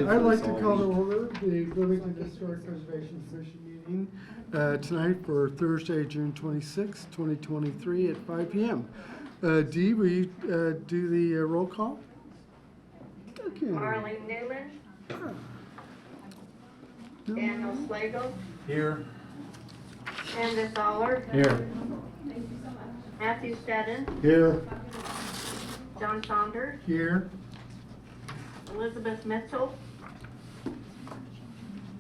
I'd like to call to order the Bloomington Historic Preservation Commission meeting tonight for Thursday, June 26, 2023 at 5 p.m. Dee, will you do the roll call? Okay. Marlene Newman. Daniel Slagle. Here. Candace Aller. Here. Matthew Steddon. Here. John Saunders. Here. Elizabeth Mitchell.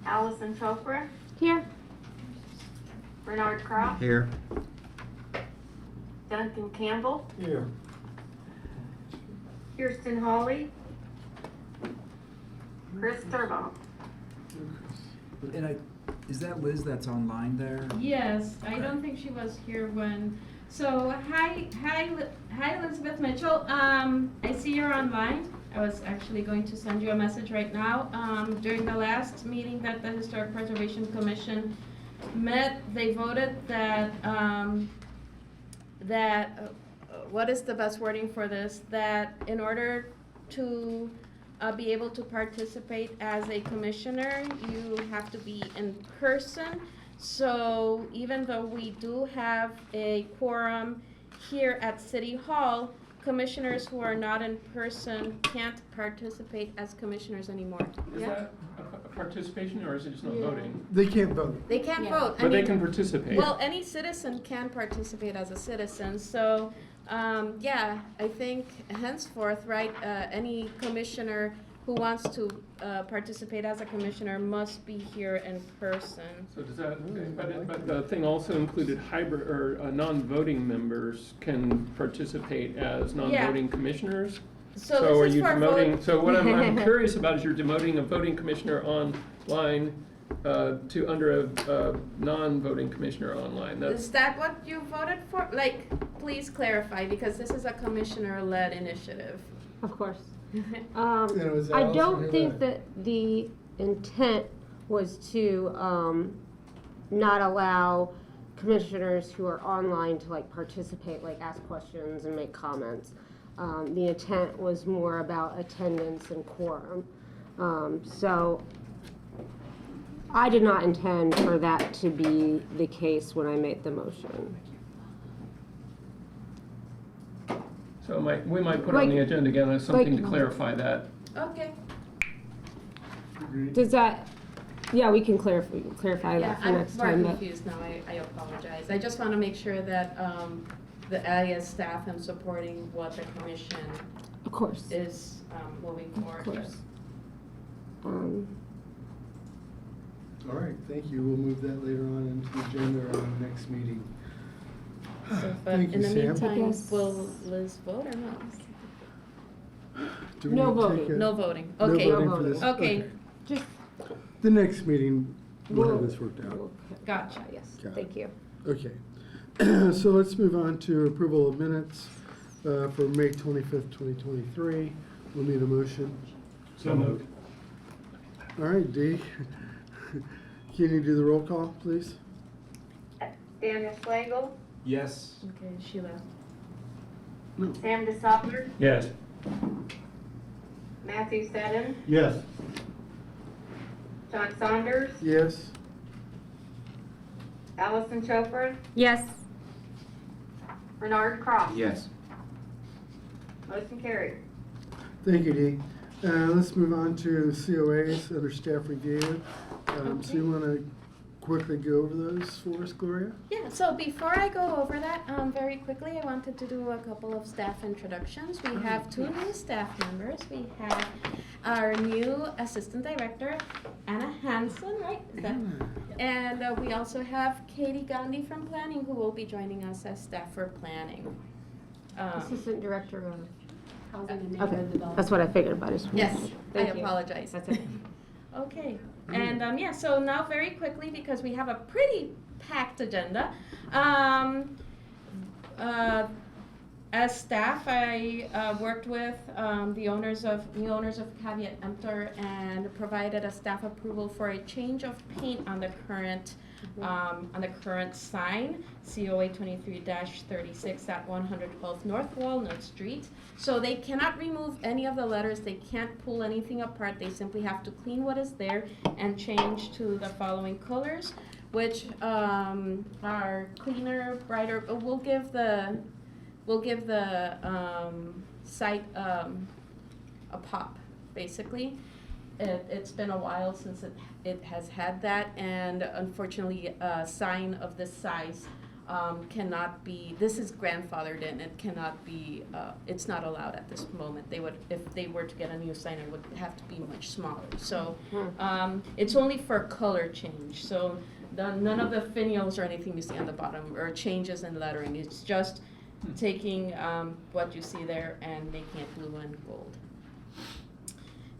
Allison Chopra. Here. Bernard Croft. Here. Duncan Campbell. Here. Kirsten Hawley. Chris Sturbaugh. And is that Liz that's online there? Yes, I don't think she was here when. So hi Elizabeth Mitchell. I see you're online. I was actually going to send you a message right now. During the last meeting that the Historic Preservation Commission met, they voted that what is the best wording for this? That in order to be able to participate as a commissioner, you have to be in person. So even though we do have a quorum here at City Hall, commissioners who are not in person can't participate as commissioners anymore. Is that a participation or is it just not voting? They can't vote. They can't vote. But they can participate. Well, any citizen can participate as a citizen. So, yeah, I think henceforth, right, any commissioner who wants to participate as a commissioner must be here in person. So does that, but the thing also included hybrid or non-voting members can participate as non-voting commissioners? So are this is you for demoting, vote. so what I'm curious about is you're demoting a voting commissioner online to under a non-voting commissioner online. Is that what you voted for? Like, please clarify, because this is a commissioner-led initiative. Of course. And it was I Allison don't who think led. that the intent was to not allow commissioners who are online to like participate, like ask questions and make comments. The intent was more about attendance and quorum. So I did not intend for that to be the case when I made the motion. So we might put on the agenda again as something to Like- clarify that. Okay. Agreed. Does that, yeah, we can clarify Yeah, that for I'm next more time. But confused now. I apologize. I just want to make sure that the I as staff am supporting what the commission of course. is moving forward course. with. All right, thank you. We'll move that later on into the agenda on the next meeting. So, but Thank in you, the Sam. meantime, Yes. will Liz vote or not? Do we No need to take voting. No voting. No Okay. voting No for this? Okay. Just The next meeting, we'll have We'll- this worked out. Gotcha. Yes, Got it. thank you. Okay. So let's move on to approval of minutes for May 25th, 2023. We'll need a motion. So moved. All right, Dee. Can you do the roll call, please? Daniel Slagle. Yes. Okay, she left. Sam DeSoppler. Yes. Matthew Steddon. Yes. John Saunders. Yes. Allison Chopra. Yes. Bernard Croft. Yes. Motion carried. Thank you, Dee. Let's move on to COAs under staff review. So you want to quickly go over those for us, Gloria? Yeah, so before I go over that, very quickly, I wanted to do a couple of staff introductions. We have two new staff members. We have our new assistant director, Anna Hansen, right? Is that? And we also have Katie Gandhi from planning, who will be joining us as staff for planning. Assistant Director of Housing and Okay, Neighborhood Development. that's what I figured about it. Yes, I Thank you. apologize. That's okay. Okay, and yeah, so now very quickly, because we have a pretty packed agenda. As staff, I worked with the new owners of Caveat Emptor and provided a staff approval for a change of paint on the current on the current sign, COA 23-36 at 112 North Walnut Street. So they cannot remove any of the letters, they can't pull anything apart, they simply have to clean what is there and change to the following colors, which are cleaner, brighter, but we'll give the site a pop, basically. It's been a while since it has had that, and unfortunately, a sign of this size cannot be, this is grandfathered in, it cannot be, it's not allowed at this moment. They would, if they were to get a new sign, it would have to be much smaller. So it's only for color change. So none of the finials or anything you see on the bottom or changes in lettering. It's just taking what you see there and making it blue and gold.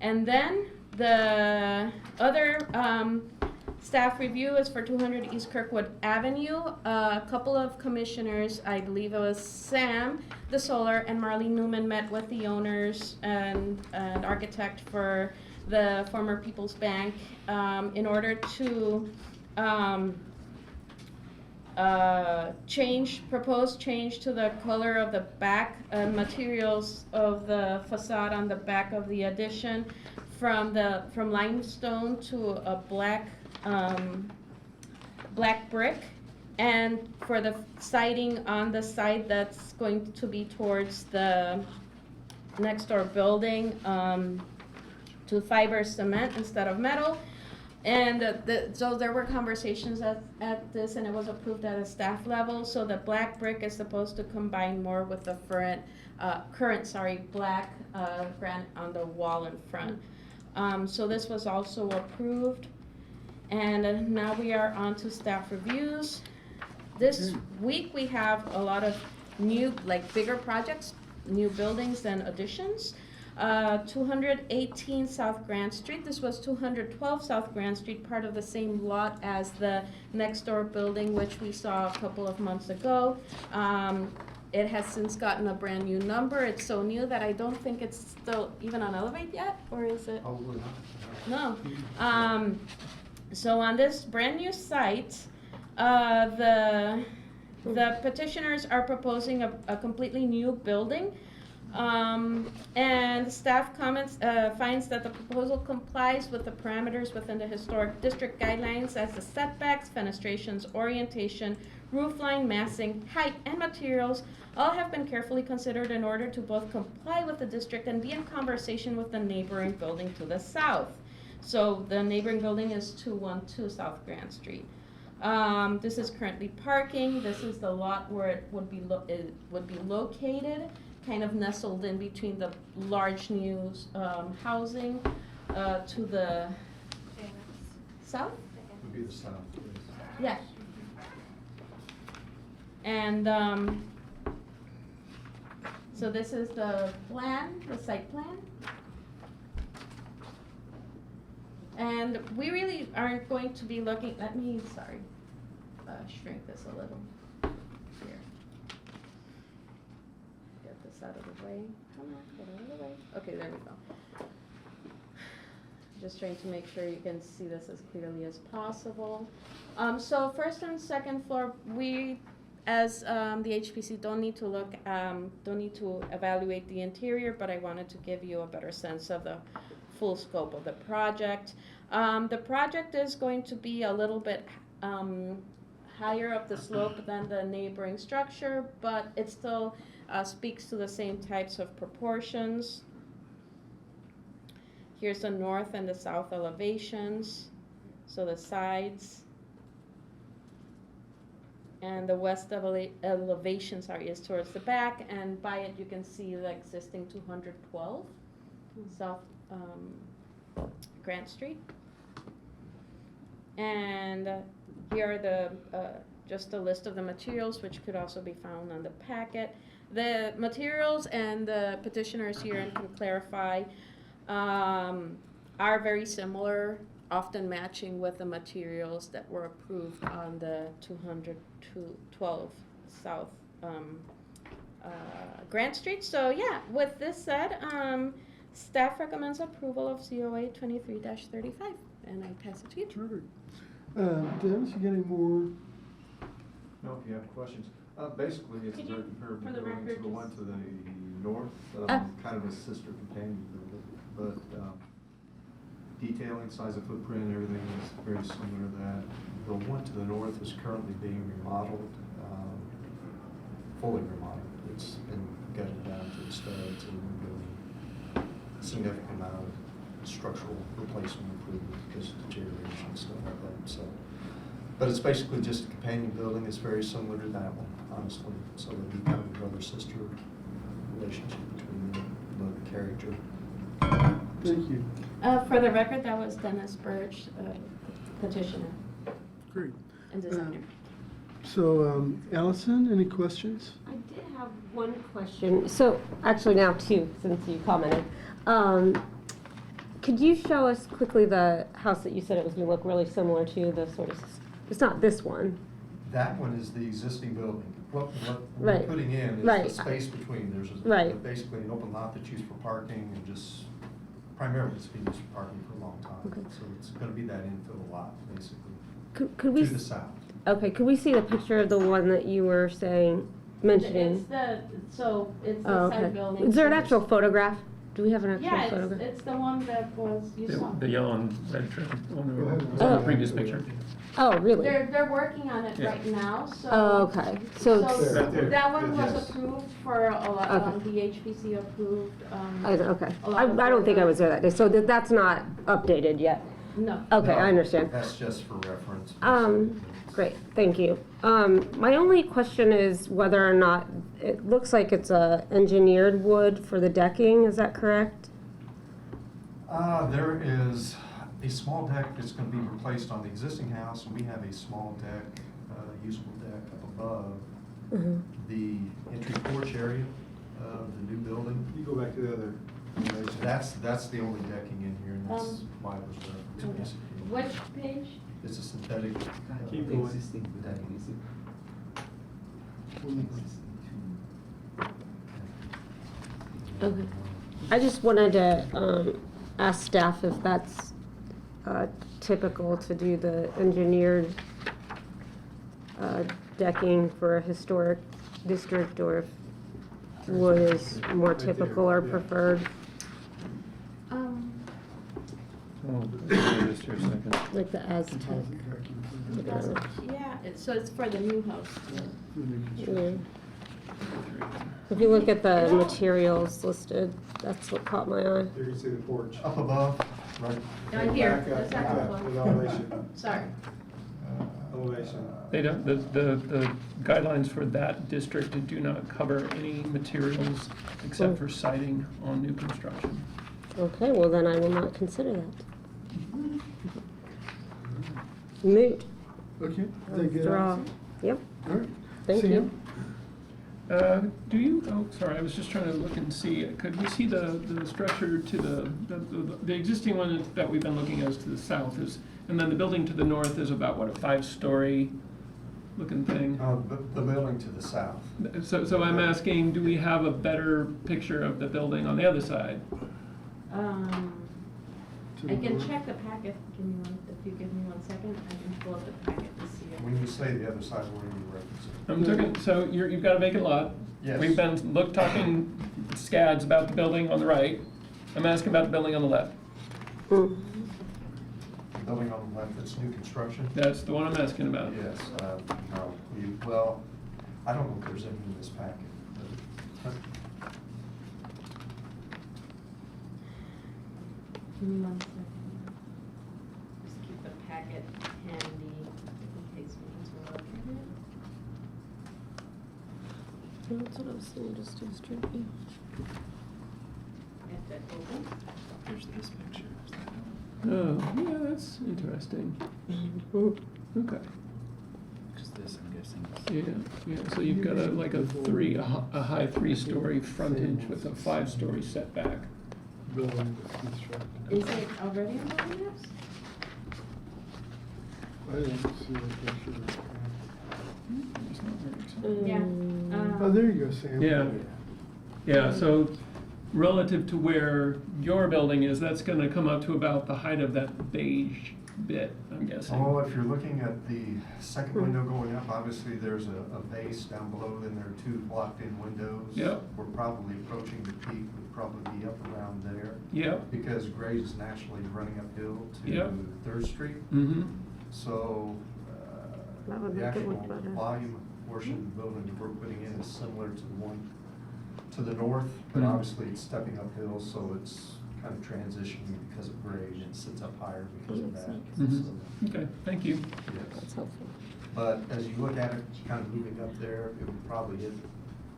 And then the other staff review is for 200 East Kirkwood Avenue. A couple of commissioners, I believe it was Sam the Solar and Marlene Newman, met with the owners and architect for the former People's Bank in order to propose change to the color of the back materials of the facade on the back of the addition from limestone to a black brick, and for the siding on the side that's going to be towards the next door building to fiber cement instead of metal. And so there were conversations at this, and it was approved at a staff level. So the black brick is supposed to combine more with the current black granite on the wall in front. So this was also approved. And now we are on to staff reviews. This week we have a lot of new, bigger projects, new buildings and additions. 218 South Grand Street. This was 212 South Grand Street, part of the same lot as the next door building, which we saw a couple of months ago. It has since gotten a brand new number. It's so new that I don't think it's still even on Elevate yet, or is it? No. So on this brand new site, the petitioners are proposing a completely new building. And staff comments finds that the proposal complies with the parameters within the historic district guidelines as the setbacks, fenestrations, orientation, roof line, massing, height, and materials all have been carefully considered in order to both comply with the district and be in conversation with the neighboring building to the south. So the neighboring building is 212 South Grand Street. This is currently parking. This is the lot where it would be located, kind of nestled in between the large new housing to the south? Would be the south. Yeah. And so this is the plan, the site plan. And we really aren't going to be looking, shrink this a little. Here. Get this out of the way. Come on, get out of the way. Okay, there we go. Just trying to make sure you can see this as clearly as possible. So first and second floor, we, as the HPC, don't need to evaluate the interior, but I wanted to give you a better sense of the full scope of the project. The project is going to be a little bit higher up the slope than the neighboring structure, but it still speaks to the same types of proportions. Here's the north and the south elevations, so the sides. And the west elevation, is towards the back, and by it you can see the existing 212 South Grant Street. And here are the just a list of the materials, which could also be found on the packet. The materials, and the petitioners here and can clarify, are very similar, often matching with the materials that were approved on the 212 South Grant Street. So yeah, with this said, staff recommends approval of COA 23-35, and I pass it to you. Perfect. Dennis, you got any more? No, if you have questions. Basically, it's Could very you, comparable for the building to record, the one just- to the north, kind of a sister companion building. But detailing, size of footprint, everything is very similar to that. The one to the north is currently being remodeled, fully remodeled. It's been gutted down to the studs and really significant amount of structural replacement improvement because of deterioration and stuff like that. So, but it's basically just a companion building. It's very similar to that one, honestly. So it'd be kind of a brother-sister relationship between the character. Thank you. For the record, that was Dennis Burge, petitioner Great. and designer. So, Allison, any questions? I did have one question. So, actually now two, since you commented. Could you show us quickly the house that you said it was going to look really similar to, the sort of, it's not this one. That one is the existing building. What we're Right. putting in is Right. the space between. There's Right. basically an open lot that's used for parking and just primarily it's been used for parking for a long time. Okay. So it's going to be that infill lot, basically, Could we, to the south. okay, could we see the picture of the one that you were saying, It's mentioning? the, so it's Oh, the okay. side building. Is there an so actual photograph? Do we have an actual Yeah, photograph? it's the one that was, you saw. The yellow and red trim on Go ahead. the Oh. previous picture. Oh, really? They're working on it Yeah. right now, so. Oh, okay. So it's, Right there. That one was Yes. approved for a lot, Okay. the HPC approved, okay. a lot of I don't think I photographs. was there that day, so that's not updated yet. No. Okay, No, I understand. That's just for reference. Great, thank you. My only question is whether or not, it looks like it's a engineered wood for the decking, is that correct? There is a small deck that's going to be replaced on the existing house, and we have a small deck, usable deck up above Mhm. the entry porch area of the new building. You go back to the other. That's the only decking in here, and that's why it was referenced. Which page? It's a synthetic. Keep going. decking. Okay. I just wanted to ask staff if that's typical to do the engineered decking for a historic district, or if wood is more Right there, typical or yeah. preferred, Oh, just here a second. like the Aztec. That's, yeah, so it's for the new house. Yeah. If you look at the materials listed, that's what caught my eye. There you can see the porch. Up above, right? Right here, Back up, the back second up, floor. with elevation, Sorry. elevation. They don't, the guidelines for that district do not cover any materials except for siding on new construction. Okay, well then I will not consider that. Moot. Okay, is that good, Withdraw. Allison? Yep, All right. thank Sam? you. Do you, oh, sorry, I was just trying to look and see, could we see the structure to the existing one that we've been looking at is to the south is, and then the building to the north is about, what, a 5-story looking thing? The building to the south. So I'm asking, do we have a better picture of the building on the other side? I can check the packet, if you give me 1 second, I can pull up the packet to see it. When you say the other side, what are you referencing? I'm talking, so you've got a vacant lot. Yes. We've been talking scads about the building on the right. I'm asking about the building on the left. Mm. The building on the left, that's new construction? That's the one I'm asking about. Yes, no, well, I don't know if there's any in this packet. but- Give me 1 second. Just keep the packet handy, in case we need to look at it. That's what I was saying, just do straight view. Get that open. Here's this picture. Oh, yeah, that's interesting. Okay. Just this, I'm guessing. Yeah, so you've got a high 3-story frontage with a 5-story setback. Building was constructed. Is it already on the maps? I didn't see the picture. It's not very exciting. Yeah. Oh, there you go, Sam. Yeah, yeah, so relative to where your building is, that's gonna come up to about the height of that beige bit, I'm guessing. Oh, if you're looking at the second window going up, obviously there's a base down below, then there are two blocked-in windows. Yep. We're probably approaching the peak, would probably be up around there. Yep. Because grade is naturally running uphill Yep. to Third Street. Mm-hmm. So, That would the make it actual look better. volume portion of the building that we're putting in is similar to the one to the north, but Mhm. obviously it's stepping uphill, so it's kind of transitioning because of grade, and it sits up higher because of Makes that. sense. Mhm. Okay, thank you. Yes. That's helpful. But as you look at it, kind of moving up there, it would probably hit,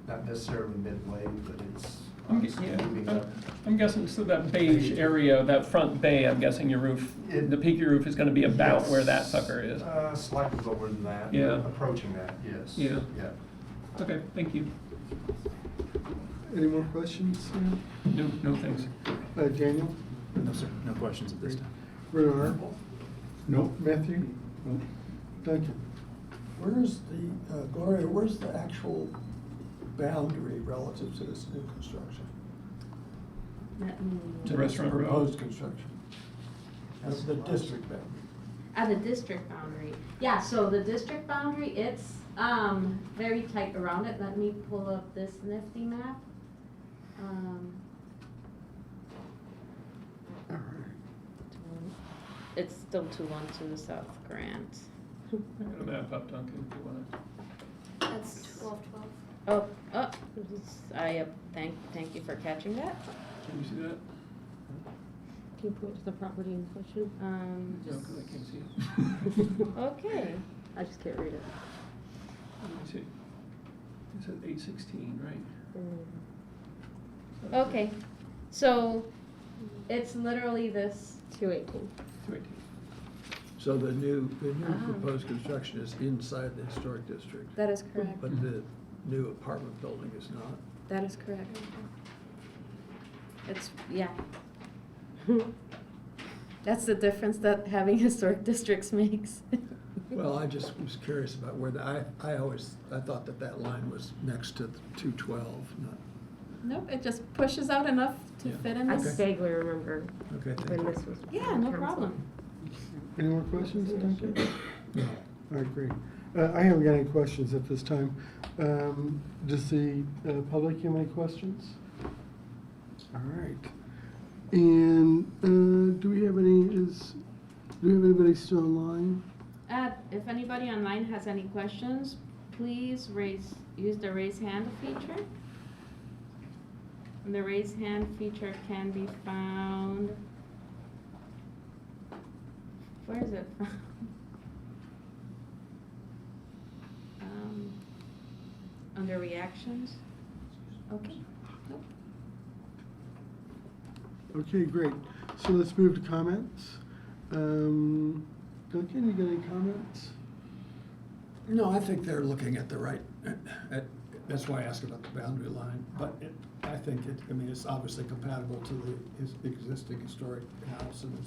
not necessarily midway, but it's obviously moving up. I'm guessing, so that beige area, that front bay, I'm guessing your roof, the peak of your roof is gonna be about where that sucker is. Slightly lower than that. Yeah. Approaching that, yes. Yeah. Yeah. Okay, thank you. Any more questions? Sam? No, thanks. Daniel? No, sir, no questions at this time. Bernard? No. Matthew? No. Duncan? Where's the, Gloria, where's the actual boundary relative to this new construction? The restaurant row. Proposed construction. That's the district boundary. The district boundary. Yeah, so the district boundary, it's, very tight around it. Let me pull up this nifty map. All right. It's still 212 South Grant. I got a map up, Duncan, if you wanna. That's 1212. Thank you for catching that. Can you see that? Can you point to the property in question? No, 'cause I can't see it. Okay. I just can't read it. Let me see. It says 816, right? Okay, so it's literally this. 218. 218. So the new Ah. proposed construction is inside the historic district, That is correct. but the new apartment building is not. That is correct. It's, yeah. That's the difference that having historic districts makes. Well, I just was curious about where I thought that line was next to 212, not, Nope, it just pushes out enough to Yeah. fit in I this. vaguely remember okay, thank when you. this was. Yeah, no council. problem. Any more questions, Duncan? No. All right, great. I haven't got any questions at this time. Does the public have any questions? All right. And do we have anybody still online? If anybody online has any questions, please use the raise hand feature. And the raise hand feature can be found, where is it from? Under reactions. Okay. Nope. Okay, great. So let's move to comments. Duncan, you got any comments? No, I think they're looking at the right, that's why I asked about the boundary line, but I think it's obviously compatible to his existing historic house, and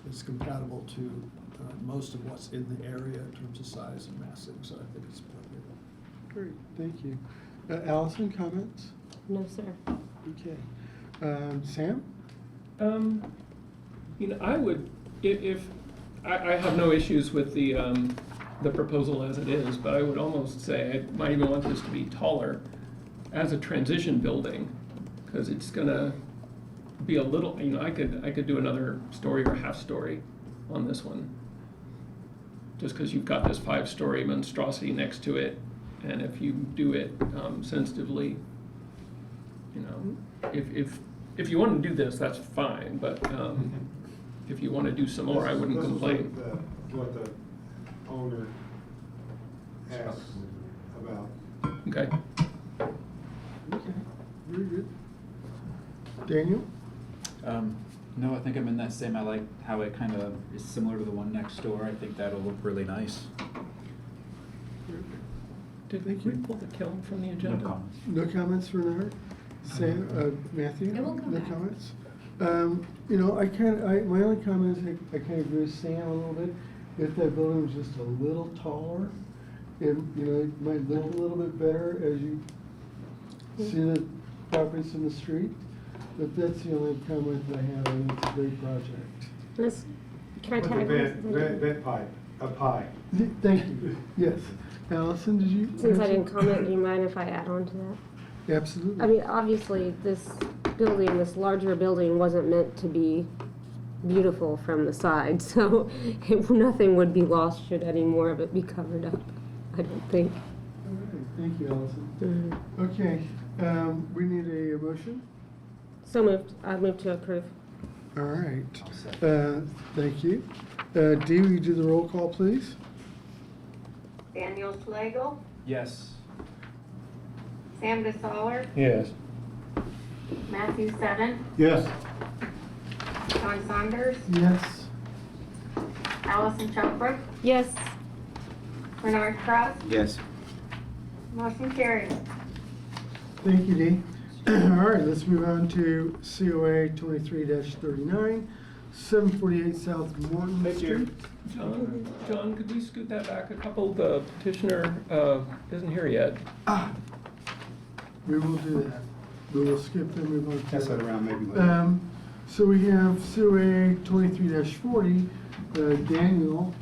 it's compatible to most of what's in the area in terms of size and massing, so I think it's appropriate. Great, thank you. Allison, comments? No, sir. Okay. Sam? I would, if I have no issues with the proposal as it is, but I would almost say I might even want this to be taller as a transition building, because it's gonna be a little, I could do another story or half story on this one. Just because you've got this 5-story monstrosity next to it, and if you do it sensitively, if you want to do this, that's fine, but if you want to do some more, I wouldn't This is complain. what the owner asked about. Okay. Okay, very good. Daniel? No, I think I'm in that same, I like how it kind of is similar to the one next door. I think that'll look really nice. Did we pull the kiln from the No agenda? comments. No comments for Bernard? Sam, Matthew? It will come No back. comments? My only comment is I kind of agree with Sam a little bit. If that building was just a little taller, it might look a little bit better as you see the properties in the street. But that's the only comment that I have, and it's a great project. This, can I With the tag vent, this? vent pipe, a pie. Thank you, yes. Allison, did you? Since I mention- didn't comment, do you mind if I add on to that? Absolutely. I mean, obviously, this building, this larger building wasn't meant to be beautiful from the side, so nothing would be lost should any more of it be covered up, I don't think. All right, thank you, Allison. Okay, we need a motion? So moved, I move to approve. All right, I'll second. thank you. Dee, will you do the roll call, please? Daniel Schlegel, Yes. Sam DeSaller, Yes. Matthew Seven, Yes. John Saunders, Yes. Allison Chopra, Yes. Bernard Cross, Yes. motion carries. Thank you, Dee. All right, let's move on to COA 23-39, 748 South Morton Street. John, could we scoot that back a couple? The petitioner isn't here yet. We will do that. We will skip and move on. to- Pass that around maybe later. So we have COA 23-40, Daniel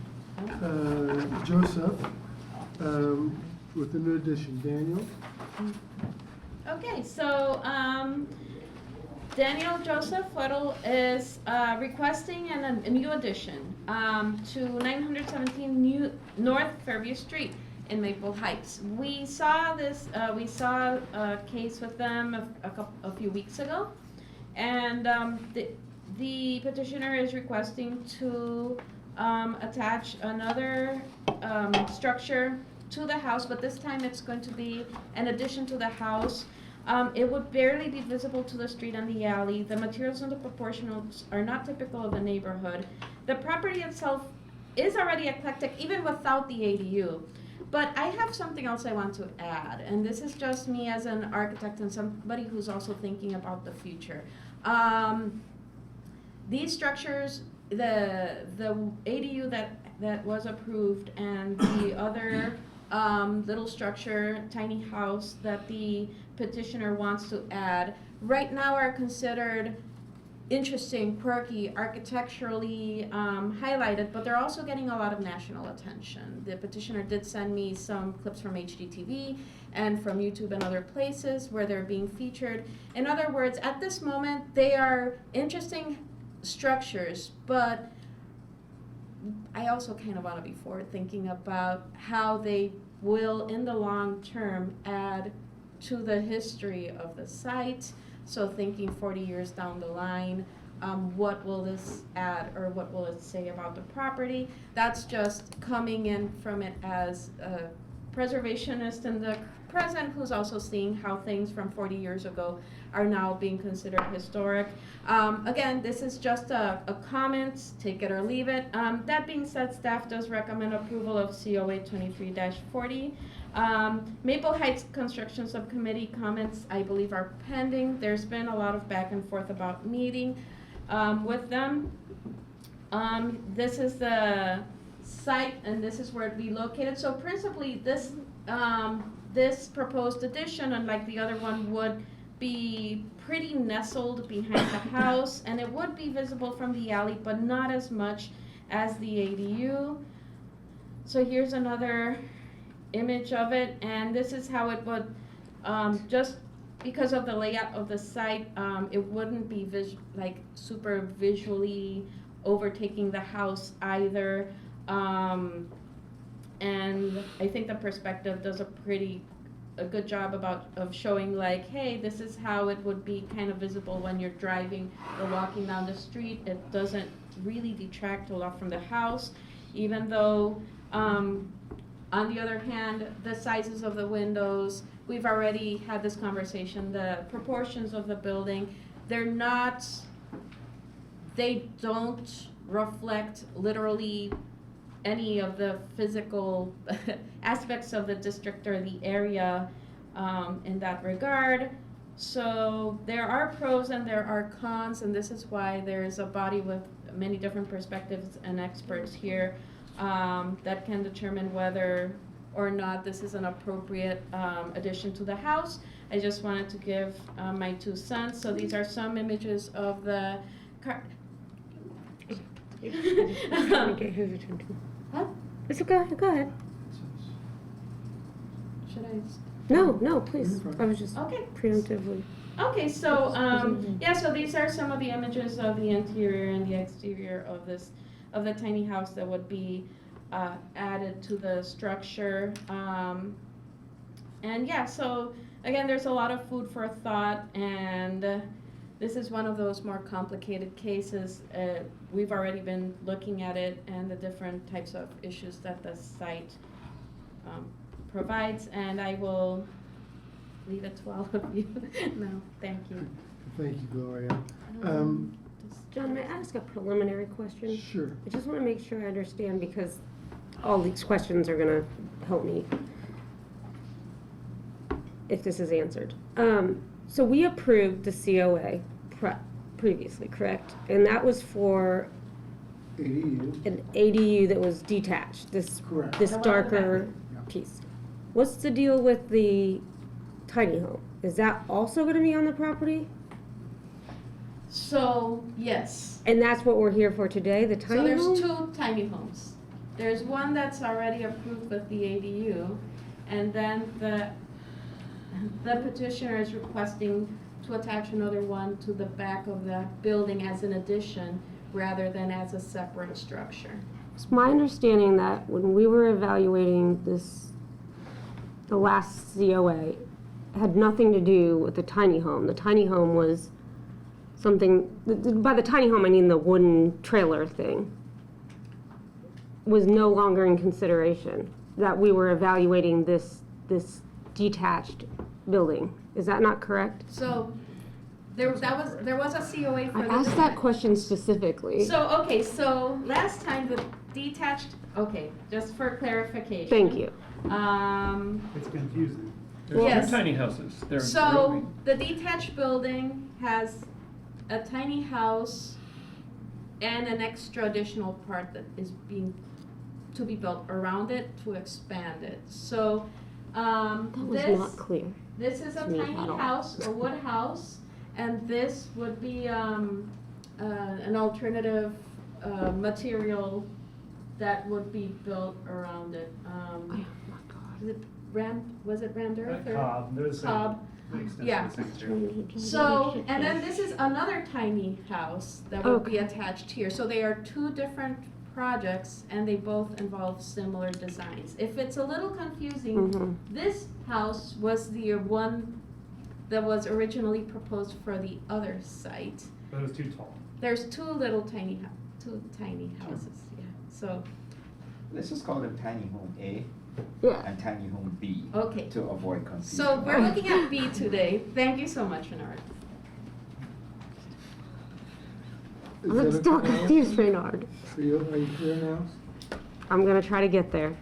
Joseph, with a new addition. Daniel? Okay, so, Daniel Joseph Weddle is requesting a new addition to 917 North Fairview Street in Maple Heights. We saw a case with them a few weeks ago, and the petitioner is requesting to attach another structure to the house, but this time it's going to be an addition to the house. It would barely be visible to the street and the alley. The materials and the proportionals are not typical of the neighborhood. The property itself is already eclectic, even without the ADU. But I have something else I want to add, and this is just me as an architect and somebody who's also thinking about the future. These structures, the ADU that was approved and the other little structure, tiny house that the petitioner wants to add, right now are considered interesting, quirky, architecturally highlighted, but they're also getting a lot of national attention. The petitioner did send me some clips from HGTV and from YouTube and other places where they're being featured. In other words, at this moment, they are interesting structures, but I also kind of want to be forward thinking about how they will, in the long term, add to the history of the site. So thinking 40 years down the line, what will this add or what will it say about the property? That's just coming in from it as a preservationist in the present who's also seeing how things from 40 years ago are now being considered historic. Again, this is just a comment, take it or leave it. That being said, staff does recommend approval of COA 23-40. Maple Heights Construction Subcommittee comments, I believe, are pending. There's been a lot of back and forth about meeting with them. This is the site, and this is where it'd be located. So principally, this this proposed addition, unlike the other one, would be pretty nestled behind the house, and it would be visible from the alley, but not as much as the ADU. So here's another image of it, and this is how it would, just because of the layout of the site, it wouldn't be super visually overtaking the house either. And I think the perspective does a good job of showing like, hey, this is how it would be kind of visible when you're driving or walking down the street. It doesn't really detract a lot from the house, even though, on the other hand, the sizes of the windows, we've already had this conversation, the proportions of the building, they don't reflect literally any of the physical aspects of the district or the area in that regard. So there are pros and there are cons, and this is why there's a body with many different perspectives and experts here that can determine whether or not this is an appropriate addition to the house. I just wanted to give my 2 cents. So these are some images of the Huh? It's okay, go ahead. Should I? No, please, I was just Okay. preemptively. Okay, so, yeah, so these are some of the images of the interior and the exterior of the tiny house that would be added to the structure. And yeah, so, again, there's a lot of food for thought, and this is one of those more complicated cases. We've already been looking at it and the different types of issues that the site provides, and I will leave it to all of you. No, thank you. Thank you, Gloria. John, may I ask a preliminary question? Sure. I just want to make sure I understand, because all these questions are gonna help me if this is answered. So we approved the COA previously, correct? And that was for ADU. an ADU that was detached, this Correct. this The one in the darker Yeah. piece. What's the deal with the tiny home? Is that also gonna be on the property? So, yes. And that's what we're here for today, the So tiny there's home? 2 tiny homes. There's one that's already approved with the ADU, and then the petitioner is requesting to attach another one to the back of the building as an addition, rather than as a separate structure. It's my understanding that when we were evaluating the last COA, it had nothing to do with the tiny home. The tiny home was something, by the tiny home I mean the wooden trailer thing, was no longer in consideration, that we were evaluating this detached building. Is that not correct? So, there was a COA for I the asked that detached. question specifically. So, okay, so last time the detached, okay, just for clarification. Thank you. It's confusing. There's Yes. 2 tiny houses. They're So, really- the detached building has a tiny house and an extra additional part that is to be built around it to expand it. So, That was this, not clear. this is a to me tiny at all. house, a wood house, and this would be, an alternative, material that would be built around it. Oh my God. Was it Randerth or? Cobb, they're the same. Cobb. The extent Yeah. of the same material. So, and then this is another tiny house that would be Okay. attached here. So they are 2 different projects, and they both involve similar designs. If it's a little confusing, Mhm. this house was the one that was originally proposed for the other site. But it was too tall. There's 2 tiny houses, yeah, so, Let's just call them tiny home A Yeah. and tiny home B okay. to avoid confusion. So we're looking at B today. Thank you so much, Renard. Is I'm that still okay now? confused, Reynard. Are you clear now? I'm gonna try to get there,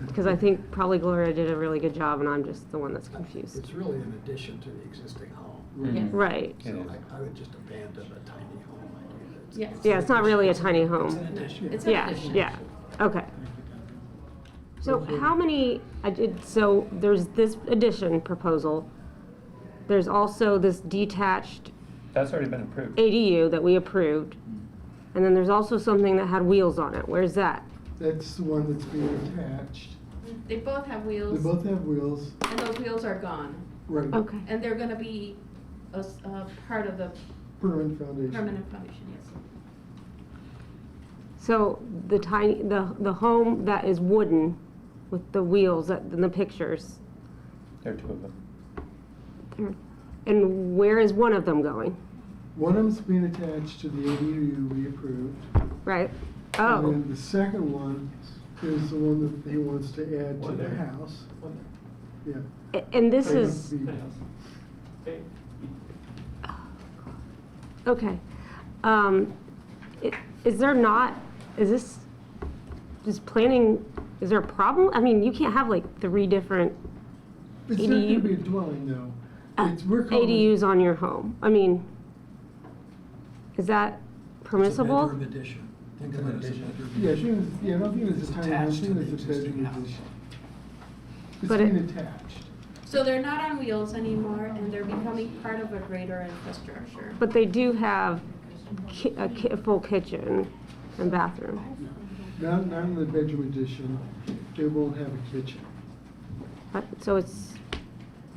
because I think probably Gloria did a really good job, and I'm just the one that's confused. It's really an addition to the existing home. Yes. Right. So It is. I would just abandon the tiny home idea. Yes. Yeah, it's not really a tiny It's home. an addition. It's an Yeah, addition. yeah, okay. So how many, so there's this addition proposal, there's also this detached That's already been approved. ADU that we approved, and then there's also something that had wheels on it. Where's that? That's the one that's being attached. They both have They wheels, both have wheels. and those wheels are gone. Right. Okay. And they're gonna be a part of the Permanent foundation. permanent foundation, yes. So the home that is wooden with the wheels that, in the pictures, There are 2 of them. and where is one of them going? One of them's being attached to the ADU we approved. Right? And Oh, then the second one is the one that he wants to add to One the there. house. Yeah. and this They is, must be- okay. Is there not, is planning, is there a problem? I mean, you can't have like 3 different It's not gonna ADU be a dwelling though. We're calling it- ADUs on your home. I mean, is that permissible? It's a bedroom addition. Think of it as a bedroom. Yeah, I don't think it's a tiny house, I Attached to think the it's a existing bedroom house. addition. It's But it- being attached. So they're not on wheels anymore, and they're becoming part of a greater infrastructure. But they do have a full kitchen and bathroom. Not in the bedroom addition, they won't have a kitchen. So it's,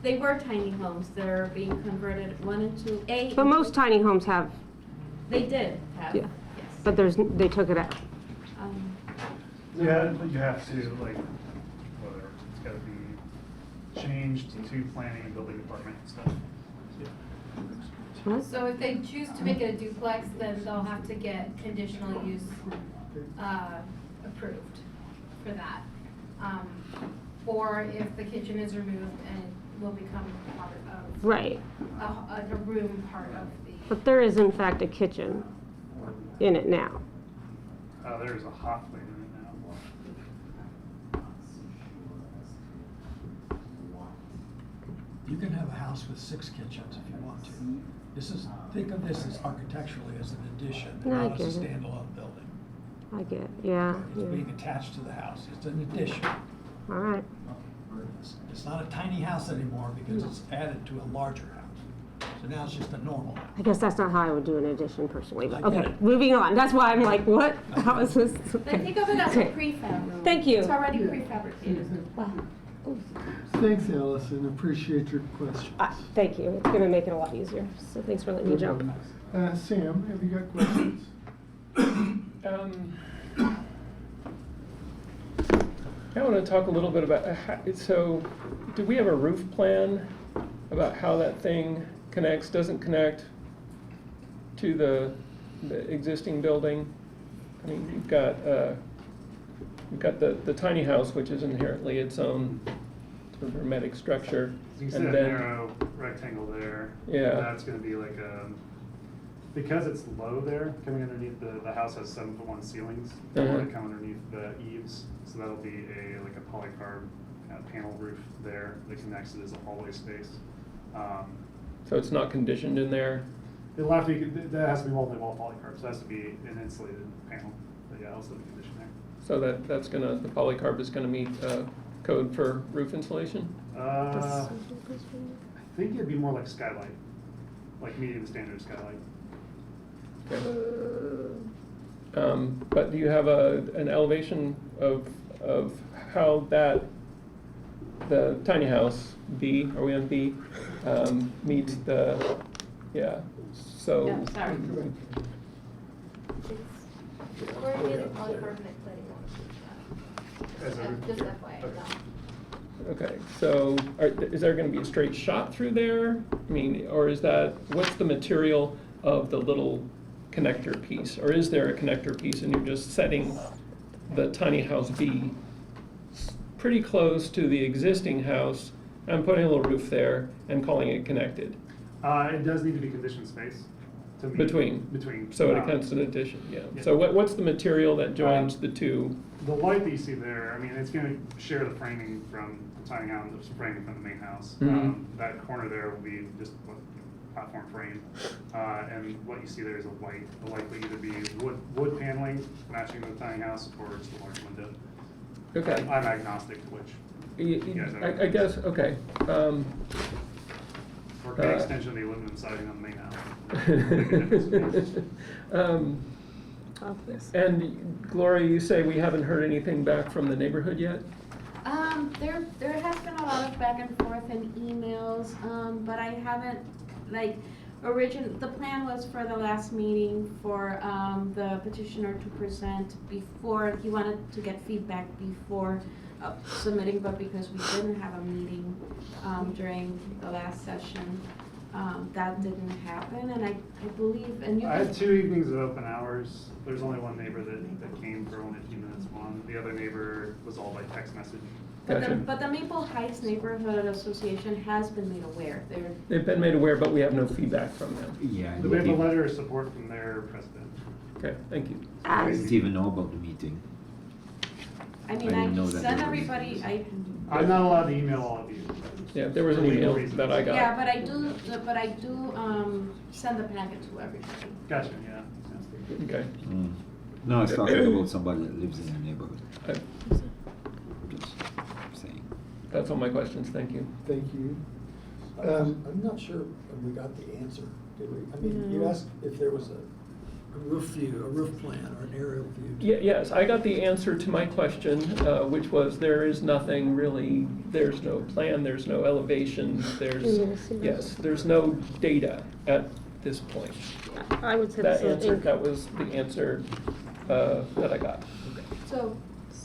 They were tiny homes, they're being converted one into a. but most tiny homes have, They did have, Yeah. yes. but they took it out. Yeah, but you have to, like, whatever, it's gotta be changed to planning and building department and stuff. What? So if they choose to make it a duplex, then they'll have to get conditional use, approved for that. Or if the kitchen is removed and it will become part of. Right. A room part of the. But there is in fact a kitchen in it now. There's a hot plate in it now. You can have a house with 6 kitchens if you want to. Think of this as architecturally as an addition, No, I not as a get it. standalone building. I get, yeah, It's yeah. being attached to the house, it's an addition. All right. It's not a tiny house anymore because it's added to a larger house. So now it's just a normal house. I guess that's not how I would do an addition personally, but I get okay, it. moving on. That's why I'm like, what? How is this? Then think of it as a Okay. prefab room. Thank you. It's already Yeah. prefabricated. Wow. Thanks, Allison, appreciate your questions. Thank you. It's gonna make it a lot easier. So thanks for letting me jump. Sam, have you got questions? I want to talk a little bit about, so, do we have a roof plan about how that thing connects, doesn't connect to the existing building? I mean, you've got the tiny house, which is inherently its own sort of hermetic structure. So you can see and that then- narrow rectangle there. Yeah. That's gonna be like because it's low there, coming underneath the house has 7'1" ceilings. Uh-huh. That come underneath the eaves, so that'll be like a polycarb panel roof there that connects it as a hallway space. So it's not conditioned in there? It'll have to be, that has to be multi-wall polycarb, so it has to be an insulated panel, but yeah, it'll still be conditioned there. So the polycarb is gonna meet code for roof insulation? I think it'd be more like skylight, like medium standard skylight. But do you have an elevation of how the tiny house, B, are we on B, meets the, yeah, so. Yeah, sorry. It's corrugated polycarbonate cladding As a roof just tier. FYI, Okay. no. Okay, so is there gonna be a straight shot through there? I mean, or what's the material of the little connector piece? Or is there a connector piece and you're just setting the tiny house B pretty close to the existing house and putting a little roof there and calling it connected? It does need to be conditioned space to meet. Between. So it accounts an addition, yeah. Yeah. So what's the material that joins the two? The light that you see there, I mean, it's gonna share the framing from the tiny house, the framing from the main house. Mhm. That corner there will be just platform frame. And what you see there is a light. The light will either be wood paneling matching the tiny house or just a large window. Okay. I'm agnostic to which, I guess, okay. or an Uh, extension of the aluminum siding on the main house. Make a difference. And Gloria, you say we haven't heard anything back from the neighborhood yet? There has been a lot of back and forth in emails, but I haven't, the plan was for the last meeting for, the petitioner to present before, he wanted to get feedback before submitting, but because we didn't have a meeting, during the last session, that didn't happen, and I believe, and you I had can. 2 evenings of open hours. There's only one neighbor that came for only a few minutes one. The other neighbor was all by text message. Gotcha. But the Maple Heights Neighborhood Association has been made aware. They've been made aware, but we have no feedback from them. Yeah. We have a letter of support from their president. Okay, thank you. I didn't even know about the meeting. I mean, I I didn't know that sent there was- everybody, I'm not allowed to email all of you. Yeah, there was an For legal email reasons. that I got. yeah, but I do, send the packet to everybody. Gotcha, yeah. Okay. No, I was talking about somebody that lives in the neighborhood, I- just saying. That's all my questions, thank you. Thank you. I'm not sure if we got the answer, did we? I mean, you asked if there was a roof view, a roof plan, or an aerial view. Yes, I got the answer to my question, which was there is nothing really, there's no plan, there's no elevation, there's no data at this point. I would say That this answer, is, that was the answer that I got. So,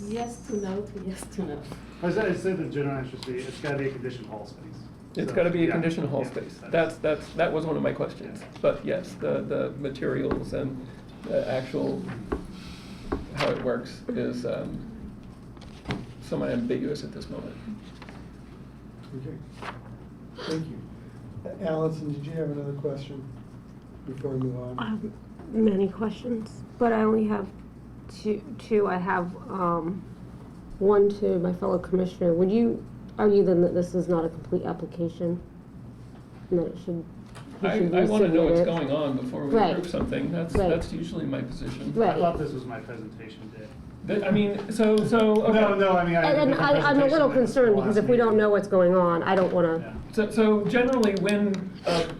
yes to no to yes to no. I said the general answer should be, it's gotta be a conditioned hall space. It's So, gotta be a yeah, conditioned hall yeah, space. That was one of my questions. But yes, the materials and the actual, how it works is somewhat ambiguous at this moment. Okay. Thank you. Allison, did you have another question before we move on? I have many questions, but I only have two. I have one to my fellow commissioner. Would you argue then that this is not a complete application? And that it should, I wanna know what's resubmit it? going on before we Right. approve something. Right. That's usually my position. I Right. thought this was my presentation day. I mean, so, okay. No, I mean, I. And I'm a little concerned because if we don't know what's going on, I don't Yeah. wanna, So generally, when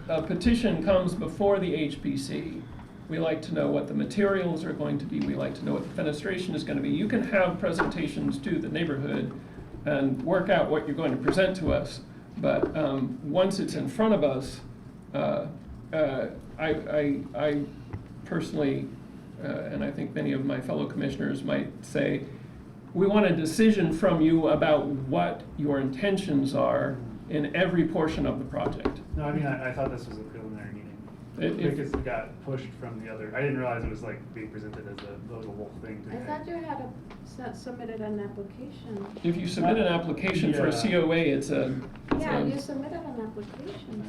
a petition comes before the HPC, we like to know what the materials are going to be, we like to know what the fenestration is gonna be. You can have presentations to the neighborhood and work out what you're going to present to us, but once it's in front of us, I personally, and I think many of my fellow commissioners might say, we want a decision from you about what your intentions are in every portion of the project. No, I mean, I thought this was a preliminary meeting. Because it got pushed from the other, I didn't realize it was like being presented as the whole thing I today. thought you had submitted an application. If you submit an application for a Yeah. COA, it's a. Yeah, you submitted an application.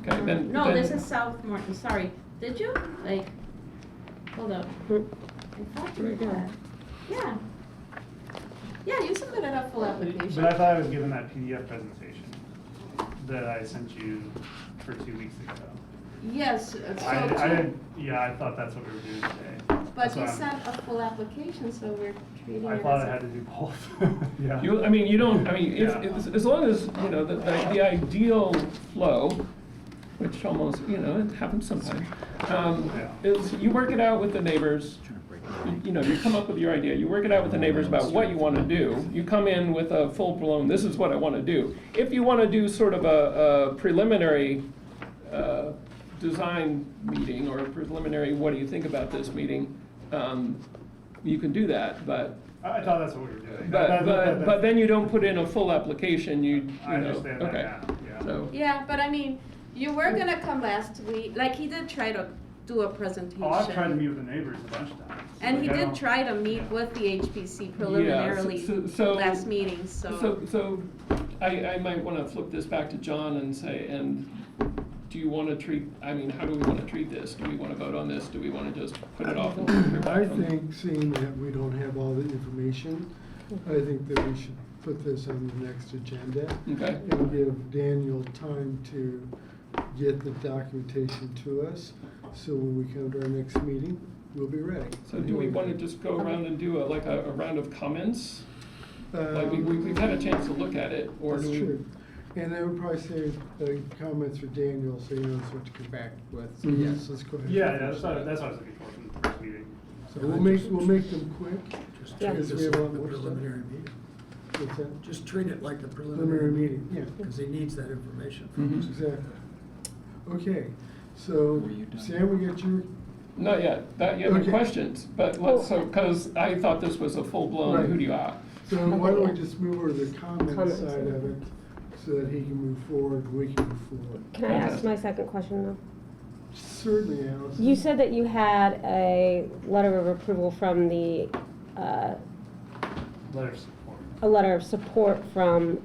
Okay, then. No, then- this is South Morton, sorry. Did you? Like, hold up. I thought you had. Yeah. Yeah, you submitted a full application. But I thought I was given that PDF presentation that I sent you for 2 weeks ago. Yes, so I too. didn't, yeah, I thought that's what we were doing today. But That's you what I'm- sent a full application, so we're treating it I as thought a. I had to do both, yeah. I mean, you don't, I mean, Yeah. as long as, you know, the ideal flow, which almost, you know, it happens sometimes, is you work it out with the neighbors. You know, you come up with your idea, you work it out with the neighbors about what you want to do. You come in with a full-blown, this is what I want to do. If you want to do sort of a preliminary design meeting or a preliminary, what do you think about this meeting, you can do that, but I thought that's what we were doing. but then you don't put in a full application, you I know, understand that okay. now, yeah. So, Yeah, but I mean, you were gonna come last week, like he did try to do a presentation. Oh, I've tried to meet with the neighbors a bunch of times. And he Like, I did don't- try to meet with the HPC preliminarily so- last meeting, so I might wanna flip this back to John and say, and do you wanna treat, I mean, how do we wanna treat this? Do we wanna vote on this? Do we wanna just put it off? I think, seeing that we don't have all the information, I think that we should put this on the next agenda. Okay. And give Daniel time to get the documentation to us, so when we come to our next meeting, we'll be ready. So do we wanna just go around and do a round of comments? Like, we've had a chance to look at it, or do That's we? true. And I would probably say, comments for Daniel, so he knows what to come back with. So Mhm. yes, let's go ahead. Yeah, that's what I was looking for from the first meeting. So we'll make them quick. Just Yeah. treat Because this we have a like lot the more stuff. preliminary meeting. What's that? Just treat it like the Preliminary meeting, yeah. Because he needs that information Mhm. from us. Exactly. Okay, so Were you done? Sam, we got your, Not yet, you have Okay. questions, but let's, so, cause I thought this was a full-blown Right. who do you are. so why don't we just move over to the comment Comments. side of it, so that he can move forward, we can move forward. can I ask my second question though? Certainly, Allison. You said that you had a letter of approval from the, Letter of support. a letter of support from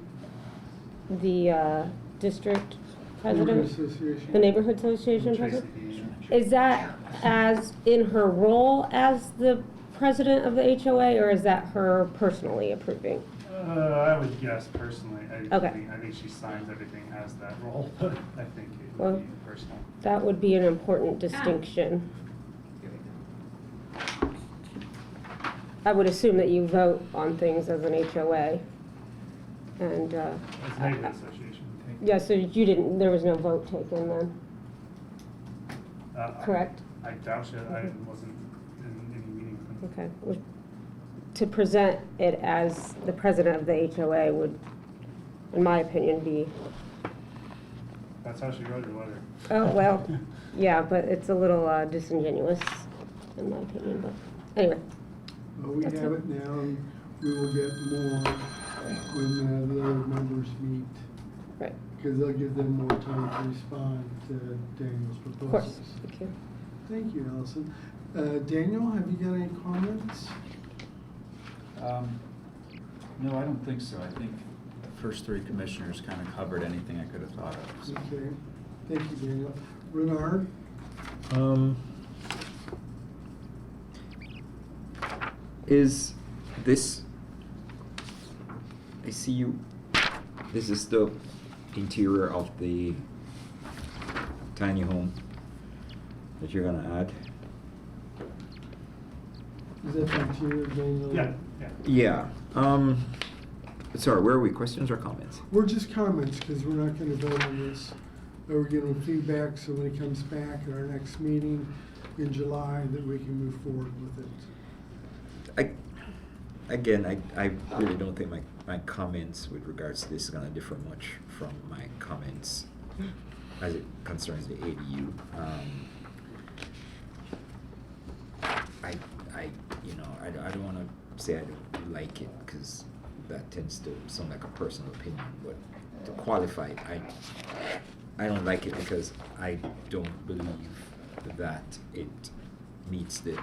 the district Neighborhood president? Association. The neighborhood association Tracy president? B. Is that as in her role as the president of the HOA, or is that her personally approving? I would guess personally, Okay. I think she signs everything as that role, but I think it Well- would be personal. That would be an important distinction. I would assume that you vote on things as an HOA. And, It's a neighborhood association. yeah, so you didn't, there was no vote taken then, correct? I doubt it, I wasn't in any meeting with them. Okay. To present it as the president of the HOA would, in my opinion, be, That's how she wrote her letter. oh, well, yeah, but it's a little disingenuous, in my opinion, but anyway. Well, we have That's it. it now, and we will get more when the other members meet, Right, because they'll give them more time to respond to Daniel's of proposals. course, thank you. Thank you, Allison. Daniel, have you got any comments? No, I don't think so. I think the first three commissioners kind of covered anything I could have thought of. So. Okay, thank you, Daniel. Renard? Is this, I see you, this is the interior of the tiny home that you're gonna add? Is that the interior, Daniel? Yeah, yeah. Yeah, sorry, where are we, questions or comments? We're just comments, because we're not gonna vote on this. We're getting feedback, so when he comes back at our next meeting in July, that we can move forward with it. I really don't think my comments with regards to this is gonna differ much from my comments as it concerns the ADU. I don't wanna say I don't like it, cause that tends to sound like a personal opinion, but to qualify it, I don't like it because I don't believe that it meets the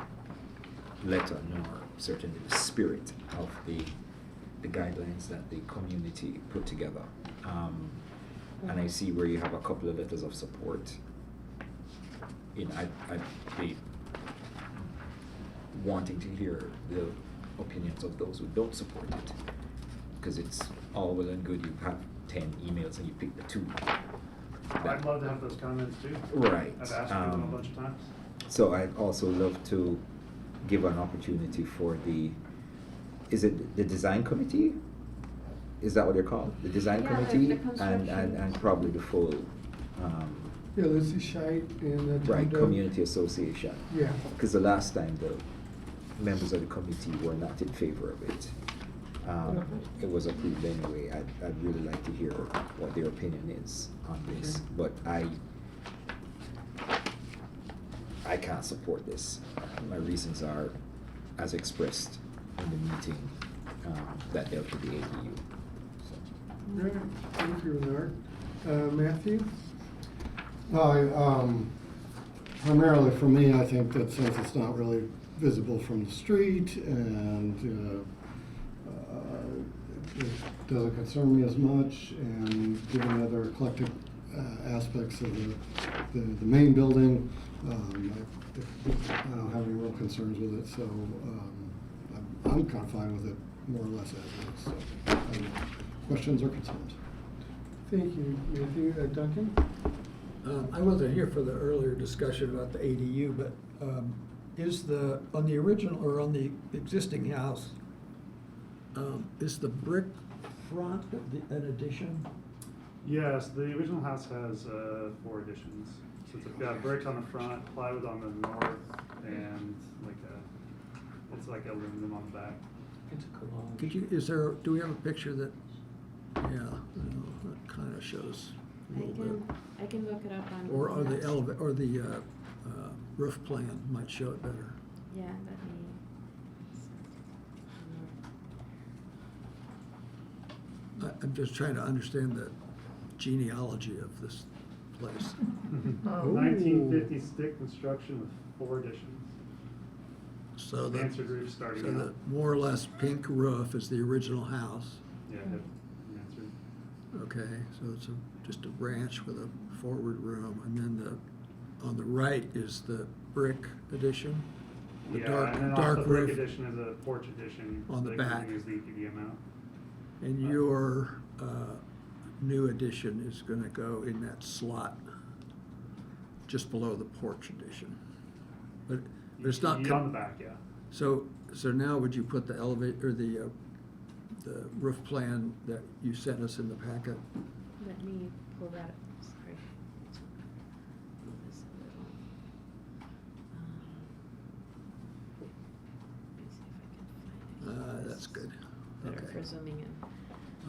letter nor certainly the spirit of the guidelines that the community put together. And I see where you have a couple of letters of support. I'd be wanting to hear the opinions of those who don't support it, because it's all well and good you have 10 emails and you pick the two. I'd love to have those comments too. Right. I've asked for them a bunch of times. So I'd also love to give an opportunity for is it the design committee? Is that what they're called? The design Yeah, committee? the construction. And probably the full, Yeah, Lucy Scheit and Tom right, Dove. community association. Yeah. Because the last time the members of the committee were not in favor of it. It was approved anyway. I'd really like to hear what their opinion is on this, Okay. but I can't support this. My reasons are, as expressed in the meeting, that dealt with the ADU. All right, thank you, Renard. Matthew? Primarily for me, I think that since it's not really visible from the street and it doesn't concern me as much, and given other eclectic aspects of the main building, I don't have any real concerns with it, so I'm kind of fine with it, more or less as is. So, questions or concerns? Thank you, Matthew. Duncan? I wasn't here for the earlier discussion about the ADU, but is on the original or on the existing house, is the brick front an addition? Yes, the original house has 4 additions. So it's got brick on the front, plywood on the north, and it's like aluminum on the back. It's a collage. Do we have a picture that, that kind of shows a little bit? I can look it up on. Or Google the Maps. roof plan might show it better. Yeah, let me. I'm just trying to understand the genealogy of this place. 1950 stick construction with 4 additions. So the, Mansard roof starting so the out. more or less pink roof is the original house. Yeah, Mansard. Okay, so it's just a ranch with a forward room, and then on the right is the brick addition? The Yeah, and then dark off the brick roof. addition is a porch addition. On the so they can back. Use the EPDM out. And your new addition is gonna go in that slot just below the porch addition. But it's not. On the back, yeah. So now would you put the elevator, or the roof plan that you sent us in the packet. Let me pull that up, sorry. Move this a little. Let me see if I can find it. That's good. Better Okay. for zooming in.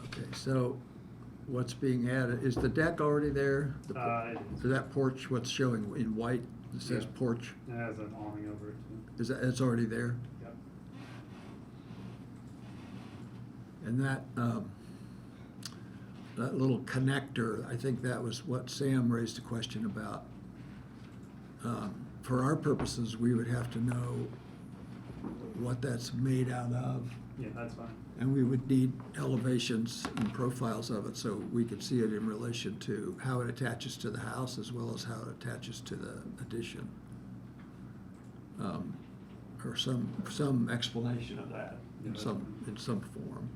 Okay, so what's being added, is the deck already there? The por- It is. Is that porch, what's showing in white, it says Yeah. porch, It has an awning over it too. is that, it's already there? Yep. And that little connector, I think that was what Sam raised a question about. For our purposes, we would have to know what that's made out of, Yeah, that's fine. and we would need elevations and profiles of it so we could see it in relation to how it attaches to the house as well as how it attaches to the addition. Or some explanation of that Yeah, in that's some form.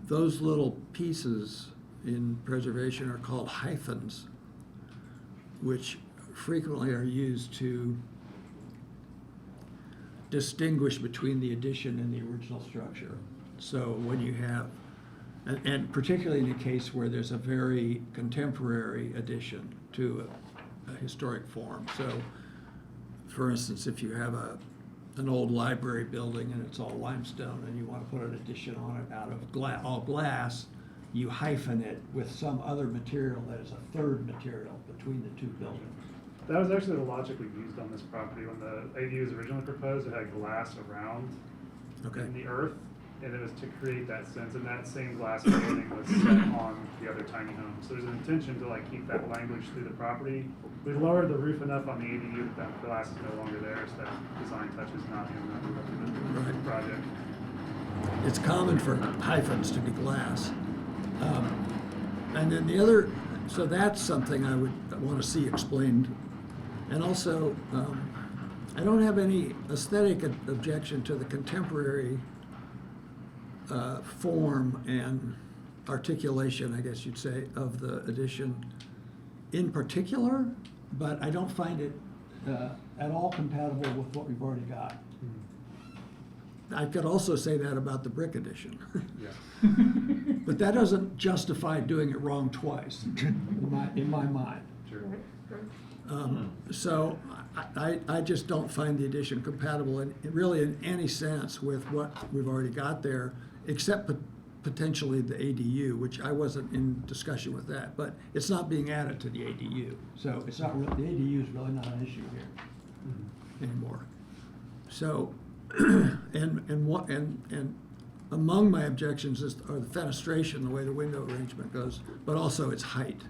Those little pieces in preservation are called hyphens, which frequently are used to distinguish between the addition and the original structure. So when you have, and particularly in the case where there's a very contemporary addition to a historic form. So, for instance, if you have an old library building and it's all limestone and you want to put an addition on it out of all glass, you hyphen it with some other material that is a third material between the two buildings. That was actually the logic we used on this property. When the ADU was originally proposed, it had glass around Okay. in the earth, and it was to create that sense, and that same glass coating was set on the other tiny homes. So there's an intention to like keep that language through the property. We lowered the roof enough on the ADU that glass is no longer there, so that design touch is not in the Right. project. It's common for hyphens to be glass. And then the other, so that's something I would want to see explained. And also, I don't have any aesthetic objection to the contemporary form and articulation, I guess you'd say, of the addition in particular, but I don't find it at all compatible with what we've already got. I could also say that about the brick addition. Yeah. But that doesn't justify doing it wrong twice, in my mind. Sure. So I just don't find the addition compatible really in any sense with what we've already got there, except potentially the ADU, which I wasn't in discussion with that, but it's not being added to the ADU. So it's not, the ADU is really not an issue here anymore. So, and among my objections are the fenestration, the way the window arrangement goes, but also its height.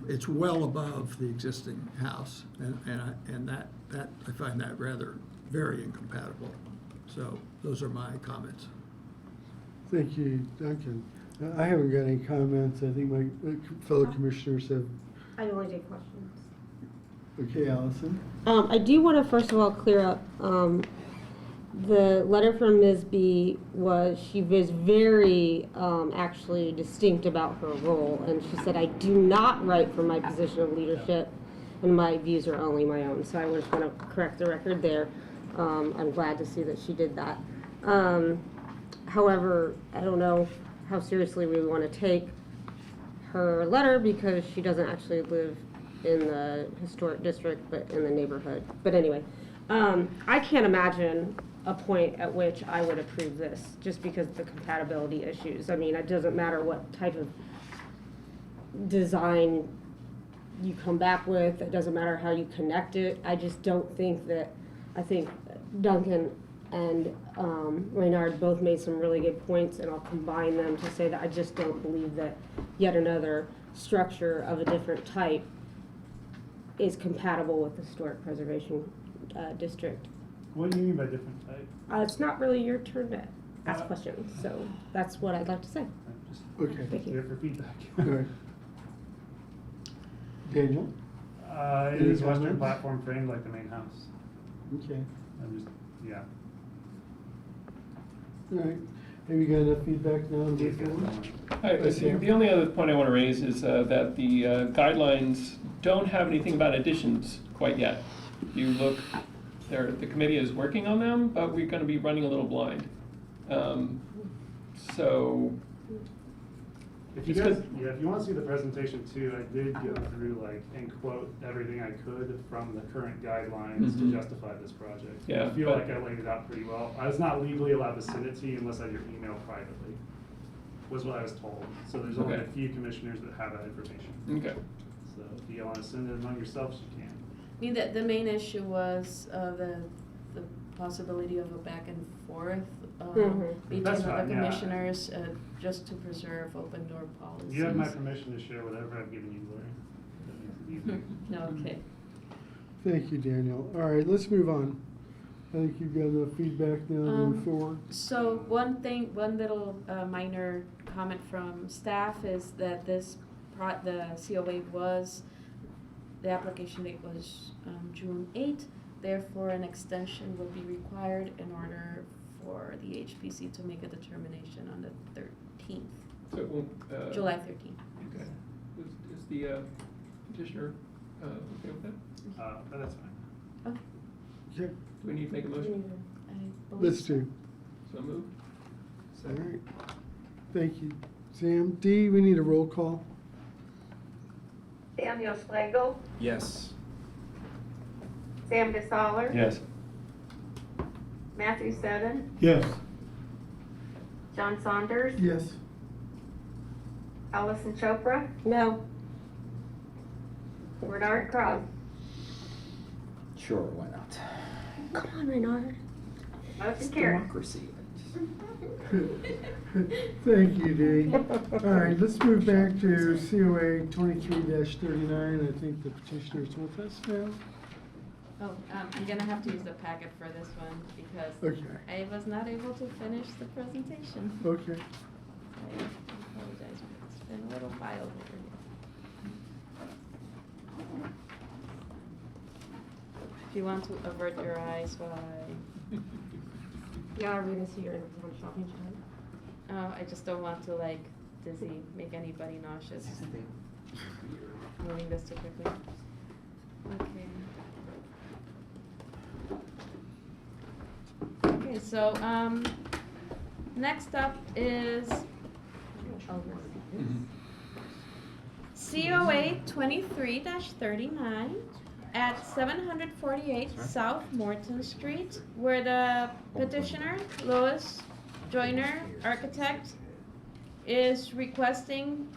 It's well above the existing house, and that I find that rather very incompatible. So those are my comments. Thank you, Duncan. I haven't got any comments. I think my fellow commissioners have. I only take questions. Okay, Allison? I do want to first of all clear up, the letter from Ms. B she was very actually distinct about her role, and she said, I do not write from my position of leadership, and my views are only my own. So I just want to correct the record there. I'm glad to see that she did that. However, I don't know how seriously we want to take her letter because she doesn't actually live in the historic district, but in the neighborhood. But anyway, I can't imagine a point at which I would approve this just because of the compatibility issues. I mean, it doesn't matter what type of design you come back with. It doesn't matter how you connect it. I just don't think that, I think Duncan and Reynard both made some really good points, and I'll combine them to say that I just don't believe that yet another structure of a different type is compatible with the historic preservation district. What do you mean by different type? It's not really your turn to ask questions, so that's what I'd like to say. Just Okay. Thank you. here for feedback. All right. Daniel? It Any is Western comments? platform framed like the main house. Okay. I'm just, yeah. All right. Have you got enough feedback now to Please move get forward? going. Hi, the only other point I want to raise is that the guidelines don't have anything about additions quite yet. If you look, the committee is working on them, but we're going to be running a little blind. So, If you It's guys, good. yeah, if you wanna see the presentation too, I did go through like and quote everything I could from the current guidelines Mhm. to justify this project. Yeah, I feel but- like I laid it out pretty well. I was not legally allowed to send it to you unless I had your email privately, was what I was told. So there's only Okay. a few commissioners that have that information. okay. So if you wanna send it among yourselves, you can. I mean, the main issue was, the possibility of a back and forth, Mhm. between That's other fine, yeah. commissioners, just to preserve open door policies. You have my permission to share whatever I've given you, Lori. That makes it easier. No, okay. Thank you, Daniel. All right, let's move on. I think you've got enough feedback now to move forward. So one little minor comment from staff is that the COA the application date was June 8th. Therefore, an extension would be required in order for the HPC to make a determination on the 13th, So it won't, July 13th. Okay. Is the petitioner okay with that? But that's fine. Okay. Okay, Do we need to make a motion? I believe let's so. do. So moved? All right. Thank you. Sam, D, we need a roll call. Daniel Schlegel, Yes. Sam DeSaller. Yes. Matthew Seddon, Yes. John Saunders, Yes. Allison Chopra, No. Bernard Cross. Sure, why not? Come on, Renard. Motion carries. Democracy. Thank you, Dee. All right, let's move back to COA 23-39. I think the petitioner's with us now. Oh, I'm gonna have to use the packet for this one because Okay. I was not able to finish the presentation. Okay. I apologize, but it's been a little while over here. If you want to avert your eyes while I, Yeah, read this here on shopping channel. I just don't want to like dizzy, make anybody nauseous. Moving this too quickly. Okay. Okay, so, next up is COA 23-39 at 748 South Morton Street, where the petitioner, Lois Joyner, architect, is requesting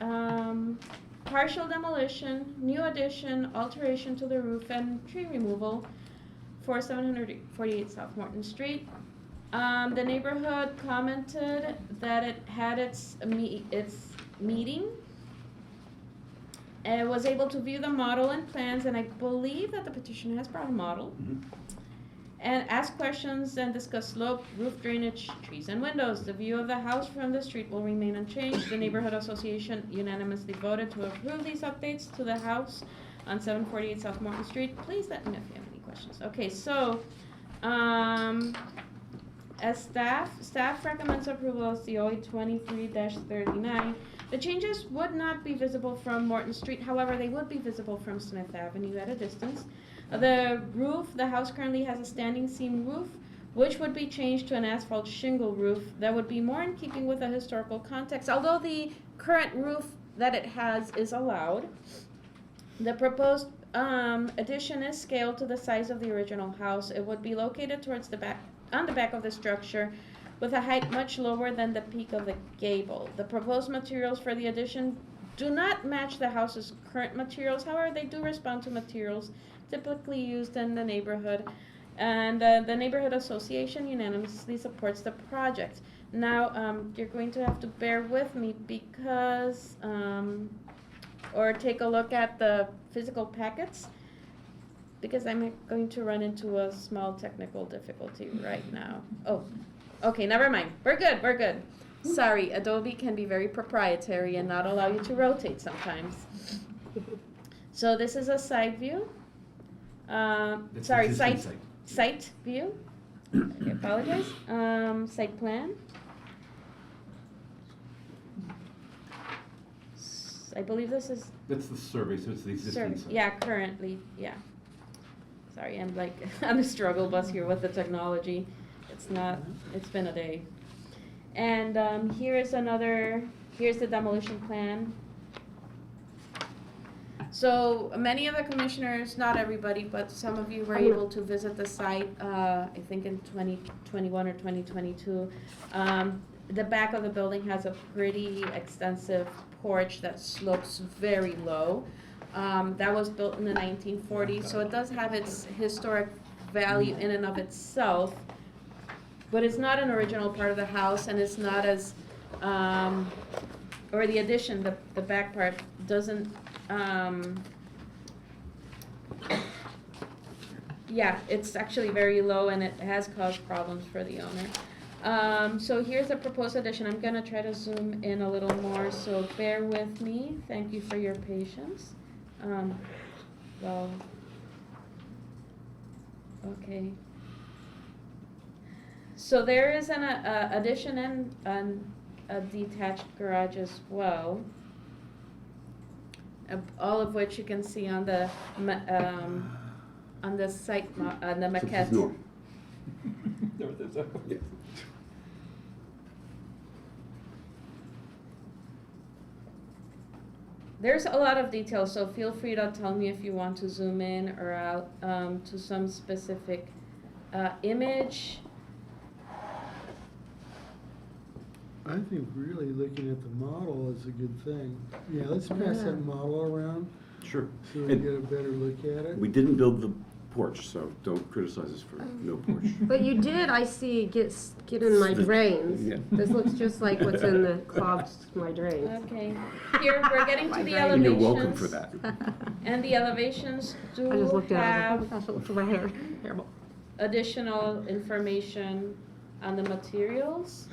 partial demolition, new addition, alteration to the roof, and tree removal for 748 South Morton Street. The neighborhood commented that it had its meeting. It was able to view the model and plans, and I believe that the petitioner has brought a model. And ask questions and discuss slope, roof drainage, trees, and windows. The view of the house from the street will remain unchanged. The neighborhood association unanimously voted to approve these updates to the house on 748 South Morton Street. Please let me know if you have any questions. Okay, so, as staff recommends approval of COA 23-39. The changes would not be visible from Morton Street, however, they would be visible from Smith Avenue at a distance. The roof, the house currently has a standing seam roof, which would be changed to an asphalt shingle roof that would be more in keeping with the historical context. Although the current roof that it has is allowed, the proposed addition is scaled to the size of the original house. It would be located towards the back, on the back of the structure, with a height much lower than the peak of the gable. The proposed materials for the addition do not match the house's current materials, however, they do respond to materials typically used in the neighborhood, and the neighborhood association unanimously supports the project. Now, you're going to have to bear with me because, or take a look at the physical packets, because I'm going to run into a small technical difficulty right now. Oh, okay, never mind. We're good. Sorry, Adobe can be very proprietary and not allow you to rotate sometimes. So this is a side view. Sorry, site view. I apologize. Site plan. I believe this is That's the survey, so it's the existing site. yeah, currently, yeah. Sorry, I'm like on the struggle bus here with the technology. It's been a day. And here's the demolition plan. So many of the commissioners, not everybody, but some of you were able to visit the site, I think in 2021 or 2022. The back of the building has a pretty extensive porch that slopes very low. That was built in the 1940s, so it does have its historic value in and of itself, but it's not an original part of the house, and it's not as, or the addition, the back part doesn't, yeah, it's actually very low, and it has caused problems for the owner. So here's the proposed addition. I'm gonna try to zoom in a little more, so bear with me. Thank you for your patience. Well, okay. So there is an addition and a detached garage as well. All of which you can see on the site, on the maquette. North. North is up. Yeah. There's a lot of details, so feel free to tell me if you want to zoom in or out to some specific image. I think really looking at the model is a good thing. Yeah, let's pass that model around Sure. so we And get a better look at it. we didn't build the porch, so don't criticize us for no porch. But you did, I see, get in my drains. Yeah. This looks just like what's in the clogs, my drains. Okay, here we're getting to the elevations. And you're welcome for that. And the elevations do I just looked at it, I have was like, oh my gosh, it looks like my hair. Terrible. additional information on the materials.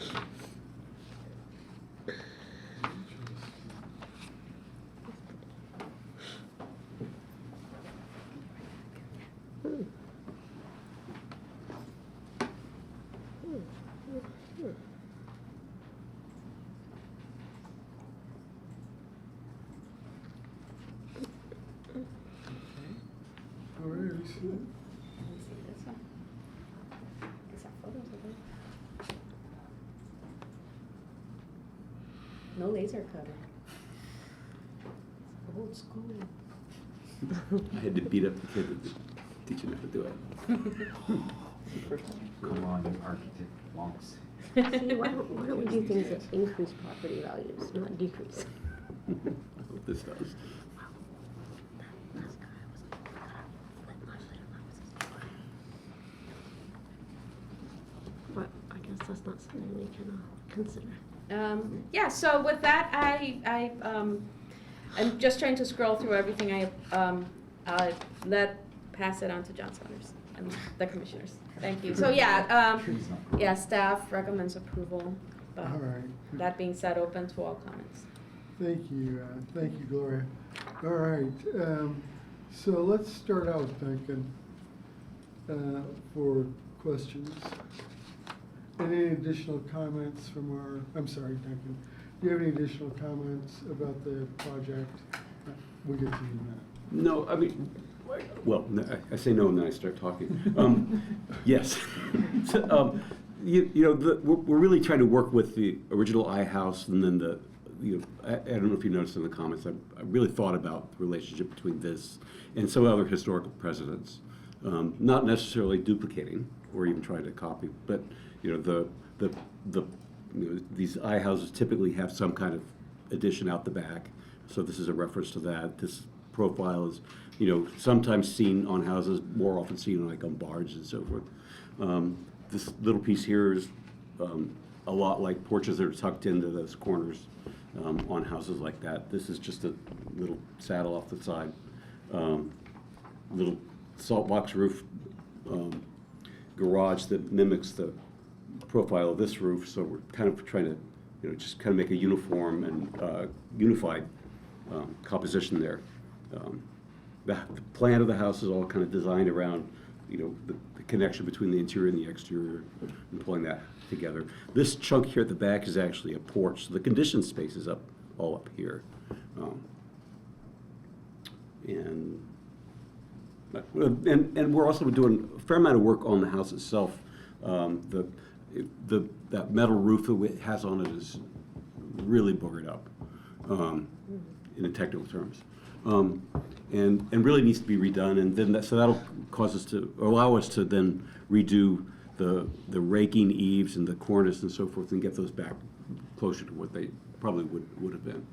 All right, we see it. Let me see this one. Is that photos of it? No laser cutter. Old school. I had to beat up the kid that teach him how to do it. Come on, you architect wonks. See, why don't we do things that increase property values, not decrease? I hope this does. But I guess that's not something we can consider. Yeah, so with that, I'm just trying to scroll through everything. Pass it on to John Saunders and the commissioners. Thank you. So yeah, yeah, staff recommends approval. But All right. that being said, open to all comments. Thank you, Gloria. All right, so let's start out with Duncan for questions. Any additional comments from I'm sorry, Duncan, do you have any additional comments about the project? We'll get to you in a minute. No, I mean, well, I say no and then I start talking. Yes. So, you know, we're really trying to work with the original I house and then I don't know if you noticed in the comments, I really thought about the relationship between this and some other historical precedents. Not necessarily duplicating or even trying to copy, but you know, these I houses typically have some kind of addition out the back. So this is a reference to that. This profile is, you know, sometimes seen on houses, more often seen like on barns and so forth. This little piece here is a lot like porches that are tucked into those corners on houses like that. This is just a little saddle off the side, little salt box roof garage that mimics the profile of this roof. So we're kind of trying to, you know, just kind of make a uniform and unified composition there. The plan of the house is all kind of designed around, you know, the connection between the interior and the exterior and pulling that together. This chunk here at the back is actually a porch. So the conditioned space is all up here. And we're also doing a fair amount of work on the house itself. that metal roof that it has on it is really boogered up, in the technical terms. And really needs to be redone, and then so that'll cause us to, allow us to then redo the raking eaves and the cornice and so forth, and get those back closer to what they probably would have been.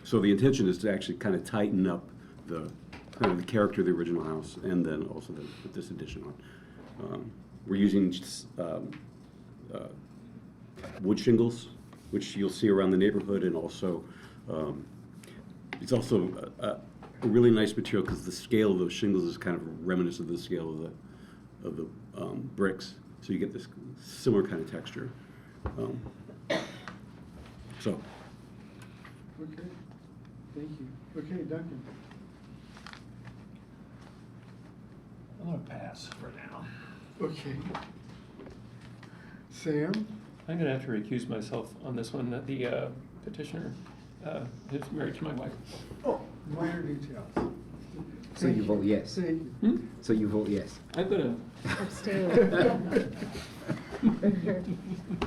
So the intention is to actually kind of tighten up the kind of the character of the original house, and then also put this addition on. We're using wood shingles, which you'll see around the neighborhood, and also it's also a really nice material because the scale of those shingles is kind of reminiscent of the scale of the bricks, so you get this similar kind of texture. So. Okay, thank you. Okay, Duncan. I'm gonna pass for now. Okay. Sam? I'm gonna have to recuse myself on this one. The petitioner is married to my wife. Oh, minor details. So you vote yes. Thank you. So you vote yes. I'm gonna. Abstain.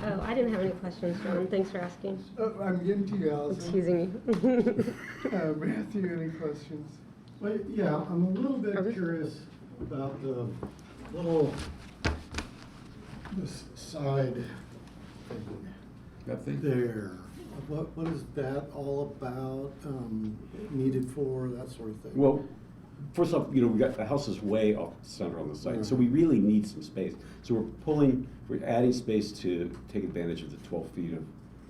Oh, I didn't have any questions, John. Thanks for asking. Oh, I'm getting to you, Allison. Excusing you. Matthew, any questions? Well, yeah, I'm a little bit curious about the little, this side thing. That thing? There. What is that all about, needed for, that sort of thing? Well, first off, we got, the house is way off the center on the site, so we really need some space. So we're adding space to take advantage of the 12 feet of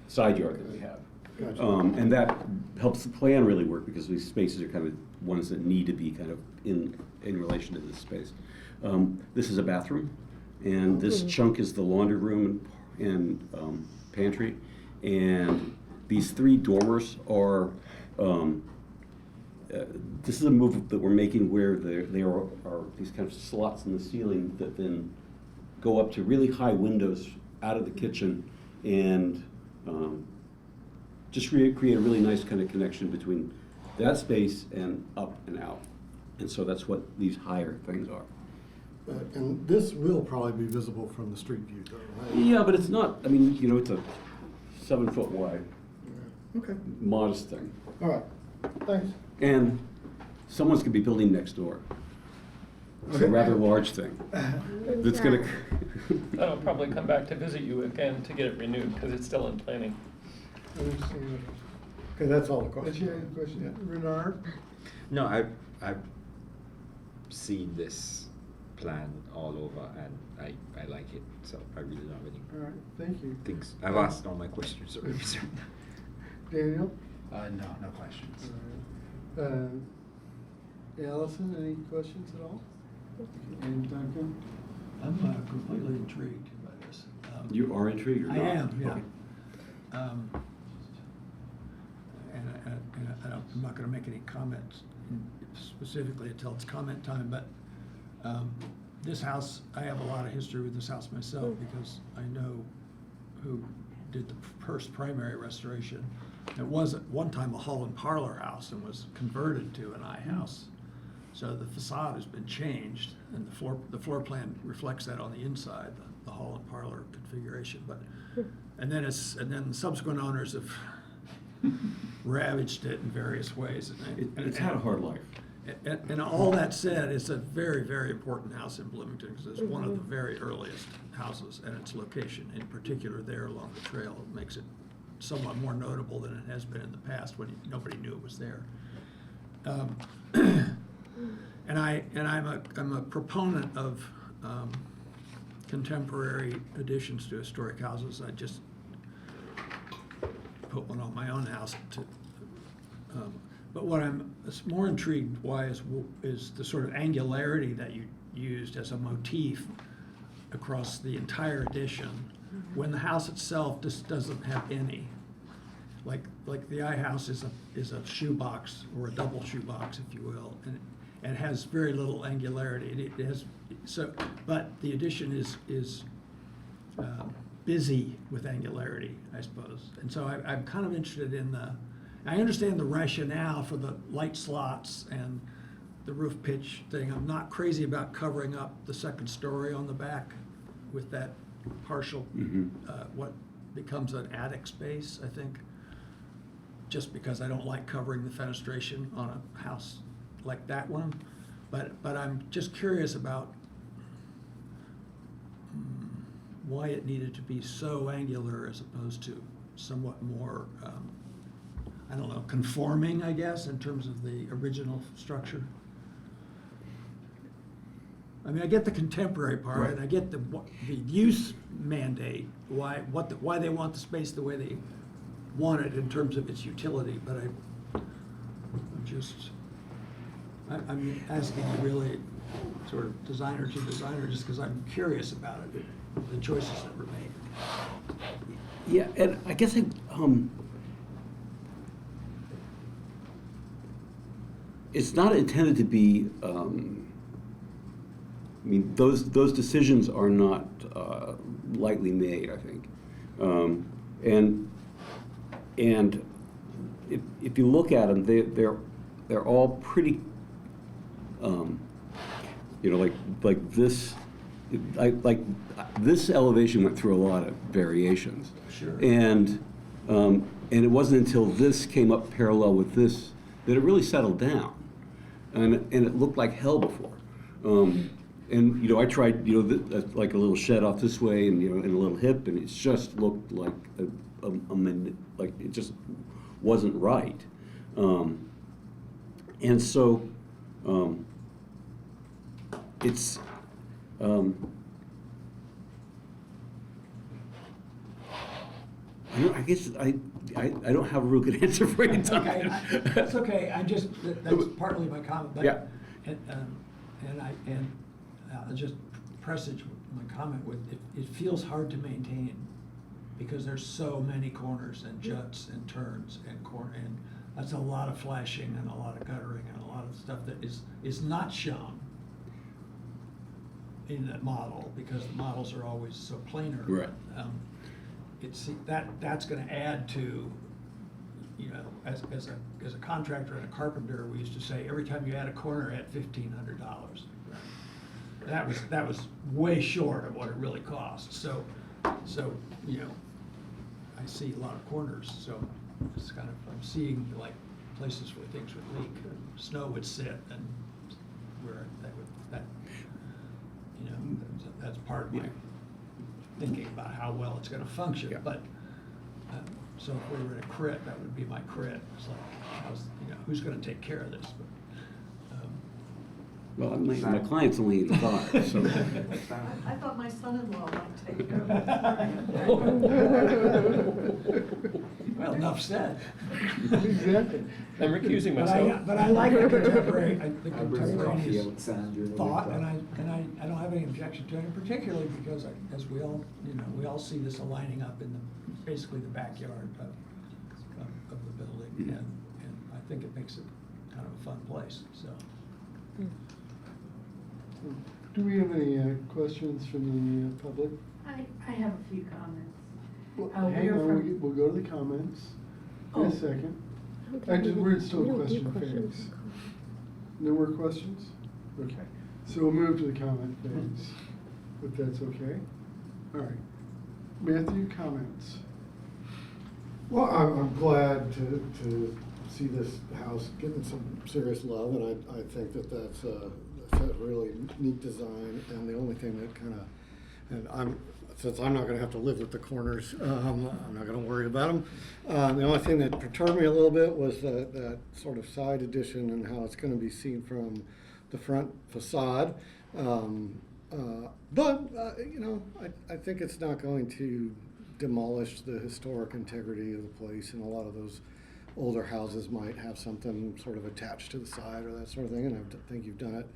side yard that we have. Gotcha. And that helps the plan really work, because these spaces are kind of ones that need to be kind of in relation to this space. This is a bathroom, and this chunk is the laundry room and pantry. And these 3 dormers are, this is a move that we're making where there are these kind of slots in the ceiling that then go up to really high windows out of the kitchen, and just create a really nice kind of connection between that space and up and out. And so that's what these higher things are. And this will probably be visible from the street view though, right? Yeah, but it's not, I mean, it's a 7 foot wide, Okay, modest thing. all right, thanks. And someone's gonna be building next door. It's a rather large thing. That's gonna. I'll probably come back to visit you again to get it renewed, because it's still in planning. Understand. Okay, that's all the Did questions. you have any question? Renard? No, I've seen this plan all over, and I like it, so I really don't have any All right, thank you. things. I've asked all my questions already, sir. Daniel? No questions. All right. Allison, any questions at all? And Duncan? I'm completely intrigued by this. You are intrigued or I not? am, yeah. Okay. And I'm not gonna make any comments specifically until it's comment time, but this house, I have a lot of history with this house myself, because I know who did the first primary restoration. It was at one time a hall and parlor house and was converted to an I-house. So the facade has been changed, and the floor plan reflects that on the inside, the hall and parlor configuration. But and then the subsequent owners have ravaged it in various ways. It's had a hard life. And all that said, it's a very, very important house in Bloomington, because it's one of the very earliest houses, and its location, in particular there along the trail, makes it somewhat more notable than it has been in the past when nobody knew it was there. And I'm a proponent of contemporary additions to historic houses. I just put one on my own house to. But what I'm more intrigued by is the sort of angularity that you used as a motif across the entire addition, when the house itself just doesn't have any. Like the I-house is a shoebox, or a double shoebox, if you will, and has very little angularity. It has but the addition is busy with angularity, I suppose. And so I'm kind of interested in I understand the rationale for the light slots and the roof pitch thing. I'm not crazy about covering up the second story on the back with that partial, Mhm. what becomes an attic space, I think. Just because I don't like covering the fenestration on a house like that one. But I'm just curious about why it needed to be so angular as opposed to somewhat more, I don't know, conforming, I guess, in terms of the original structure. I mean, I get the contemporary part, Right. and I get the use mandate, why they want the space the way they want it in terms of its utility, but I'm asking really sort of designer to designer, just because I'm curious about it, the choices that were made. Yeah, and I guess it's not intended to be, I mean, those decisions are not lightly made, I think. And if you look at them, they're all pretty, you know, like this, like this elevation went through a lot of variations. Sure. And it wasn't until this came up parallel with this that it really settled down. And it looked like hell before. And, you know, I tried, you know, like a little shed off this way and, you know, and a little hip, and it just looked like like it just wasn't right. And so it's, I guess I don't have a real good answer for you, Tom. Okay, that's okay, that's partly my comment, but. Yeah. And I'll just presage my comment with, it feels hard to maintain because there's so many corners and juts and turns and and that's a lot of flashing and a lot of guttering and a lot of stuff that is not shown in that model because the models are always so planar. Right. That's gonna add to, you know, as a contractor and a carpenter, we used to say, every time you add a corner, add $1,500. That was way short of what it really costs. So, you know, I see a lot of corners, so it's kind of, I'm seeing like places where things would leak, and snow would sit, and where that, you know, that's part of my thinking about how well it's gonna function, Yeah. but, so if we were in a crit, that would be my crit. It's like, you know, who's gonna take care of this? But, Well, my client's only 85, so. I thought my son-in-law might take care of it. Well, enough said. Exactly. I'm recusing myself. But I like the contemporary, the I bring coffee contemporaneous outside during the thought, week. and I don't have any objection to it, and particularly because, as we all, you know, we all see this aligning up in basically the backyard of the building, and I think it makes it kind of a fun place, so. Do we have any questions from the public? I have a few comments. Well, Oh, hang we're on, from- we'll go to the comments in Oh. a second. Okay, We're still we don't do question questions. phase. No more questions? Okay, so we'll move to the comment phase, if that's okay. All right. Matthew, comments? Well, I'm glad to see this house getting some serious love, and I think that's a really neat design, and the only thing that kind of, since I'm not gonna have to live with the corners, I'm not gonna worry about them. The only thing that perturbed me a little bit was that sort of side addition and how it's gonna be seen from the front facade. But you know, I think it's not going to demolish the historic integrity of the place, and a lot of those older houses might have something sort of attached to the side or that sort of thing, and I think you've done it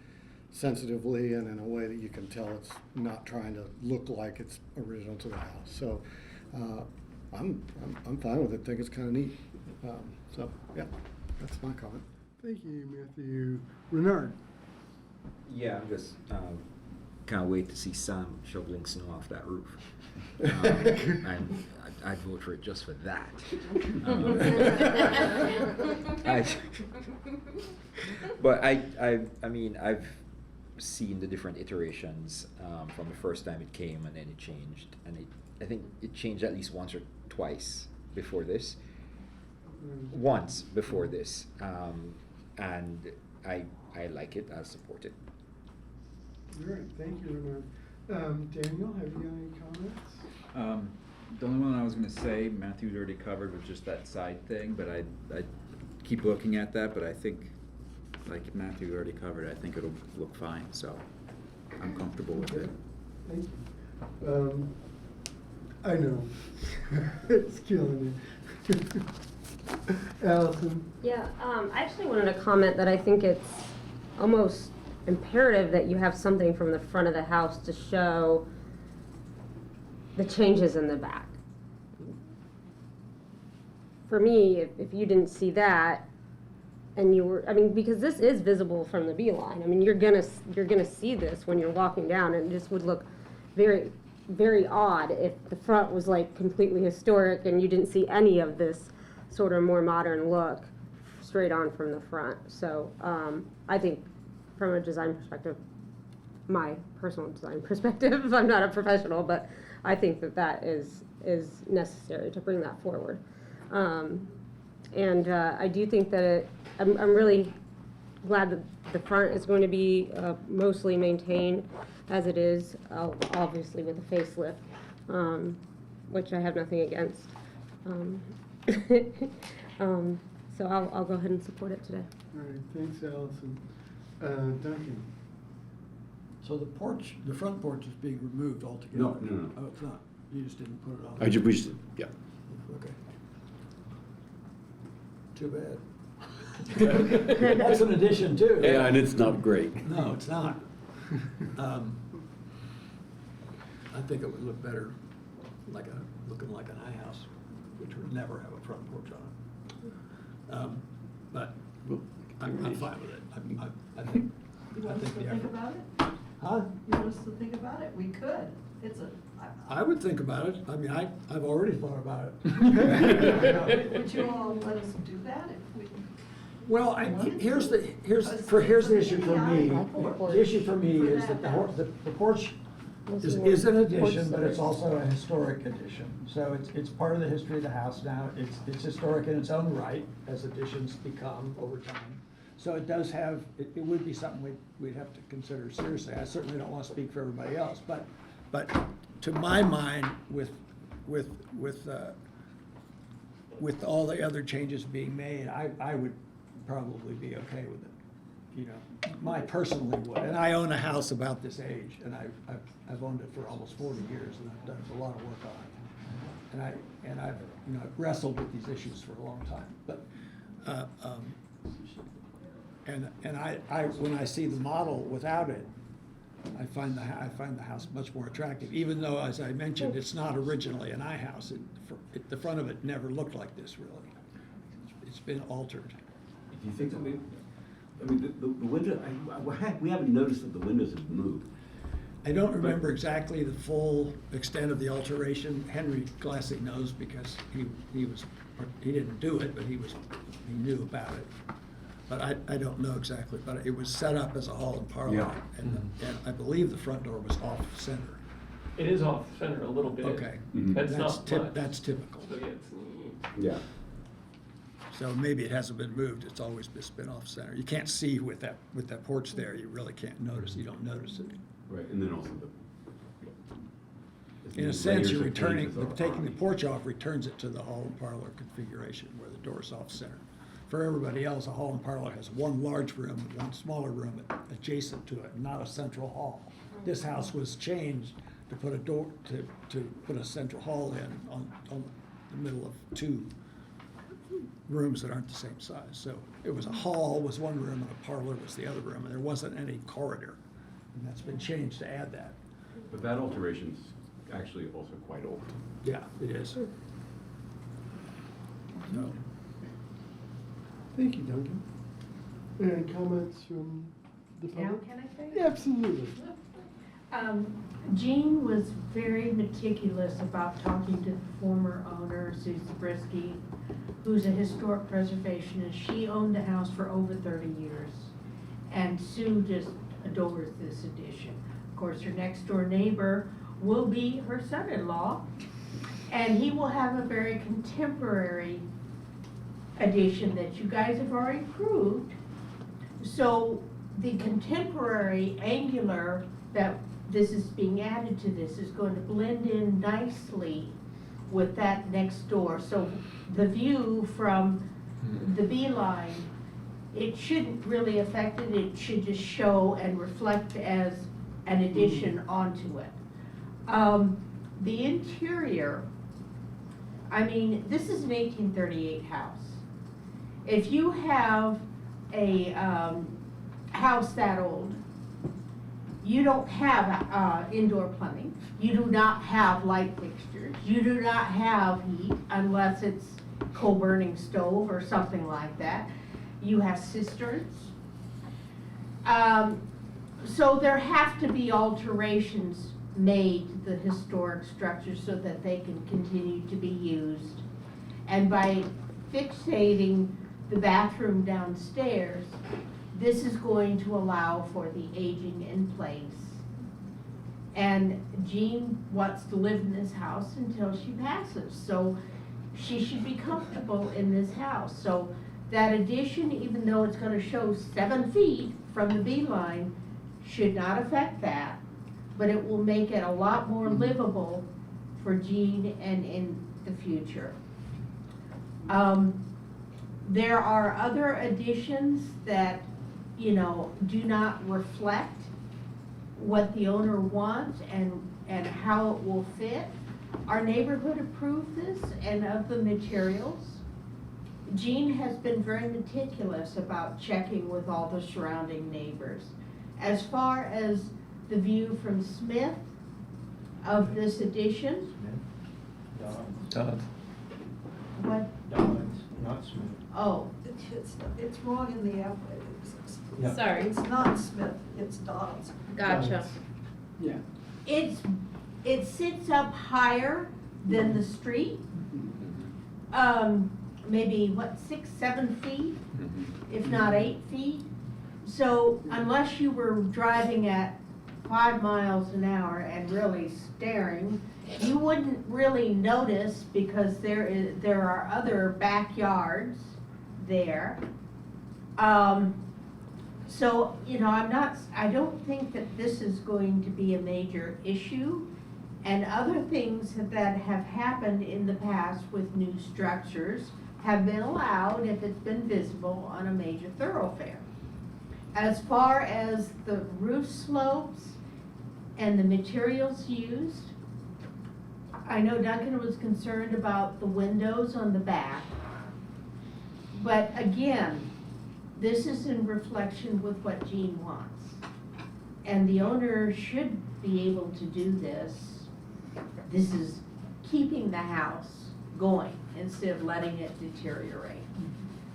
sensitively and in a way that you can tell it's not trying to look like it's original to the house. So I'm fine with it. Think it's kind of neat. So yeah, that's my comment. Thank you, Matthew. Renard? Yeah, I'm just, can't wait to see Sam shoveling snow off that roof. And I'd vote for it just for that. But I mean, I've seen the different iterations from the first time it came, and then it changed, and I think it changed at least once or twice before this. Once before this, and I like it. I'll support it. All right, thank you, Renard. Daniel, have you got any comments? The only one I was gonna say, Matthew's already covered, was just that side thing, but I keep looking at that, but I think, like Matthew already covered, I think it'll look fine, so I'm comfortable with it. Thank you. I know, it's killing me. Allison? Yeah, I actually wanted to comment that I think it's almost imperative that you have something from the front of the house to show the changes in the back. For me, if you didn't see that, and you were, I mean, because this is visible from the beeline. I mean, you're gonna see this when you're walking down, and it just would look very, very odd if the front was like completely historic and you didn't see any of this sort of more modern look straight on from the front. So I think from a design perspective, my personal design perspective, I'm not a professional, but I think that is necessary to bring that forward. And I do think that I'm really glad that the front is going to be mostly maintained as it is, obviously with a facelift, which I have nothing against. So I'll go ahead and support it today. All right, thanks, Allison. Duncan? So the front porch is being removed altogether? No. Oh, it's not? You just didn't put it on? We just, yeah. Okay. Too bad. That's an addition too. Yeah, and it's not great. No, it's not. I think it would look better looking like an iHouse, which would never have a front porch on it. But I'm fine with it. I think. You want us to the think effort- about it? Huh? You want us to think about it? We could. It's a. I would think about it. I mean, I've already thought about it. Would you all let us do that if we? Well, here's the issue for me. The issue for me is that the porch is an addition, but it's also a historic addition. So it's part of the history of the house now. It's historic in its own right, as additions become over time. So it does have, it would be something we'd have to consider seriously. I certainly don't want to speak for everybody else, but to my mind, with all the other changes being made, I would probably be okay with it. You know, I personally would. And I own a house about this age, and I've owned it for almost 40 years, and I've done a lot of work on it. And I've wrestled with these issues for a long time. But when I see the model without it, I find the house much more attractive, even though, as I mentioned, it's not originally an iHouse. The front of it never looked like this, really. It's been altered. Do you think that the window, we haven't noticed that the windows have moved. I don't remember exactly the full extent of the alteration. Henry Glassy knows because he didn't do it, but he knew about it. But I don't know exactly, but it was set up as a hall and parlor. Yeah. And I believe the front door was off center. It is off center a little bit. Okay. Mhm. That's not much. That's typical. So yeah, it's, Yeah. So maybe it hasn't been moved, it's always just been off center. You can't see with that porch there, you really can't notice, you don't notice it. Right, and then also In a sense, you're taking the porch off returns it to the hall and parlor configuration where the door's off center. For everybody else, a hall and parlor has one large room and one smaller room adjacent to it, not a central hall. This house was changed to put to put a central hall in on the middle of two rooms that aren't the same size. So it was a hall was one room and a parlor was the other room, and there wasn't any corridor. And that's been changed to add that. But that alteration's actually also quite old. Yeah, it is. So, Thank you, Duncan. Any comments from the Now public? can I say? Yeah, absolutely. Jean was very meticulous about talking to the former owner, Sue Zabriskie, who's a historic preservationist. She owned the house for over 30 years. And Sue just adores this addition. Of course, her next door neighbor will be her son-in-law, and he will have a very contemporary addition that you guys have already approved. So the contemporary angular that this is being added to this is going to blend in nicely with that next door. So the view from the beeline, it shouldn't really affect it. It should just show and reflect as an addition onto it. The interior, I mean, this is an 1838 house. If you have a house that old, you don't have indoor plumbing. You do not have light fixtures. You do not have heat unless it's coal burning stove or something like that. You have cisterns. So there have to be alterations made to the historic structure so that they can continue to be used. And by fixating the bathroom downstairs, this is going to allow for the aging in place. And Jean wants to live in this house until she passes, so she should be comfortable in this house. So that addition, even though it's gonna show 7 feet from the beeline, should not affect that, but it will make it a lot more livable for Jean and in the future. There are other additions that, you know, do not reflect what the owner wants and how it will fit. Our neighborhood approved this and of the materials. Jean has been very meticulous about checking with all the surrounding neighbors. As far as the view from Smith of this addition, Dodd. what, Dodd, not Smith. oh, It's wrong in the app. Yeah. Sorry, It's not Smith, it's Dodds. gotcha. Yeah. it sits up higher than the street. Maybe what, 6, 7 feet, if not 8 feet. So unless you were driving at 5 miles an hour and really staring, you wouldn't really notice because there are other backyards there. So, you know, I don't think that this is going to be a major issue. And other things that have happened in the past with new structures have been allowed if it's been visible on a major thoroughfare. As far as the roof slopes and the materials used, I know Duncan was concerned about the windows on the back. But again, this is in reflection with what Jean wants. And the owner should be able to do this. This is keeping the house going instead of letting it deteriorate.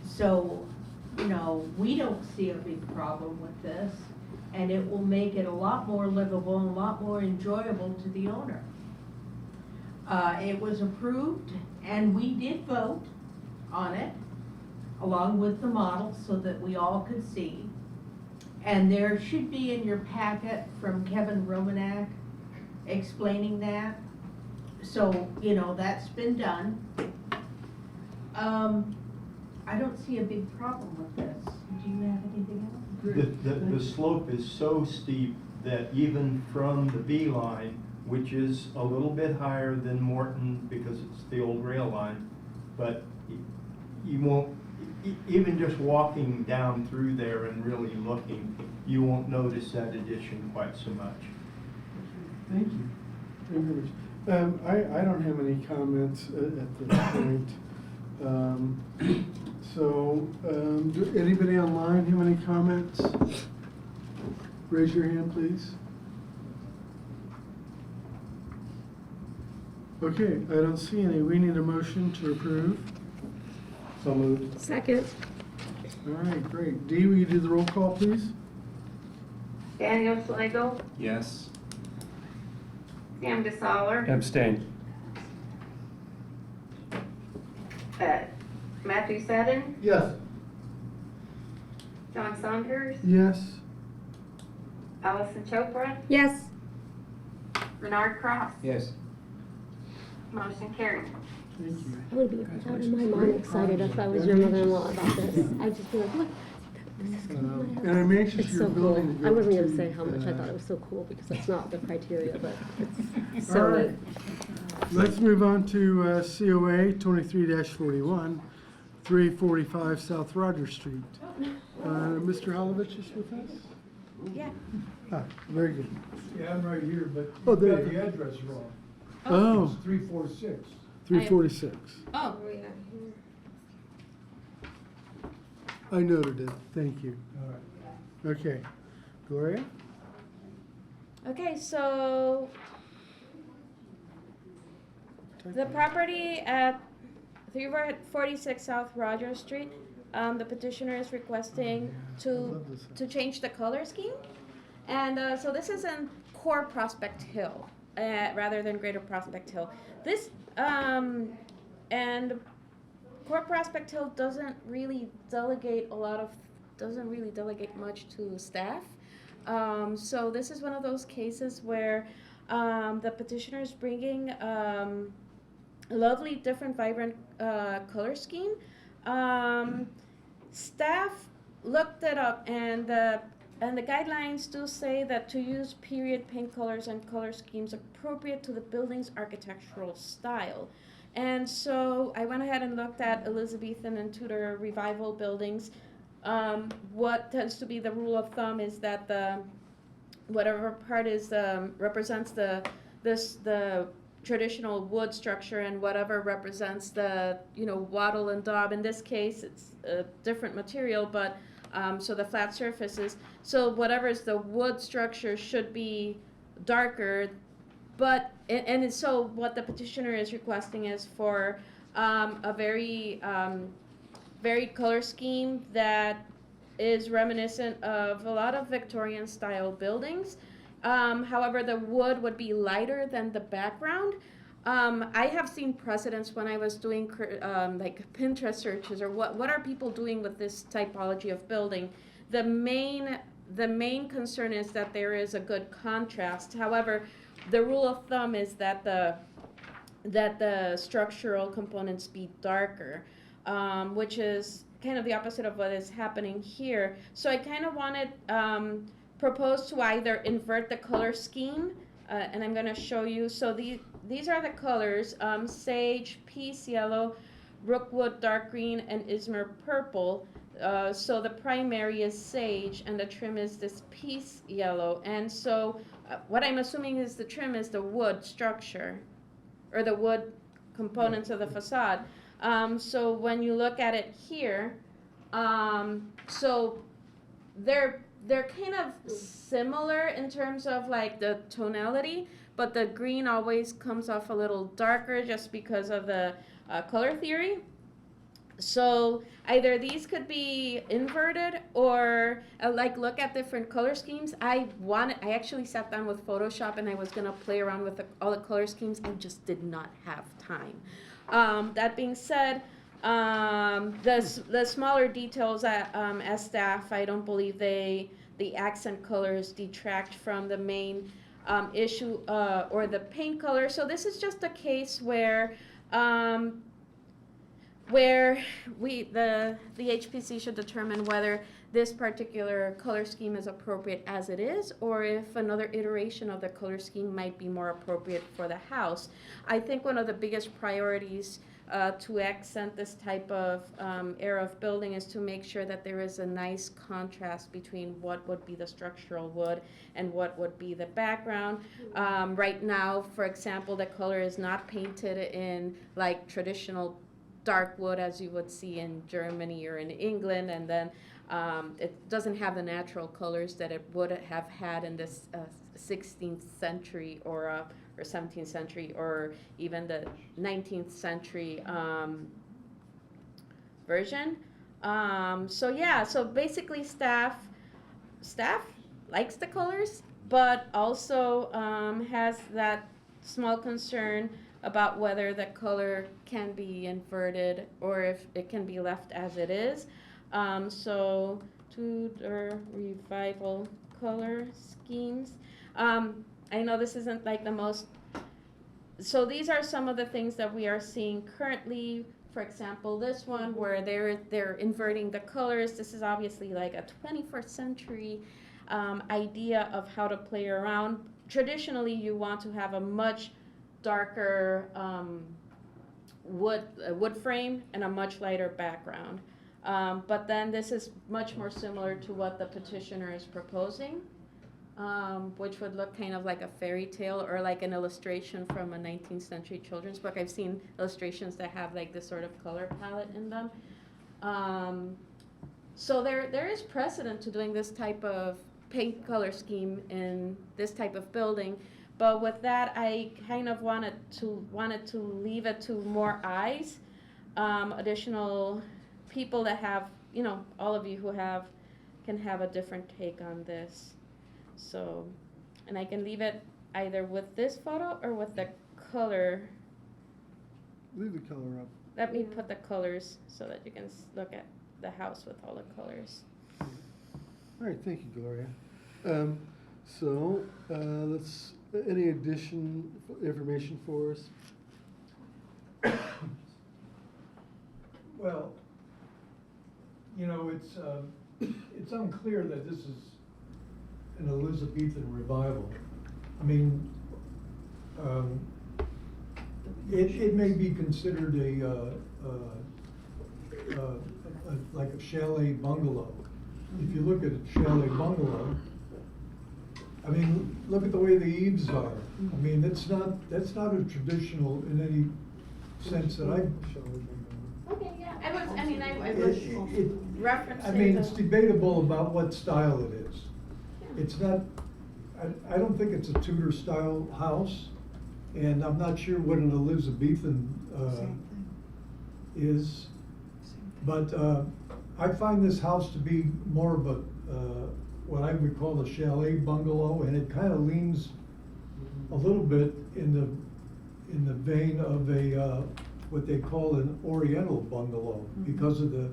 So, you know, we don't see a big problem with this, and it will make it a lot more livable and a lot more enjoyable to the owner. It was approved, and we did vote on it, along with the model, so that we all could see. And there should be in your packet from Kevin Romanak explaining that. So, you know, that's been done. I don't see a big problem with this. Do you have anything else? The slope is so steep that even from the beeline, which is a little bit higher than Morton because it's the old rail line, but you won't, even just walking down through there and really looking, you won't notice that addition quite so much. Thank you. Thank you very much. I don't have any comments at this point. Do anybody online have any comments? Raise your hand, please. Okay, I don't see any. We need a motion to approve. So moved. Second. All right, great. Dee, will you do the roll call, please? Daniel Schlegel, Yes. Sam DeSaller, Abstain. Matthew Seddon, Yes. John Saunders, Yes. Allison Chopra, Yes. Bernard Cross. Yes. Motion carried. Thank you. I would be out of my mind excited if I was your mother-in-law about this. I'd just be like, look, this is gonna be my house. And I'm anxious It's you're so cool. building to I go wasn't gonna to, say how much I thought it was so cool because that's not the criteria, but it's All so right. neat. Let's move on to COA 23-41, 345 South Rogers Street. Mr. Holovich is with us? Yeah. Ah, very good. Yeah, I'm right here, but Oh, you've there got you the go. address wrong. Oh, It's 346. 346. Oh, I noted it. Thank you. All right. Okay. Gloria? okay, so the property at 346 South Rogers Street, the petitioner is requesting to change the color scheme. And so this is in Core Prospect Hill, rather than Greater Prospect Hill. This, and Core Prospect Hill doesn't really delegate much to staff. So this is one of those cases where the petitioner is bringing a lovely, different, vibrant color scheme. Staff looked it up, and the guidelines do say that to use period paint colors and color schemes appropriate to the building's architectural style. And so I went ahead and looked at Elizabethan and Tudor revival buildings. What tends to be the rule of thumb is that whatever part is represents the traditional wood structure, and whatever represents the wattle and daub. In this case, it's a different material, but so the flat surfaces. So whatever is the wood structure should be darker. But and so what the petitioner is requesting is for a very varied color scheme that is reminiscent of a lot of Victorian style buildings. However, the wood would be lighter than the background. I have seen precedents when I was doing like Pinterest searches, or what are people doing with this typology of building. The main concern is that there is a good contrast. However, the rule of thumb is that the structural components be darker, which is kind of the opposite of what is happening here. So I kind of wanted proposed to either invert the color scheme, and I'm going to show you. So these are the colors: sage, peace yellow, rookwood dark green, and Izmir purple. So the primary is sage, and the trim is this peace yellow. And so what I'm assuming is the trim is the wood structure, or the wood components of the facade. So when you look at it here, so they're kind of similar in terms of like the tonality, but the green always comes off a little darker just because of the color theory. So either these could be inverted, or like look at different color schemes. I actually sat down with Photoshop and I was gonna play around with all the color schemes. I just did not have time. That being said, the smaller details as staff, I don't believe the accent colors detract from the main issue or the paint color. So this is just a case where the HPC should determine whether this particular color scheme is appropriate as it is, or if another iteration of the color scheme might be more appropriate for the house. I think one of the biggest priorities to accent this type of era of building is to make sure that there is a nice contrast between what would be the structural wood and what would be the background. Right now, for example, the color is not painted in like traditional dark wood as you would see in Germany or in England, and then it doesn't have the natural colors that it would have had in this 16th century or 17th century or even the 19th century version. So yeah, so basically staff likes the colors, but also has that small concern about whether the color can be inverted or if it can be left as it is. So Tudor revival color schemes. I know this isn't like the most, so these are some of the things that we are seeing currently. For example, this one where they're inverting the colors. This is obviously like a 21st century idea of how to play around. Traditionally, you want to have a much darker wood frame and a much lighter background. But then this is much more similar to what the petitioner is proposing, which would look kind of like a fairy tale or like an illustration from a 19th century children's book. I've seen illustrations that have like this sort of color palette in them. So there is precedent to doing this type of paint color scheme in this type of building. But with that, I kind of wanted to leave it to more eyes, additional people that have, you know, all of you who can have a different take on this. So, and I can leave it either with this photo or with the color. Leave the color up. Let me put the colors so that you can look at the house with all the colors. All right, thank you, Gloria. Let's, any information for us? Well, you know, it's unclear that this is an Elizabethan revival. I mean, it may be considered like a chalet bungalow. If you look at a chalet bungalow, I mean, look at the way the eaves are. I mean, that's not a traditional in any sense that I. Okay, yeah, I was referencing. I mean, it's debatable about what style it is. Yeah. It's not, I don't think it's a Tudor style house, and I'm not sure what an Elizabethan is. But I find this house to be more of a, what I would call a chalet bungalow, and it kind of leans a little bit in the vein of a, what they call an Oriental bungalow, because of the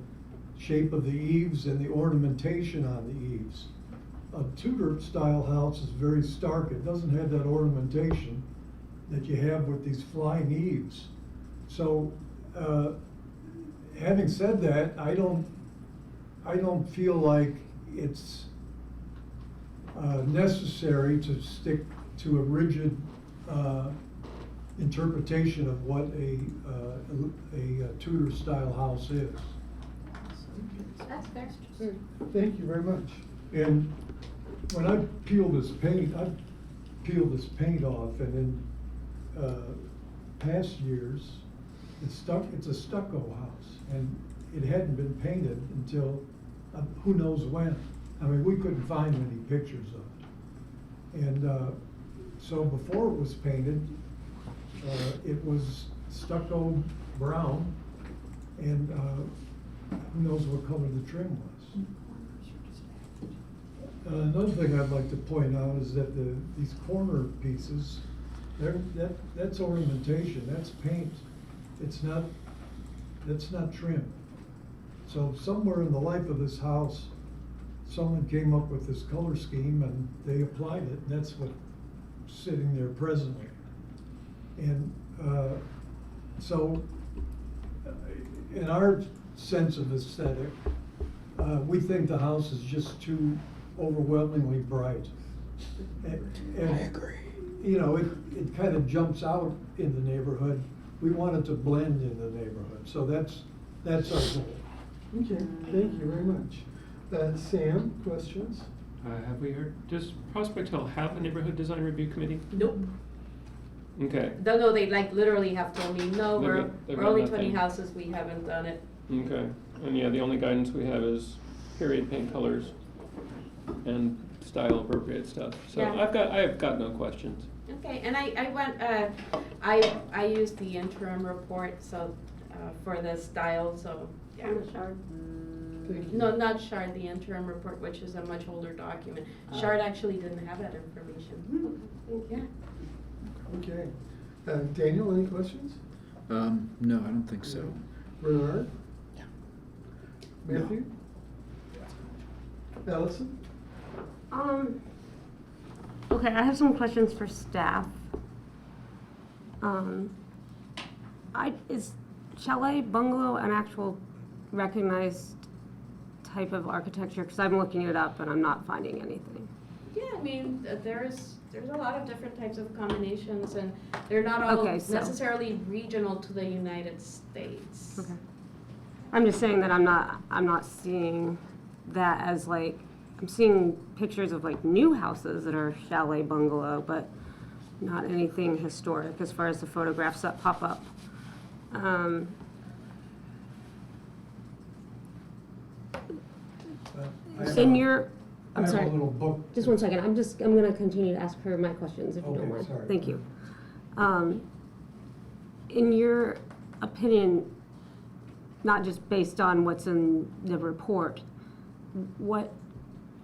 shape of the eaves and the ornamentation on the eaves. A Tudor style house is very stark. It doesn't have that ornamentation that you have with these flying eaves. So, having said that, I don't feel like it's necessary to stick to a rigid interpretation of what a Tudor style house is. That's fair. Thank you very much. And when I peel this paint off, and in past years, it's a stucco house, and it hadn't been painted until who knows when. I mean, we couldn't find any pictures of it. And so before it was painted, it was stucco brown, and who knows what color the trim was. Another thing I'd like to point out is that these corner pieces, that's ornamentation, that's paint. That's not trim. So somewhere in the life of this house, someone came up with this color scheme and they applied it, and that's what's sitting there presently. And so in our sense of aesthetic, we think the house is just too overwhelmingly bright. And I agree. You know, it kind of jumps out in the neighborhood. We want it to blend in the neighborhood, so that's our goal. Okay, thank you very much. Sam, questions? Have we heard, does Prospect Hill have a neighborhood design review committee? Nope. Okay. No, they like literally have told me, no, They've we're got only nothing. 20 houses, we haven't done it. Okay, and yeah, the only guidance we have is period paint colors and style appropriate stuff. So Yeah. I have got no questions. Okay, and I went, I used the interim report, so, for the style, so, yeah. Thank you. No, not Shard, the interim report, which is a much older document. Shard actually didn't have that information. Yeah. Okay. Daniel, any questions? No, I don't think so. Bernard? No. Matthew? Allison? Okay, I have some questions for staff. Is chalet bungalow an actual recognized type of architecture? Because I'm looking it up and I'm not finding anything. Yeah, I mean, there's a lot of different types of combinations, and they're not all Okay, so- necessarily regional to the United States. Okay. I'm just saying that I'm not seeing that as like, I'm seeing pictures of like new houses that are chalet bungalow, but not anything historic as far as the photographs that pop up. In your, I'm I have sorry. a little book. Just one second, I'm gonna continue to ask her my questions if you don't Okay, mind. sorry. Thank you. In your opinion, not just based on what's in the report, what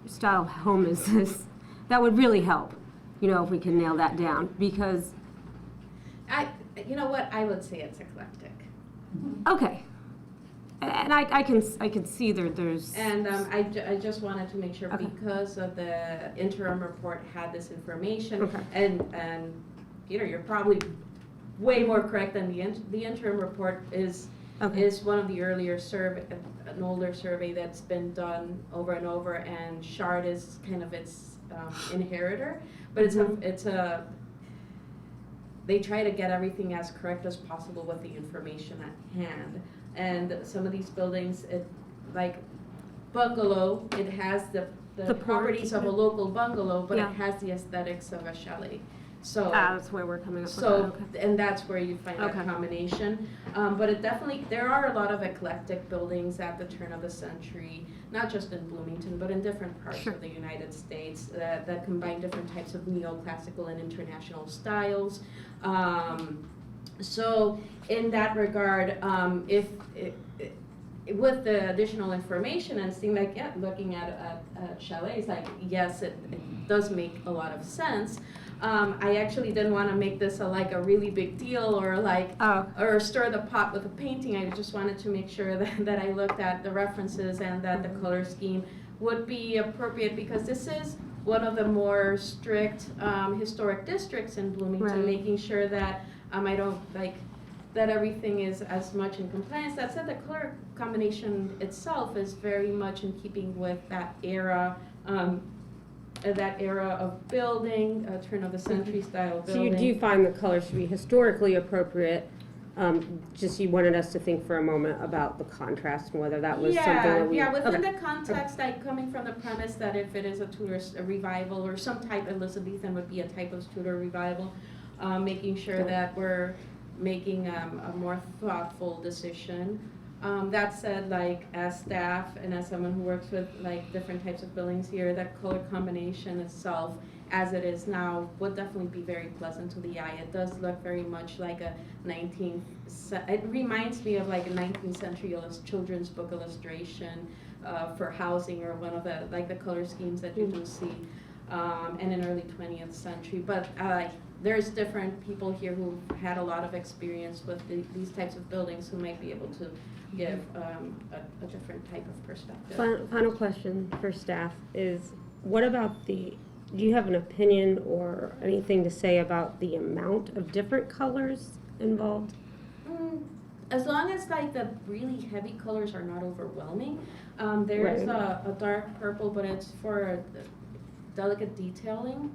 style home is this? That would really help, if we can nail that down, because, You know what, I would say it's eclectic. okay. And I can see there's. And I just wanted to make sure, Okay. because of the interim report had this information, Okay. and you're probably way more correct than the interim report is one of the earlier an older survey that's been done over and over, and Shard is kind of its inheritor, but they try to get everything as correct as possible with the information at hand. And some of these buildings, like bungalow, it has the properties of a local bungalow, but Yeah. it has the aesthetics of a chalet. So That's where we're coming up with that, so, okay. and that's where you find that Okay. combination. But there are a lot of eclectic buildings at the turn of the century, not just in Bloomington, but in different parts Sure. of the United States that combine different types of neoclassical and international styles. So in that regard, with the additional information and seeing looking at chalets, yes, it does make a lot of sense. I actually didn't want to make this a really big deal or or stir the pot with a painting. I just wanted to make sure that I looked at the references and that the color scheme would be appropriate, because this is one of the more strict historic districts in Bloomington, Right. making sure that I don't that everything is as much in compliance. That said, the color combination itself is very much in keeping with that era of building, turn of the century style So building. you do find the colors to be historically appropriate, just you wanted us to think for a moment about the contrast and whether that was something that we. within okay. the context, coming from the premise that if it is a Tudor revival or some type, Elizabethan would be a type of Tudor revival, making sure that we're making a more thoughtful decision. That said, as staff and as someone who works with different types of buildings here, that color combination itself, as it is now, would definitely be very pleasant to the eye. It does look very much like a it reminds me of a 19th century children's book illustration for housing, or one of the color schemes that you do see in an early 20th century. But there's different people here who've had a lot of experience with these types of buildings who might be able to give a different type of perspective. Final question for staff is, what about do you have an opinion or anything to say about the amount of different colors involved? As long as the really heavy colors are not overwhelming. There's Right. a dark purple, but it's for delicate detailing.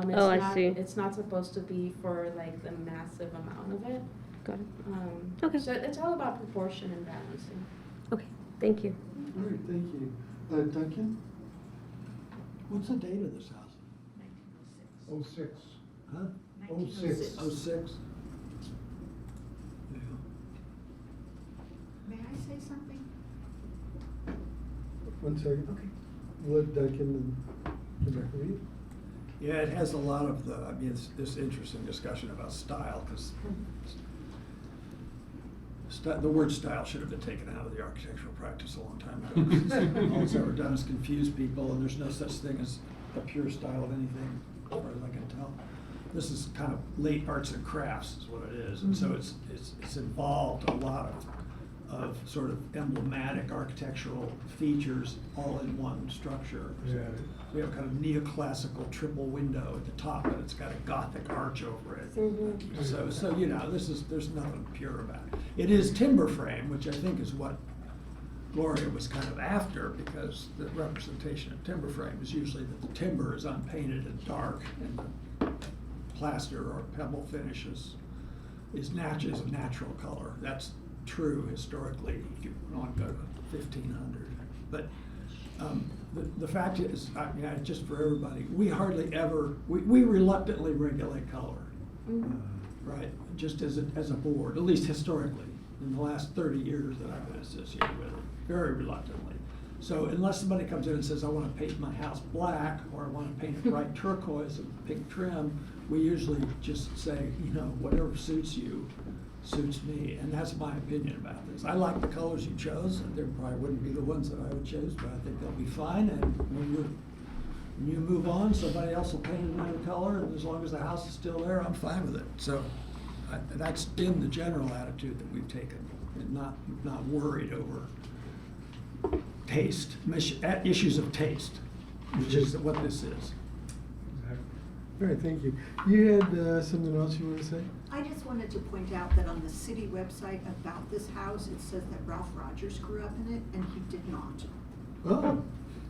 It's I not, see. It's not supposed to be for the massive amount of it. Got it. Okay. So it's all about proportion and balancing. Okay, thank you. All right, thank you. Duncan? What's the date of this house? 06. Huh? 06. 06? May I say something? One second. Okay. Let Duncan and Rebecca read. Yeah, it has a lot of it's this interesting discussion about style, because the word style should have been taken out of the architectural practice a long time ago. All it's ever done is confuse people, and there's no such thing as a pure style of anything, as far as I can tell. This is kind of late arts and crafts is what it is, and so it's involved a lot of sort of emblematic architectural features all in one structure. Yeah. We have kind of neoclassical triple window at the top, but it's got a Gothic arch over it. So you know, there's nothing pure about it. It is timber frame, which I think is what Gloria was kind of after, because the representation of timber frame is usually that the timber is unpainted and dark, and the plaster or pebble finishes is a natural color. That's true historically, if you want to go to 1500. But the fact is, I mean, just for everybody, we hardly ever, we reluctantly regulate color, right? Just as a board, at least historically, in the last 30 years that I've been associated with it, very reluctantly. So unless somebody comes in and says, I want to paint my house black, or I want to paint it bright turquoise and pink trim, we usually just say, you know, whatever suits you, suits me, and that's my opinion about this. I like the colors you chose, and they probably wouldn't be the ones that I would choose, but I think they'll be fine, and when you move on, somebody else will paint another color, and as long as the house is still there, I'm fine with it. So that's been the general attitude that we've taken, and not worried over taste, issues of taste, which is what this is. All right, thank you. You had something else you want to say? I just wanted to point out that on the city website about this house, it says that Ralph Rogers grew up in it, and he did not. Oh,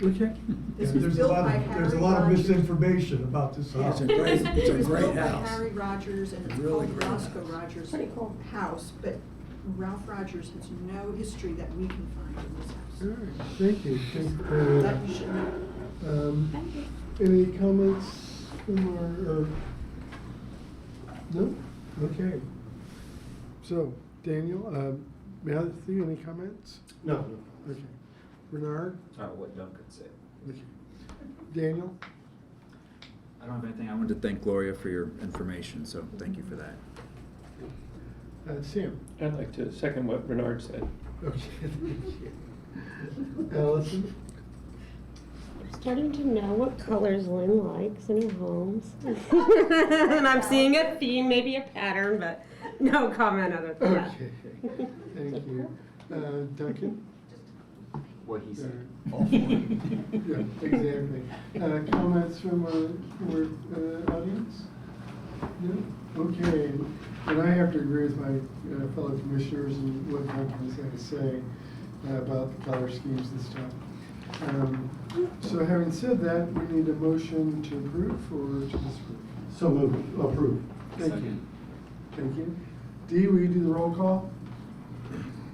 okay. This Yeah, was there's built a lot by of, Harry there's a lot of Rogers. misinformation about this house. It's a great It was built by house. Harry Rogers, and it's Really called great Roscoe house. Rogers' Pretty cool. house, but Ralph Rogers has no history that we can find in this All house. right, thank you. Thank you for That you should know. Thank you. Any comments from our, no? Okay. So, Daniel, Matthew, any comments? No. Okay. Bernard? What Duncan said. Okay. Daniel? I don't have anything. I wanted to thank Gloria for your information, so thank you for that. Sam? I'd like to second what Bernard said. Okay, thank you. Allison? I'm starting to know what colors Lynn likes in her homes. And I'm seeing a theme, maybe a pattern, but no comment other than that. Okay, thank you. Duncan? What he said. Yeah, exactly. Comments from our audience? No? Okay, and I have to agree with my fellow commissioners and what Duncan has had to say about the color schemes and stuff. So having said that, we need a motion to approve or to disapprove? So moved, approved. Thank you. Thank you. Dee, will you do the roll call?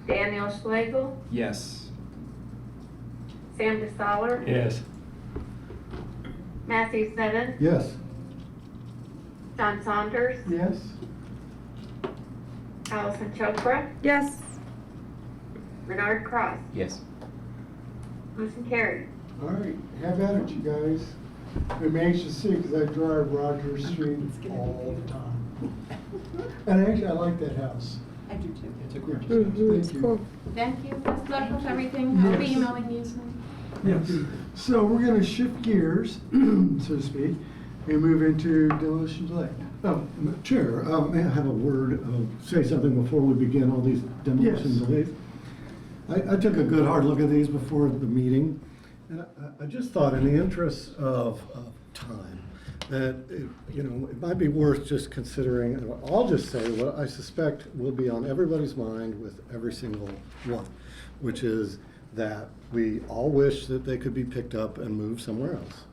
Daniel Schlegel, Yes. Sam DeSaller, Yes. Matthew Seven, Yes. John Saunders, Yes? Allison Chopra, Yes. Renard Cross. Yes. Motion carried. All right, have at it, you guys. I'm anxious to see, because I drive Rogers Street all the time. And actually, I like that house. I do too. It's a gorgeous It's house. cool. Thank you. Best luck with everything. I'll be Yes. emailing you soon. Yes. So we're gonna shift gears, so to speak, and move into demolition delay. Chair, may I have a word, say something before we begin all these demolition Yes. delays? I took a good hard look at these before the meeting, and I just thought in the interest of time, that, it might be worth just considering, and I'll just say what I suspect will be on everybody's mind with every single one, which is that we all wish that they could be picked up and moved somewhere else,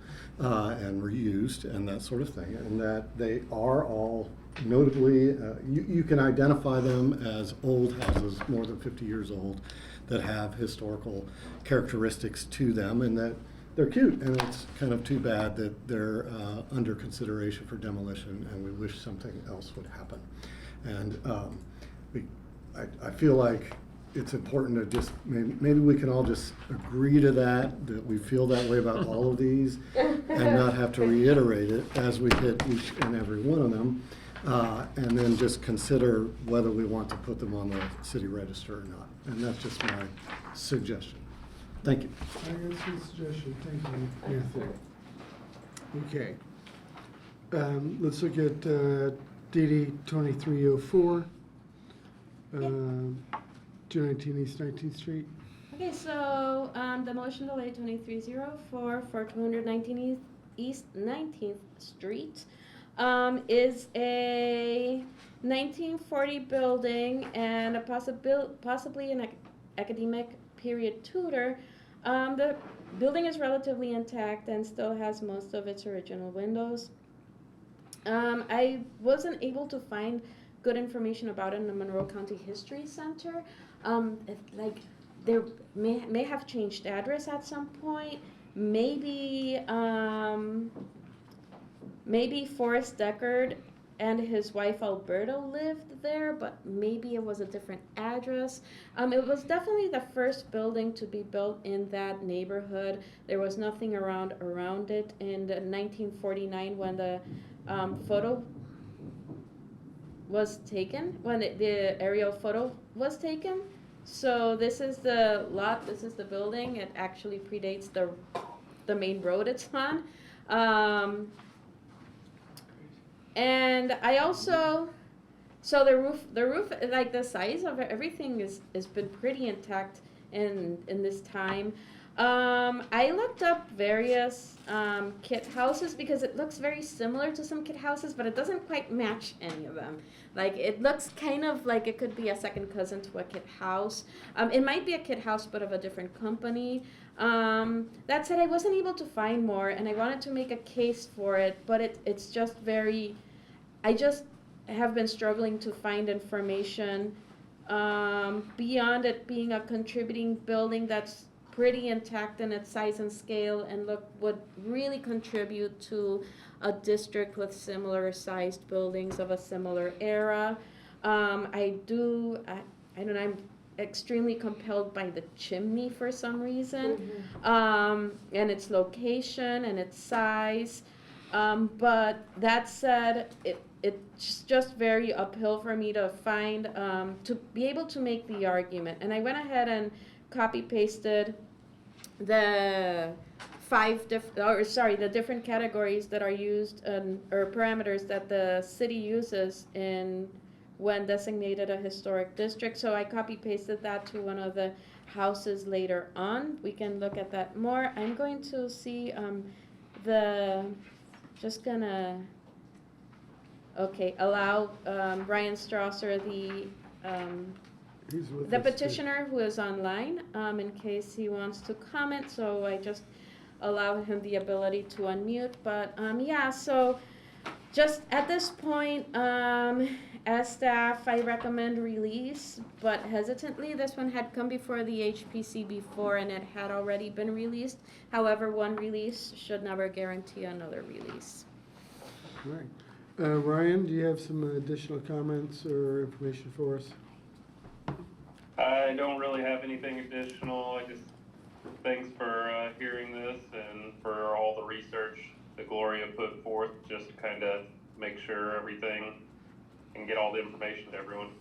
and reused and that sort of thing, and that they are all notably, you can identify them as old houses, more than 50 years old, that have historical characteristics to them, and that they're cute, and it's kind of too bad that they're under consideration for demolition, and we wish something else would happen. And I feel like it's important to just, maybe we can all just agree to that we feel that way about all of these, and not have to reiterate it as we hit each and every one of them, and then just consider whether we want to put them on the city register or not. And that's just my suggestion. Thank you. I got some suggestion, thank you, Matthew. Okay. Let's look at DD 2304. 219 East 19th Street. Okay, so, the motion to lay 2304 for 219 East 19th Street, is a 1940 building and a possibly an academic period tutor. The building is relatively intact and still has most of its original windows. I wasn't able to find good information about it in the Monroe County History Center. There may have changed address at some point. Maybe Forrest Deckard and his wife Alberta lived there, but maybe it was a different address. It was definitely the first building to be built in that neighborhood. There was nothing around it in 1949 when the photo was taken, when the aerial photo was taken. So this is the lot, this is the building. It actually predates the main road it's on. And I also, so the roof, like the size of everything has been pretty intact in this time. I looked up various kit houses because it looks very similar to some kit houses, but it doesn't quite match any of them. Like, it looks kind of like it could be a second cousin to a kit house. It might be a kit house, but of a different company. That said, I wasn't able to find more, and I wanted to make a case for it, but it's just very, I just have been struggling to find information beyond it being a contributing building that's pretty intact in its size and scale and would really contribute to a district with similar sized buildings of a similar era. I don't know, I'm extremely compelled by the chimney for some reason, and its location and its size. But that said, it's just very uphill for me to find, to be able to make the argument. And I went ahead and copy pasted the the different categories that are used or parameters that the city uses when designated a historic district. So I copy pasted that to one of the houses later on. We can look at that more. I'm going to see allow Brian Strasser, the petitioner who is online, in case he wants to comment. So I just allow him the ability to unmute. But yeah, so just at this point, as staff, I recommend release, but hesitantly. This one had come before the HPC before and it had already been released. However, one release should never guarantee another release. All right. Ryan, do you have some additional comments or information for us? I don't really have anything additional. I just thanks for hearing this and for all the research that Gloria put forth, just to kind of make sure everything and get all the information to everyone.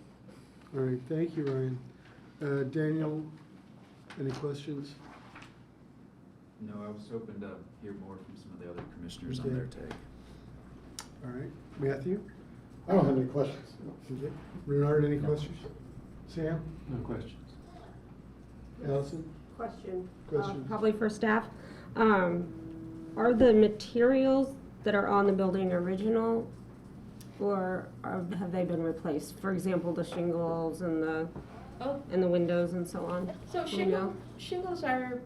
All right, thank you, Ryan. Daniel, any questions? No, I was hoping to hear more from some of the other commissioners Okay. on their take. All right, Matthew? I don't have any questions. Okay. Renard, any questions? Sam? No questions. Allison? Question. Question. Probably for staff. Are the materials that are on the building original, or have they been replaced? For example, the shingles and the windows and so on. So Do you know? shingles are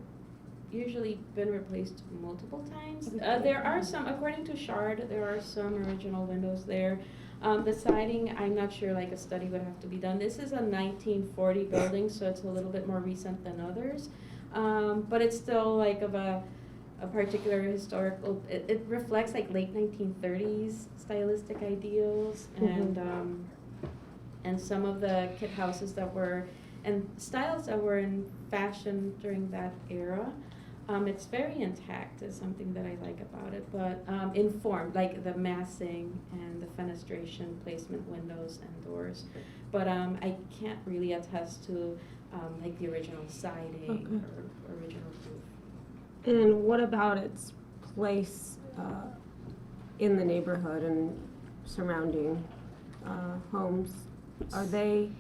usually been replaced multiple times. There are some, according to Shard, there are some original windows there. The siding, I'm not sure, like a study would have to be done. This is a 1940 building, so it's a little bit more recent than others. But it's still like of a particular historical, it reflects like late 1930s stylistic ideals and some of the kit houses that were, and styles that were in fashion during that era. It's very intact is something that I like about it, but informed, like the massing and the fenestration, placement, windows and doors. But I can't really attest to like the original siding or original roof. And what about its place in the neighborhood and surrounding homes? Are they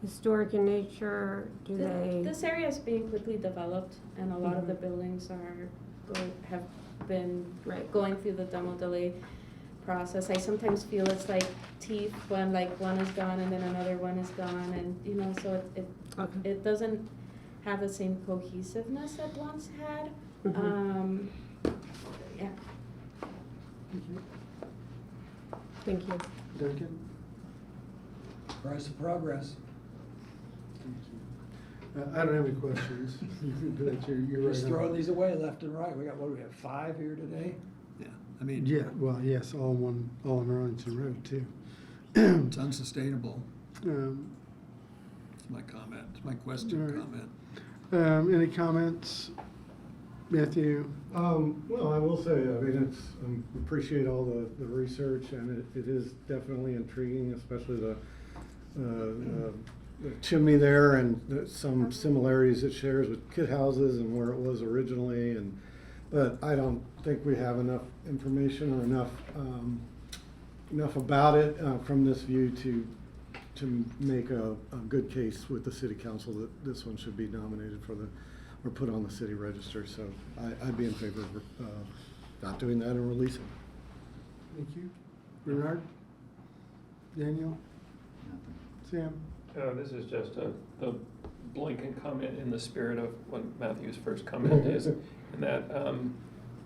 historic in nature? Do they? This area is being quickly developed, and a lot of the buildings have been going through the demo delay process. I sometimes feel it's like teeth when like one is gone and then another one is gone, and so it doesn't have the same cohesiveness it once had. Yeah. Thank you. Duncan? Price of progress. I don't have any questions. But you're right. Just throwing these away left and right. What do we have, 5 here today? Yeah, I mean. Yeah, well, yes, all on Arlington Road too. It's unsustainable. It's my comment, it's my question right. comment. Any comments? Matthew? Well, I will say, I mean, appreciate all the research, and it is definitely intriguing, especially the chimney there and some similarities it shares with kit houses and where it was originally. But I don't think we have enough information or enough about it from this view to make a good case with the city council that this one should be nominated or put on the city register. So I'd be in favor of not doing that and releasing. Thank you. Bernard? Daniel? Sam? This is just a blanket comment in the spirit of what Matthew's first comment is, in that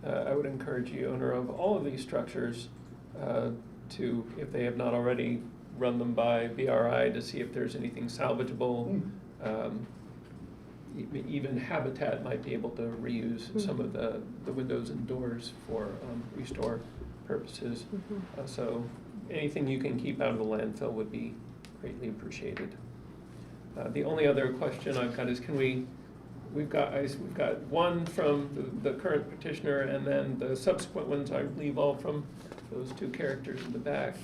I would encourage the owner of all of these structures to, if they have not already, run them by BRI to see if there's anything salvageable. Even Habitat might be able to reuse some of the windows and doors for restore purposes. So anything you can keep out of the landfill would be greatly appreciated. The only other question I've got is, we've got one from the current petitioner, and then the subsequent ones I believe all from those two characters in the back.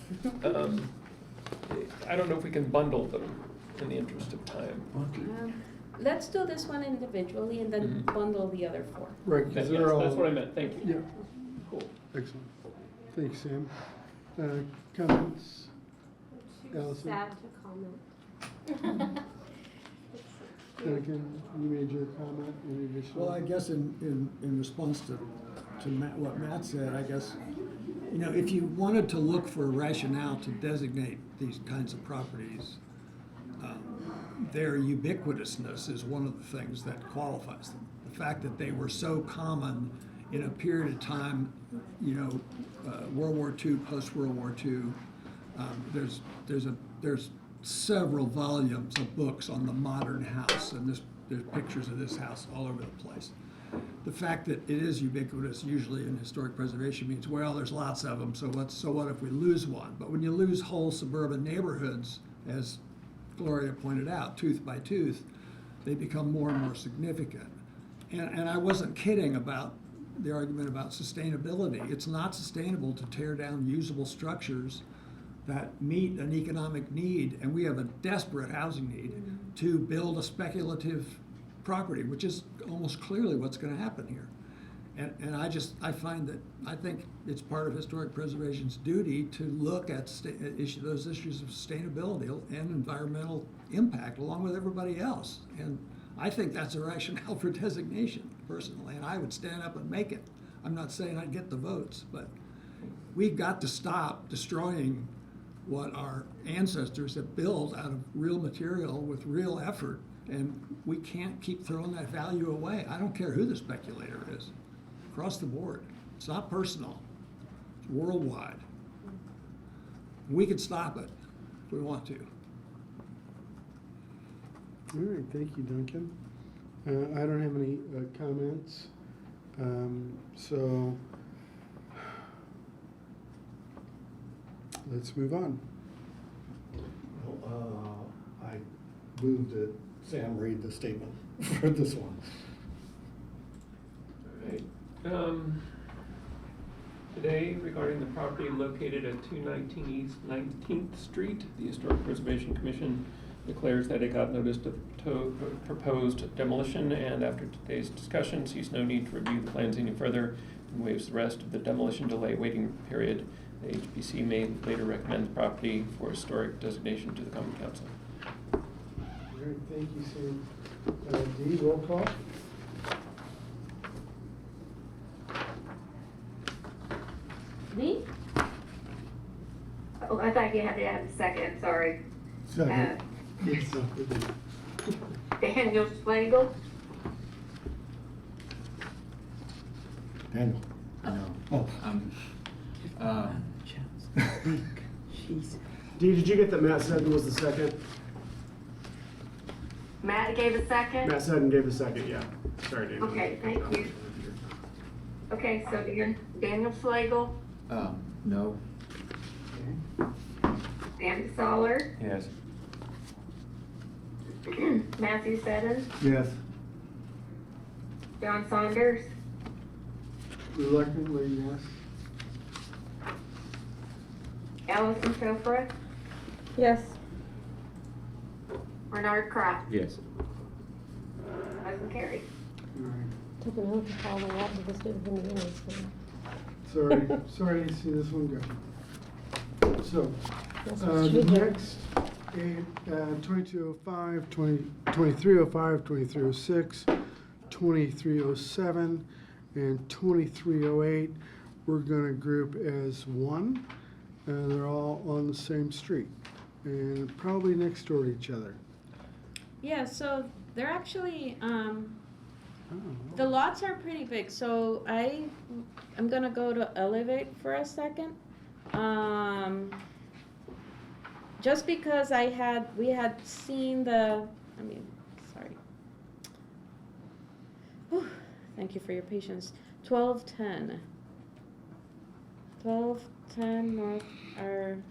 I don't know if we can bundle them in the interest of time. Let's do this one individually and then bundle the other 4. Right, Yes, because they're all. that's what I meant, thank you. Yeah. Cool. Excellent. Thanks, Sam. Comments? Allison? Sad to comment. Duncan, you made your comment, any additional? Well, I guess in response to what Matt said, I guess, if you wanted to look for a rationale to designate these kinds of properties, their ubiquitousness is one of the things that qualifies them. The fact that they were so common in a period of time, World War II, post-World War II, there's several volumes of books on the modern house, and there's pictures of this house all over the place. The fact that it is ubiquitous, usually in historic preservation, means, well, there's lots of them, so what if we lose one? But when you lose whole suburban neighborhoods, as Gloria pointed out, tooth by tooth, they become more and more significant. And I wasn't kidding about the argument about sustainability. It's not sustainable to tear down usable structures that meet an economic need, and we have a desperate housing need, to build a speculative property, which is almost clearly what's going to happen here. And I find that, I think it's part of historic preservation's duty to look at those issues of sustainability and environmental impact along with everybody else. And I think that's a rationale for designation, personally, and I would stand up and make it. I'm not saying I'd get the votes, but we've got to stop destroying what our ancestors have built out of real material with real effort, and we can't keep throwing that value away. I don't care who the speculator is, across the board. It's not personal, it's worldwide. We can stop it if we want to. All right, thank you, Duncan. I don't have any comments, so let's move on. I moved that Sam read the statement for this one. All right. Today, regarding the property located at 219 East 19th Street, the Historic Preservation Commission declares that it got notice of proposed demolition, and after today's discussion, sees no need to review the plans any further and waives the rest of the demolition delay waiting period. The HPC may later recommend the property for historic designation to the Common Council. All right, thank you, Sam. Dee, roll call? Dee? Oh, I thought you had to have a second, sorry. Second. Yes, sir. Daniel Slagle, Daniel. No. Oh. Jeez. Dee, did you get that Matt Sutton was the second? Matt gave a second? Matt Sutton gave a second, yeah. Sorry, Daniel. Okay, thank you. Okay, so Daniel Slagle, No. Dan Soller, Yes. Matthew Seddon, Yes. John Saunders, Reluctantly, yes. Allison Chopra, Yes. Bernard Cross. Yes. Motion carried. All right. Took an oath to follow up because it didn't been the Sorry to see this one go. So, That's the what she did. next, 2205, 2305, 2306, 2307, and 2308, we're gonna group as one, and they're all on the same street, and probably next door to each other. Yeah, so they're actually, Oh, the lots are pretty big, so I'm gonna go to Elevate for a second. Just because we had seen sorry. Whew, thank you for your patience. 1210 North Arlington.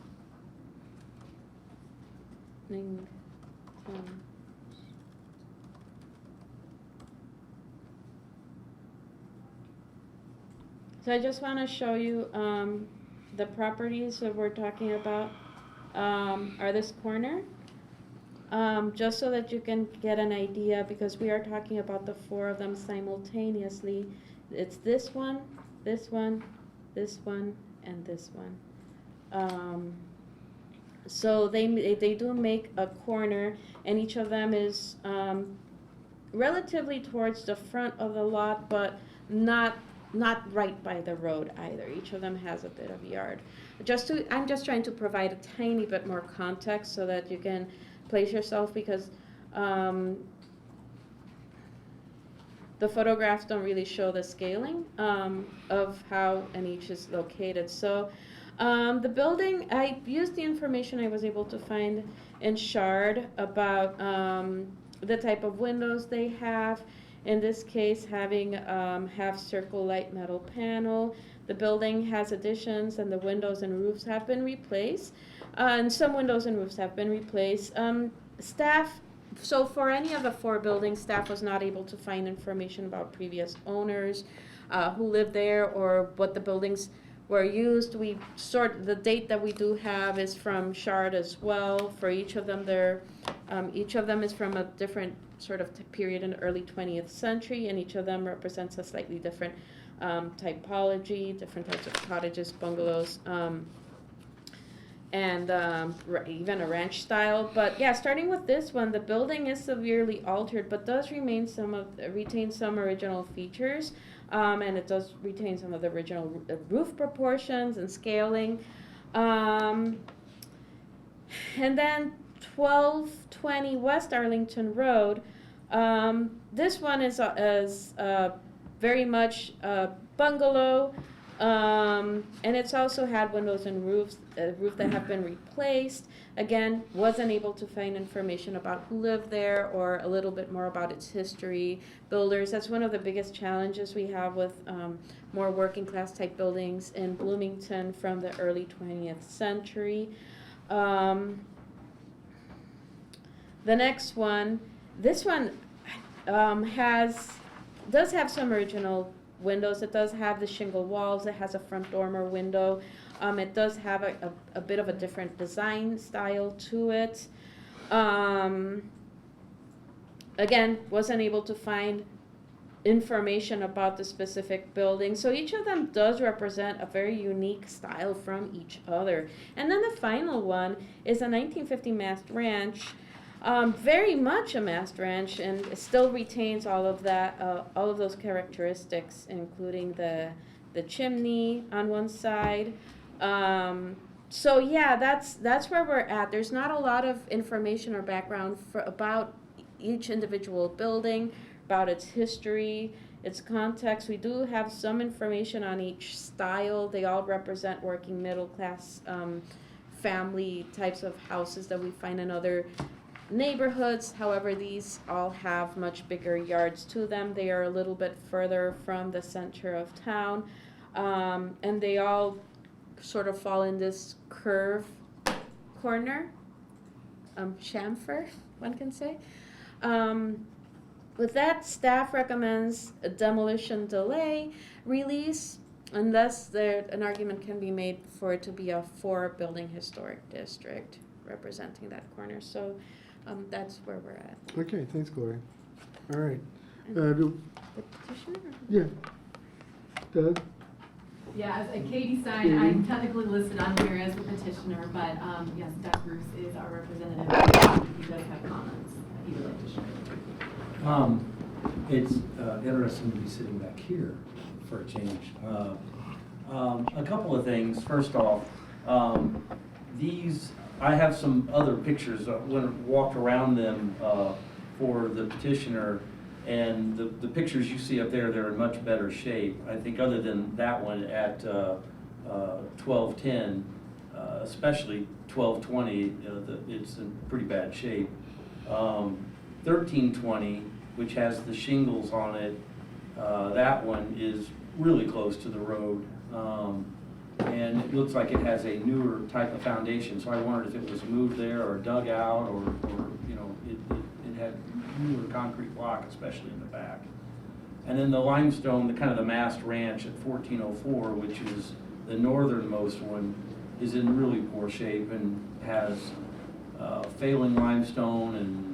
So I just want to show you the properties that we're talking about are this corner. Just so that you can get an idea, because we are talking about the four of them simultaneously. It's this one, this one, this one, and this one. So they do make a corner, and each of them is relatively towards the front of the lot, but not right by the road either. Each of them has a bit of yard. I'm just trying to provide a tiny bit more context so that you can place yourself, because the photographs don't really show the scaling of how and each is located. So the building, I used the information I was able to find in Shard about the type of windows they have. In this case, having half circle light metal panel. The building has additions, and the windows and roofs have been replaced. And some windows and roofs have been replaced. Staff, so for any of the four buildings, staff was not able to find information about previous owners, who lived there, or what the buildings were used. The date that we do have is from Shard as well. For each of them, each of them is from a different sort of period in the early 20th century, and each of them represents a slightly different typology, different types of cottages, bungalows, and even a ranch style. But yeah, starting with this one, the building is severely altered, but does retain some original features, and it does retain some of the original roof proportions and scaling. And then 1220 West Arlington Road. This one is very much a bungalow, and it's also had windows and roof that have been replaced. Again, wasn't able to find information about who lived there or a little bit more about its history, builders. That's one of the biggest challenges we have with more working class type buildings in Bloomington from the early 20th century. The next one, this one does have some original windows. It does have the shingle walls. It has a front dormer window. It does have a bit of a different design style to it. Again, wasn't able to find information about the specific building. So each of them does represent a very unique style from each other. And then the final one is a 1950 mast ranch. Very much a mast ranch, and it still retains all of that, all of those characteristics, including the chimney on one side. So yeah, that's where we're at. There's not a lot of information or background about each individual building, about its history, its context. We do have some information on each style. They all represent working middle class family types of houses that we find in other neighborhoods. However, these all have much bigger yards to them. They are a little bit further from the center of town, and they all sort of fall in this curve corner, chamfer, one can say. With that, staff recommends a demolition delay release unless an argument can be made for it to be a 4-building historic district representing that corner. So that's where we're at. Okay, thanks, Gloria. All right. The petitioner? Yeah. Doug? Yeah, as Katie Stein, I'm technically listed on here as the petitioner, but yes, Doug Bruce is our representative. He does have comments that he would like to share. It's interesting to be sitting back here for a change. A couple of things. First off, I have some other pictures. When I walked around them for the petitioner, and the pictures you see up there, they're in much better shape. I think other than that one at 1210, especially 1220, it's in pretty bad shape. 1320, which has the shingles on it, that one is really close to the road. And it looks like it has a newer type of foundation, so I wondered if it was moved there or dug out, or you know, it had newer concrete block, especially in the back. And then the limestone, the kind of the mast ranch at 1404, which is the northernmost one, is in really poor shape and has failing limestone, and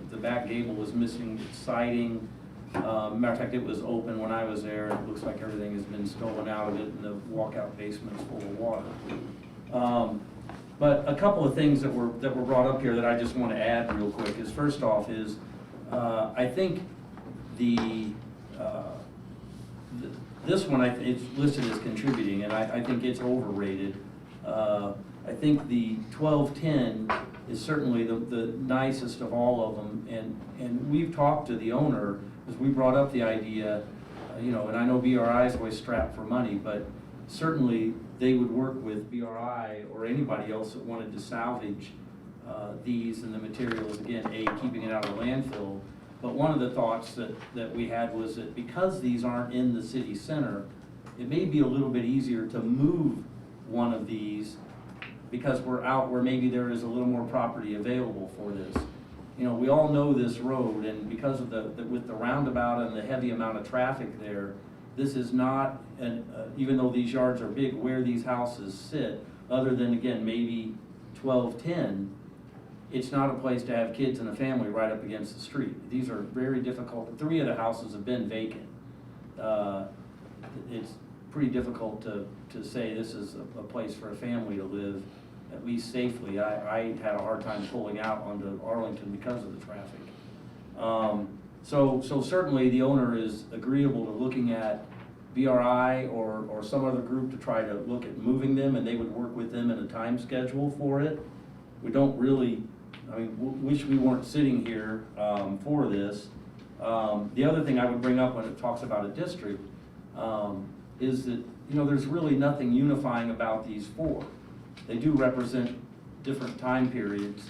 the back gable is missing its siding. Matter of fact, it was open when I was there. It looks like everything has been stolen out of it, and the walkout basement is full of water. But a couple of things that were brought up here that I just want to add real quick is, first off, is I think this one it's listed as contributing, and I think it's overrated. I think the 1210 is certainly the nicest of all of them, and we've talked to the owner, because we brought up the idea, you know, and I know BRI is always strapped for money, but certainly they would work with BRI or anybody else that wanted to salvage these and the materials, again, keeping it out of landfill. But one of the thoughts that we had was that because these aren't in the city center, it may be a little bit easier to move one of these, because we're out where maybe there is a little more property available for this. You know, we all know this road, and because of with the roundabout and the heavy amount of traffic there, this is not, even though these yards are big, where these houses sit, other than, again, maybe 1210, it's not a place to have kids and a family right up against the street. These are very difficult. 3 of the houses have been vacant. It's pretty difficult to say this is a place for a family to live, at least safely. I had a hard time pulling out onto Arlington because of the traffic. So certainly the owner is agreeable to looking at BRI or some other group to try to look at moving them, and they would work with them in a time schedule for it. We don't really, I mean, wish we weren't sitting here for this. The other thing I would bring up when it talks about a district is that, you know, there's really nothing unifying about these 4. They do represent different time periods.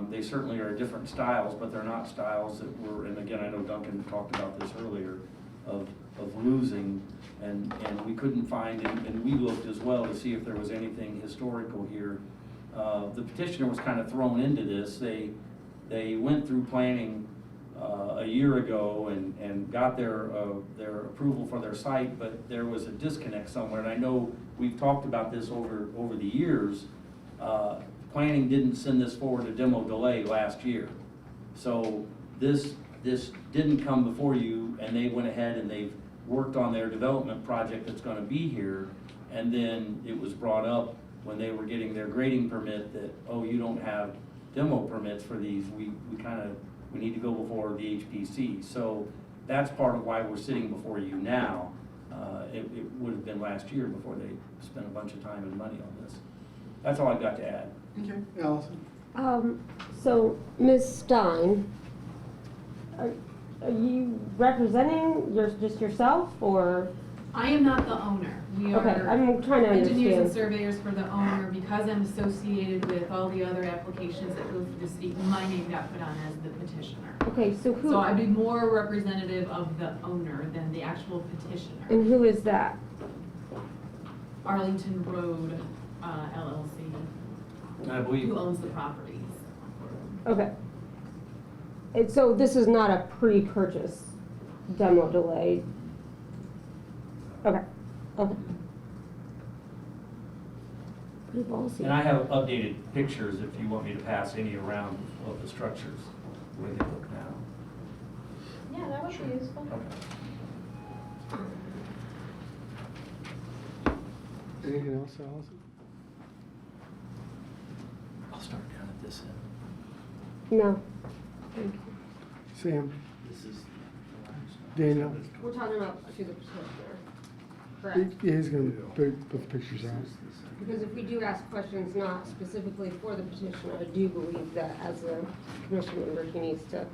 They certainly are different styles, but they're not styles that were, and again, I know Duncan talked about this earlier, of losing, and we couldn't find, and we looked as well to see if there was anything historical here. The petitioner was kind of thrown into this. They went through planning a year ago and got their approval for their site, but there was a disconnect somewhere, and I know we've talked about this over the years. Planning didn't send this forward to demo delay last year, so this didn't come before you, and they went ahead and they've worked on their development project that's going to be here, and then it was brought up when they were getting their grading permit that, oh, you don't have demo permits for these, we need to go before the HPC. So that's part of why we're sitting before you now. It would have been last year before they spent a bunch of time and money on this. That's all I've got to add. Okay, Allison? So, Ms. Stein, are you representing just yourself, or? I am not the owner. We Okay, are I'm trying to engineers and understand. surveyors for the owner. Because I'm associated with all the other applications that go through the city, my name got put on as the petitioner. Okay, so who? So I'd be more representative of the owner than the actual petitioner. And who is that? Arlington Road LLC, I believe. who owns the properties. Okay. So this is not a pre-purchase demo delay? Okay, okay. Pretty ballsy. And I have updated pictures if you want me to pass any around of the structures, the way they look now. Yeah, that would be useful. Okay. Anything else, Allison? I'll start down at this end. No, thank you. Sam? This is. Daniel? We're talking about to the petitioner, correct? Yeah, he's gonna put the pictures out. Because if we do ask questions not specifically for the petitioner, I do believe that as a commission member, he needs to.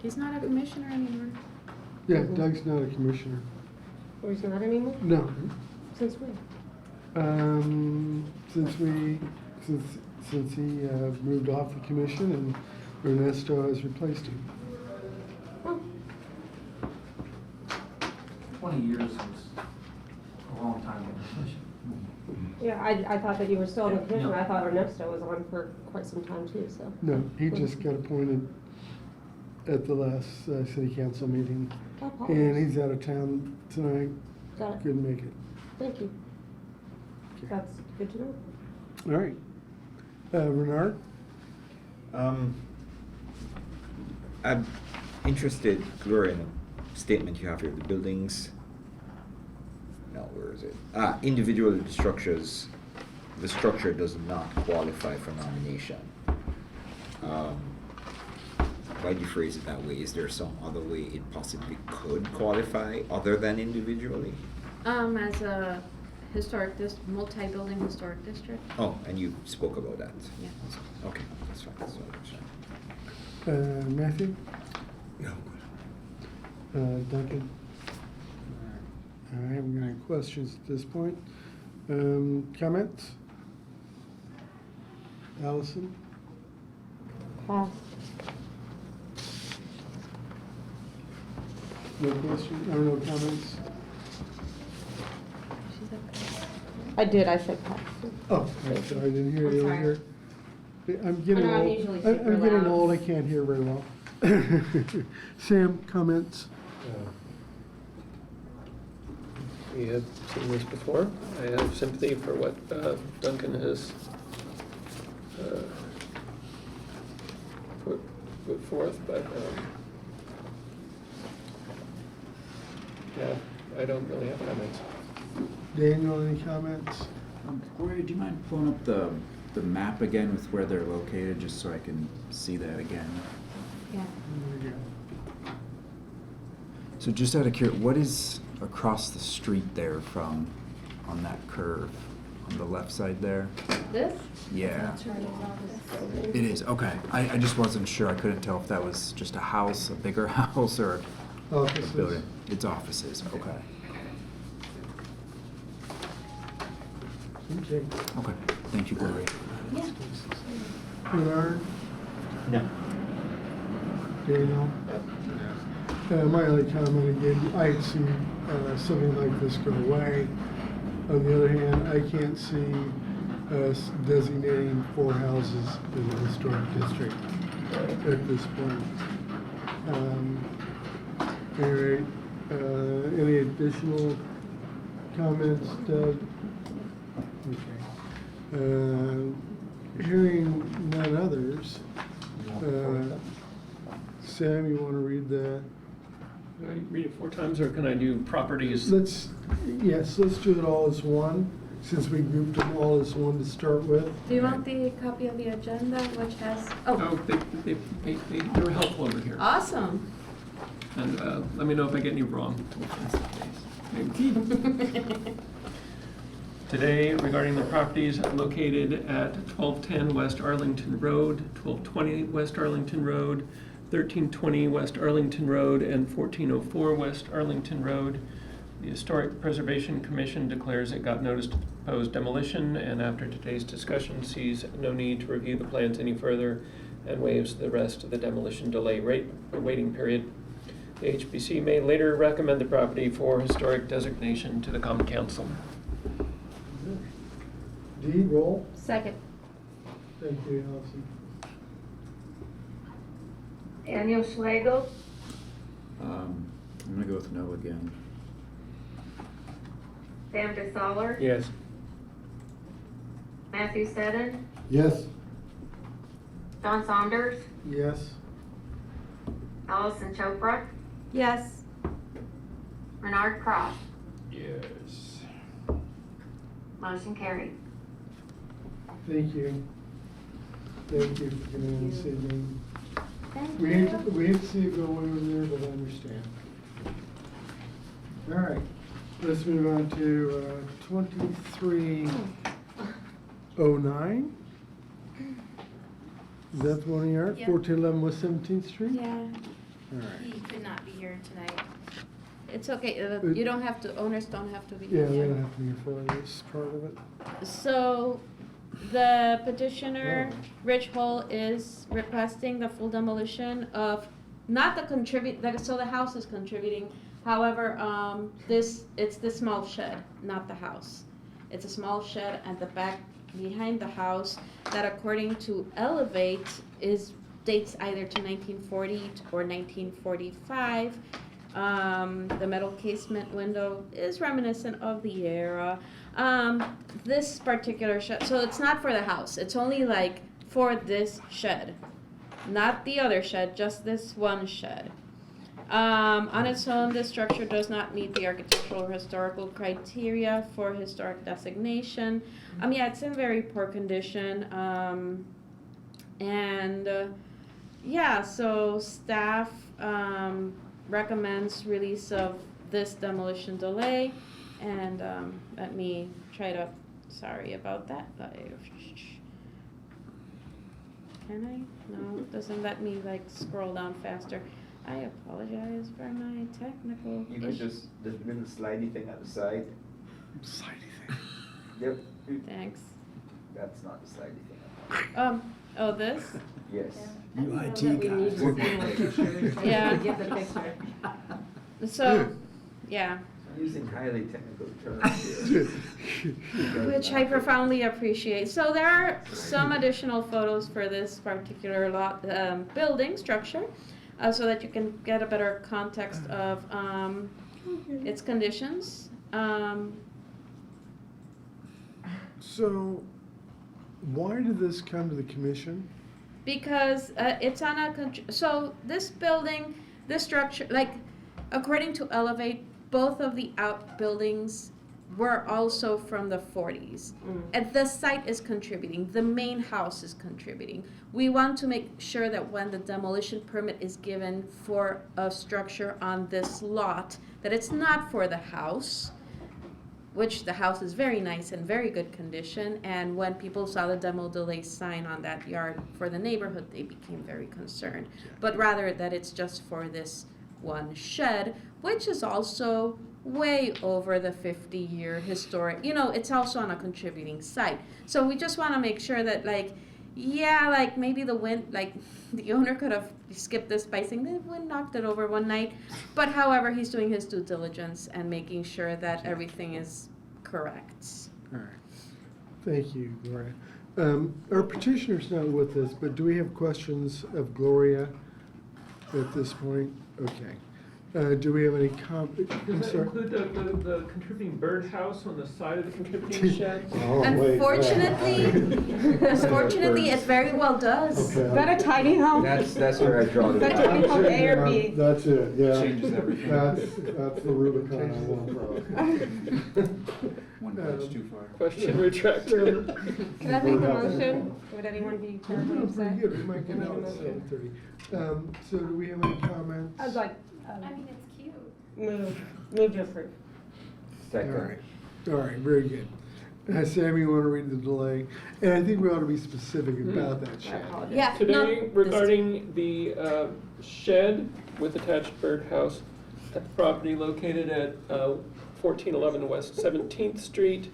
He's not a commissioner anymore. Yeah, Doug's not a commissioner. Or he's not anymore? No. Since when? Since he moved off the commission and Ernesto has replaced him. 20 years is a long time in the commission. Yeah, I thought that you were still on the commission. No. I thought Ernesto was on for quite some time too, so. No, he just got appointed at the last city council meeting. And he's out of town tonight. Got it. Couldn't make it. Thank you. That's good to know. All right. Renard? I'm interested, Gloria, in a statement you have here, the buildings, no, where is it? Individual structures, the structure does not qualify for nomination. Why do you phrase it that way? Is there some other way it possibly could qualify other than individually? As a multi-building historic district. Oh, and you spoke about that? Yeah. Okay, that's fine, that's what I'm saying. Matthew? No. Duncan? I haven't got any questions at this point. Comments? Allison? Pass. No question, or no comments? I did, I said pass. Oh, I'm sorry, I didn't hear I'm you sorry. here. I'm getting I know, I'm old. usually I'm super getting loud. old, I can't hear very well. Sam, comments? We have seen this before. I have sympathy for what Duncan has put forth, but yeah, I don't really have comments. Daniel, any comments? Gloria, do you mind pulling up the map again with where they're located, just so I can see that again? Yeah. So just out of curiosity, what is across the street there from, on that curve, on the left side there? This? Yeah. Attorney's office. It is, okay. I just wasn't sure. I couldn't tell if that was just a house, a bigger house, or a Offices. building. It's offices, okay. Okay. Okay, thank you, Gloria. Yeah. Renard? No. Daniel? My only comment again, I'd see something like this go away. On the other hand, I can't see us designating 4 houses in the historic district at this point. Anyway, any additional comments, Doug? Okay. Hearing none others, Sam, you want to read that? Can I read it 4 times, or can I do properties? Let's do it all as one, since we grouped them all as one to start with. Do you want the copy of the agenda, which has, Oh, they were helpful over here. awesome. And let me know if I get any wrong. Today, regarding the properties located at 1210 West Arlington Road, 1220 West Arlington Road, 1320 West Arlington Road, and 1404 West Arlington Road, the Historic Preservation Commission declares it got notice to proposed demolition, and after today's discussion sees no need to review the plans any further and waives the rest of the demolition delay waiting period. The HPC may later recommend the property for historic designation to the Common Council. D, roll. Second. Thank you, Allison. Daniel Schlegel, I'm gonna go with no again. Sam DeSaller, Yes. Matthew Seddon, Yes. John Saunders, Yes. Allison Chopra, Yes. Bernard Cross. Yes. Motion carried. Thank you. Thank you for giving us this evening. Thank We you. hate to see it go away over there, but I understand. All right, let's move on to 2309. Is that the one you are? Yep. 1411 West 17th Street? Yeah. All right. He could not be here tonight. It's okay, you don't have to, owners don't have to be Yeah, here. we don't have to be for this part of it. So, the petitioner, Oh. Rich Hull, is requesting the full demolition of, not the so the house is contributing, however, it's the small shed, not the house. It's a small shed at the back behind the house that, according to Elevate, dates either to 1940 or 1945. The metal casement window is reminiscent of the era. This particular shed, so it's not for the house, it's only like for this shed, not the other shed, just this one shed. On its own, this structure does not meet the architectural or historical criteria for historic designation. Yeah, it's in very poor condition. Yeah, so staff recommends release of this demolition delay, and let me try to, sorry about that, can I? No, it doesn't let me like scroll down faster. I apologize for my technical You could issues. just, there's a little slidey thing at the side. Slidey thing. Yep. Thanks. That's not the slidey thing. Oh, this? Yes. You IT guys. Yeah. Give the picture. So, yeah, I'm using highly technical terms here. which I profoundly appreciate. So there are some additional photos for this particular lot, building structure, so that you can get a better context of its conditions. So, why did this come to the commission? Because it's on a, so this building, this structure, like, according to Elevate, both of the outbuildings were also from the 40s. And the site is contributing, the main house is contributing. We want to make sure that when the demolition permit is given for a structure on this lot, that it's not for the house, which the house is very nice and very good condition, and when people saw the demo delay sign on that yard for the neighborhood, they became very concerned. But rather that it's just for this one shed, which is also way over the 50-year historic, it's also on a contributing site. So we just want to make sure that, like, yeah, like maybe the wind, like the owner could have skipped this by saying the wind knocked it over one night. But however, he's doing his due diligence and making sure that everything is correct. All right. Thank you, Gloria. Our petitioner's not with us, but do we have questions of Gloria at this point? Okay. Do we have any Does that include the contributing birdhouse on the side of the contributing shed? Unfortunately, it very well does. Okay. Is that a tiny home? That's where I draw the Is that line. tiny home A or B? That's it, yeah. Changes everything. That's the Rubicon I want. One bridge too far. Question retracted. Can I make a motion? Would anyone be We're terribly doing pretty upset? good, we might get out at 7:30. So do we have any comments? I'd like, I mean, it's cute. move to approve. All right, very good. Sammy, you want to read the delay? And I think we ought to be specific about that shed. Yeah, Today, no, regarding the shed with attached birdhouse at the property located at 1411 West 17th Street,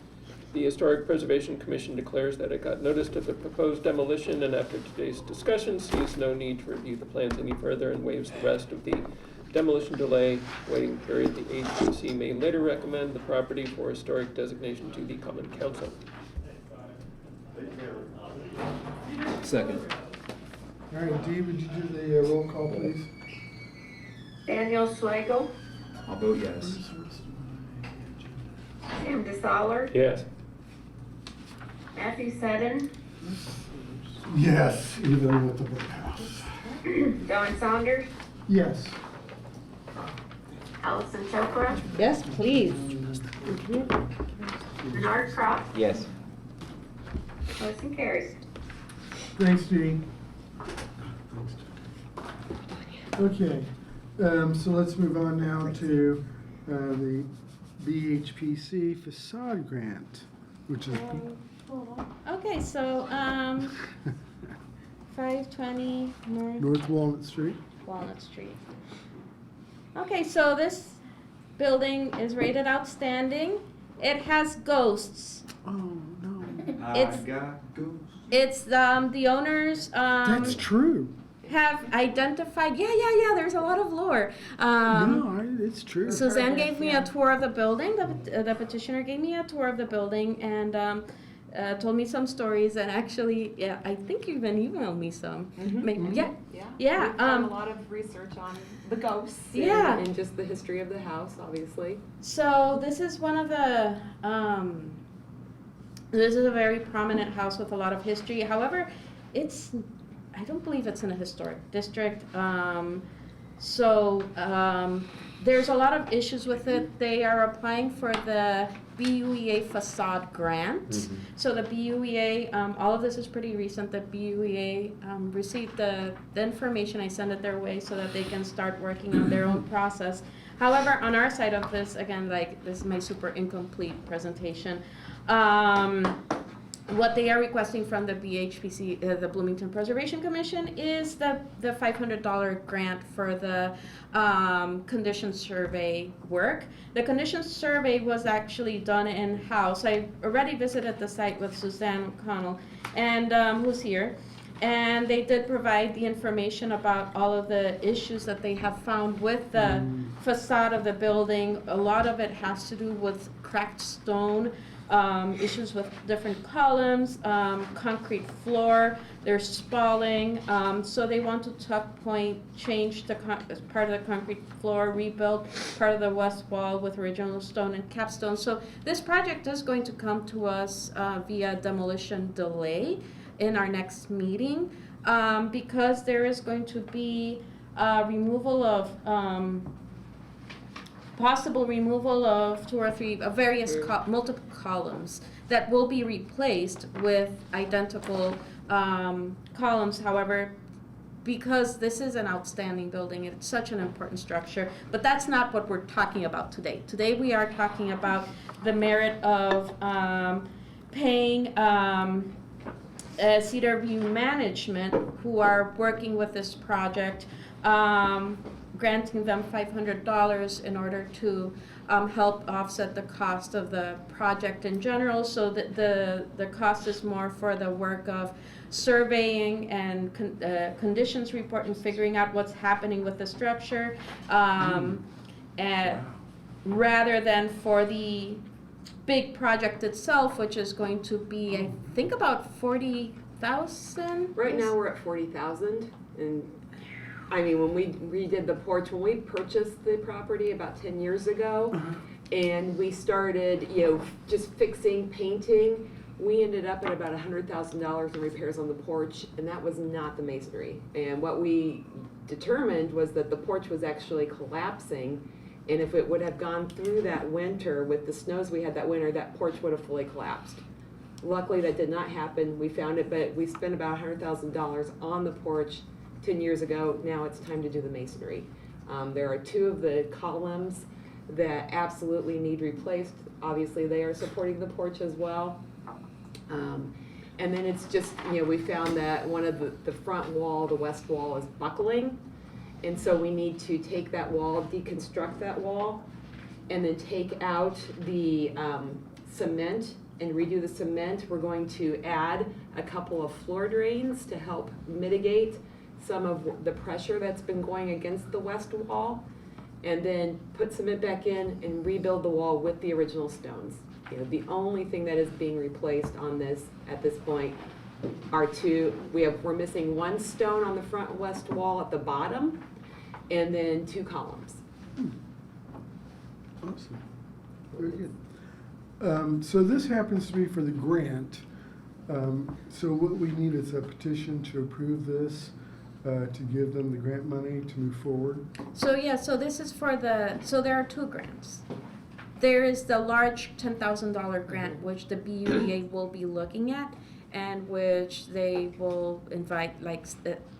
the Historic Preservation Commission declares that it got notice of the proposed demolition, and after today's discussion, sees no need to review the plans any further and waives the rest of the demolition delay waiting period. The HPC may later recommend the property for historic designation to the Common Council. Second. All right, Dee, would you do the roll call, please? Daniel Schlegel, I'll vote yes. Sam DeSaller, Yes. Matthew Seddon, Yes, even with the birdhouse. Don Saunders, Yes. Allison Chopra, Yes, please. Bernard Croft, Yes. motion carries. Thanks, Dee. Okay, so let's move on now to the BHPC facade grant, which is. Okay, so, 520 North Walnut Street. Walnut Street. Okay, so this building is rated outstanding. It has ghosts. Oh, no. It's- It's, the owners, That's true. have identified, yeah, there's a lot of lore. It's true. Suzanne gave me a tour of the building, the petitioner gave me a tour of the building, and, told me some stories, and actually, yeah, I think you even emailed me some. Yeah. We've done a lot of research on the ghosts. Yeah. And just the history of the house, obviously. So this is one of the, this is a very prominent house with a lot of history. However, I don't believe it's in a historic district. There's a lot of issues with it. They are applying for the BUEA facade grant. So the BUEA, all of this is pretty recent. The BUEA received the information. I sent it their way so that they can start working on their own process. However, on our side of this, again, like this is my super incomplete presentation. What they are requesting from the BHPC, the Bloomington Preservation Commission, is the $500 grant for the condition survey work. The condition survey was actually done in-house. I already visited the site with Suzanne O'Connell, and who's here. And they did provide the information about all of the issues that they have found with the facade of the building. A lot of it has to do with cracked stone, issues with different columns, concrete floor, there's spalling, so they want to tuck point, change part of the concrete floor, rebuild part of the west wall with original stone and capstone. So this project is going to come to us via demolition delay in our next meeting, because there is going to be removal of possible removal of 2 or 3 various multiple columns that will be replaced with identical columns. However, because this is an outstanding building, it's such an important structure, but that's not what we're talking about today. Today we are talking about the merit of paying Cedar View Management, who are working with this project, granting them $500 in order to help offset the cost of the project in general, so that the cost is more for the work of surveying and conditions report and figuring out what's happening with the structure, and rather than for the big project itself, which is going to be, I think, about 40,000. Right now, we're at 40,000, and I mean, when we redid the porch, when we purchased the property about 10 years ago, and we started, just fixing, painting, we ended up at about $100,000 in repairs on the porch, and that was not the masonry. And what we determined was that the porch was actually collapsing, and if it would have gone through that winter with the snows we had that winter, that porch would have fully collapsed. Luckily, that did not happen. We found it, but we spent about $100,000 on the porch 10 years ago. Now it's time to do the masonry. There are 2 of the columns that absolutely need replaced. Obviously, they are supporting the porch as well. And then it's just, we found that one of the front wall, the west wall, is buckling. And so we need to take that wall, deconstruct that wall, and then take out the cement and redo the cement. We're going to add a couple of floor drains to help mitigate some of the pressure that's been going against the west wall, and then put cement back in and rebuild the wall with the original stones. The only thing that is being replaced on this at this point are 2. We're missing 1 stone on the front west wall at the bottom, and then 2 columns. Awesome. Very good. So this happens to be for the grant. So what we need is a petition to approve this, to give them the grant money to move forward. So this is for so there are 2 grants. There is the large $10,000 grant, which the BUEA will be looking at, and which they will invite,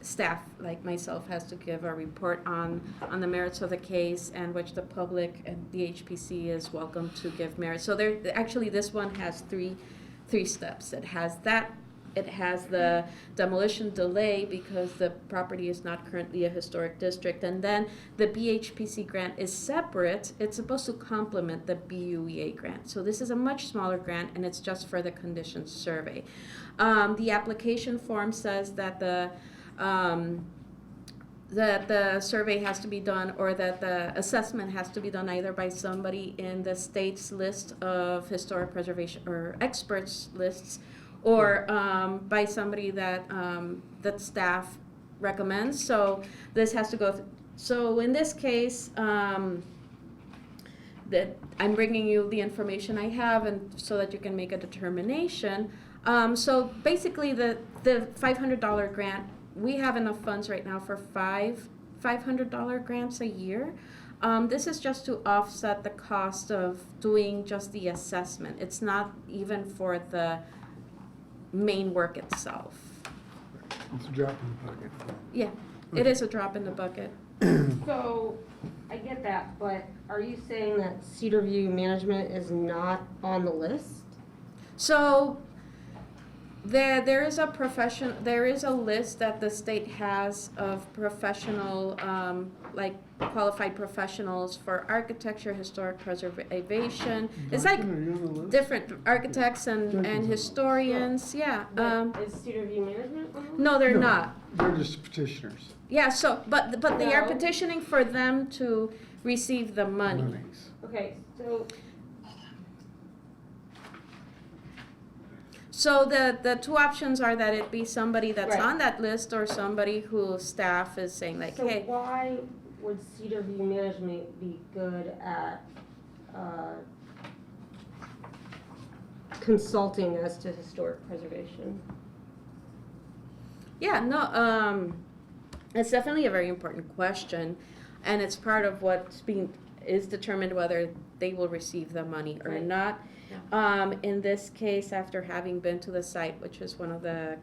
staff like myself has to give a report on the merits of the case, and which the public and the HPC is welcome to give merit. So actually this one has three steps. It has the demolition delay because the property is not currently a historic district, and then the BHPC grant is separate. It's supposed to complement the BUEA grant. So this is a much smaller grant, and it's just for the conditions survey. The application form says that the survey has to be done, or that the assessment has to be done either by somebody in the state's list of historic preservation or experts lists, or by somebody that staff recommends. So this has to go. So in this case, that I'm bringing you the information I have, and so that you can make a determination. So basically, the $500 grant, we have enough funds right now for $500 grants a year. This is just to offset the cost of doing just the assessment. It's not even for the main work itself. It's a drop in the bucket. Yeah, it is a drop in the bucket. So, I get that, but are you saying that Cedar View Management is not on the list? So there is a list that the state has of professional, qualified professionals for architecture, historic preservation. It's like different architects and historians, yeah. Is Cedar View Management on the list? No, they're not. They're just petitioners. Yeah, so, but they are No. petitioning for them to receive the money. Okay, so So the 2 options are that it be somebody that's Right. on that list, or somebody whose staff is saying like, So hey. why would Cedar View Management be good at consulting as to historic preservation? Yeah, no, it's definitely a very important question, and it's part of what's is determined whether they will receive the money or Right. not. In this case, after having been to the site, which is one of the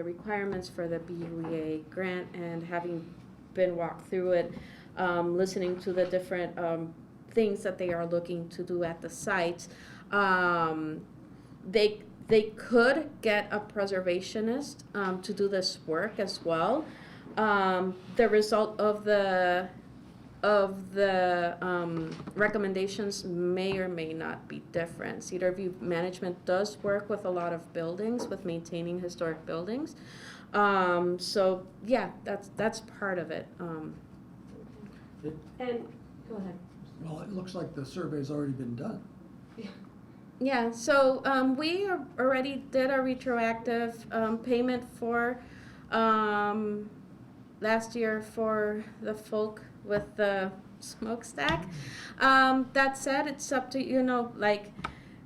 requirements for the BUEA grant, and having been walked through it, listening to the different things that they are looking to do at the site, they could get a preservationist to do this work as well. The result of the recommendations may or may not be different. Cedar View Management does work with a lot of buildings, with maintaining historic buildings. So yeah, that's part of it. And, go ahead. Well, it looks like the survey's already been done. Yeah, so we already did a retroactive payment for last year for the folk with the smokestack. That said, it's up to, like,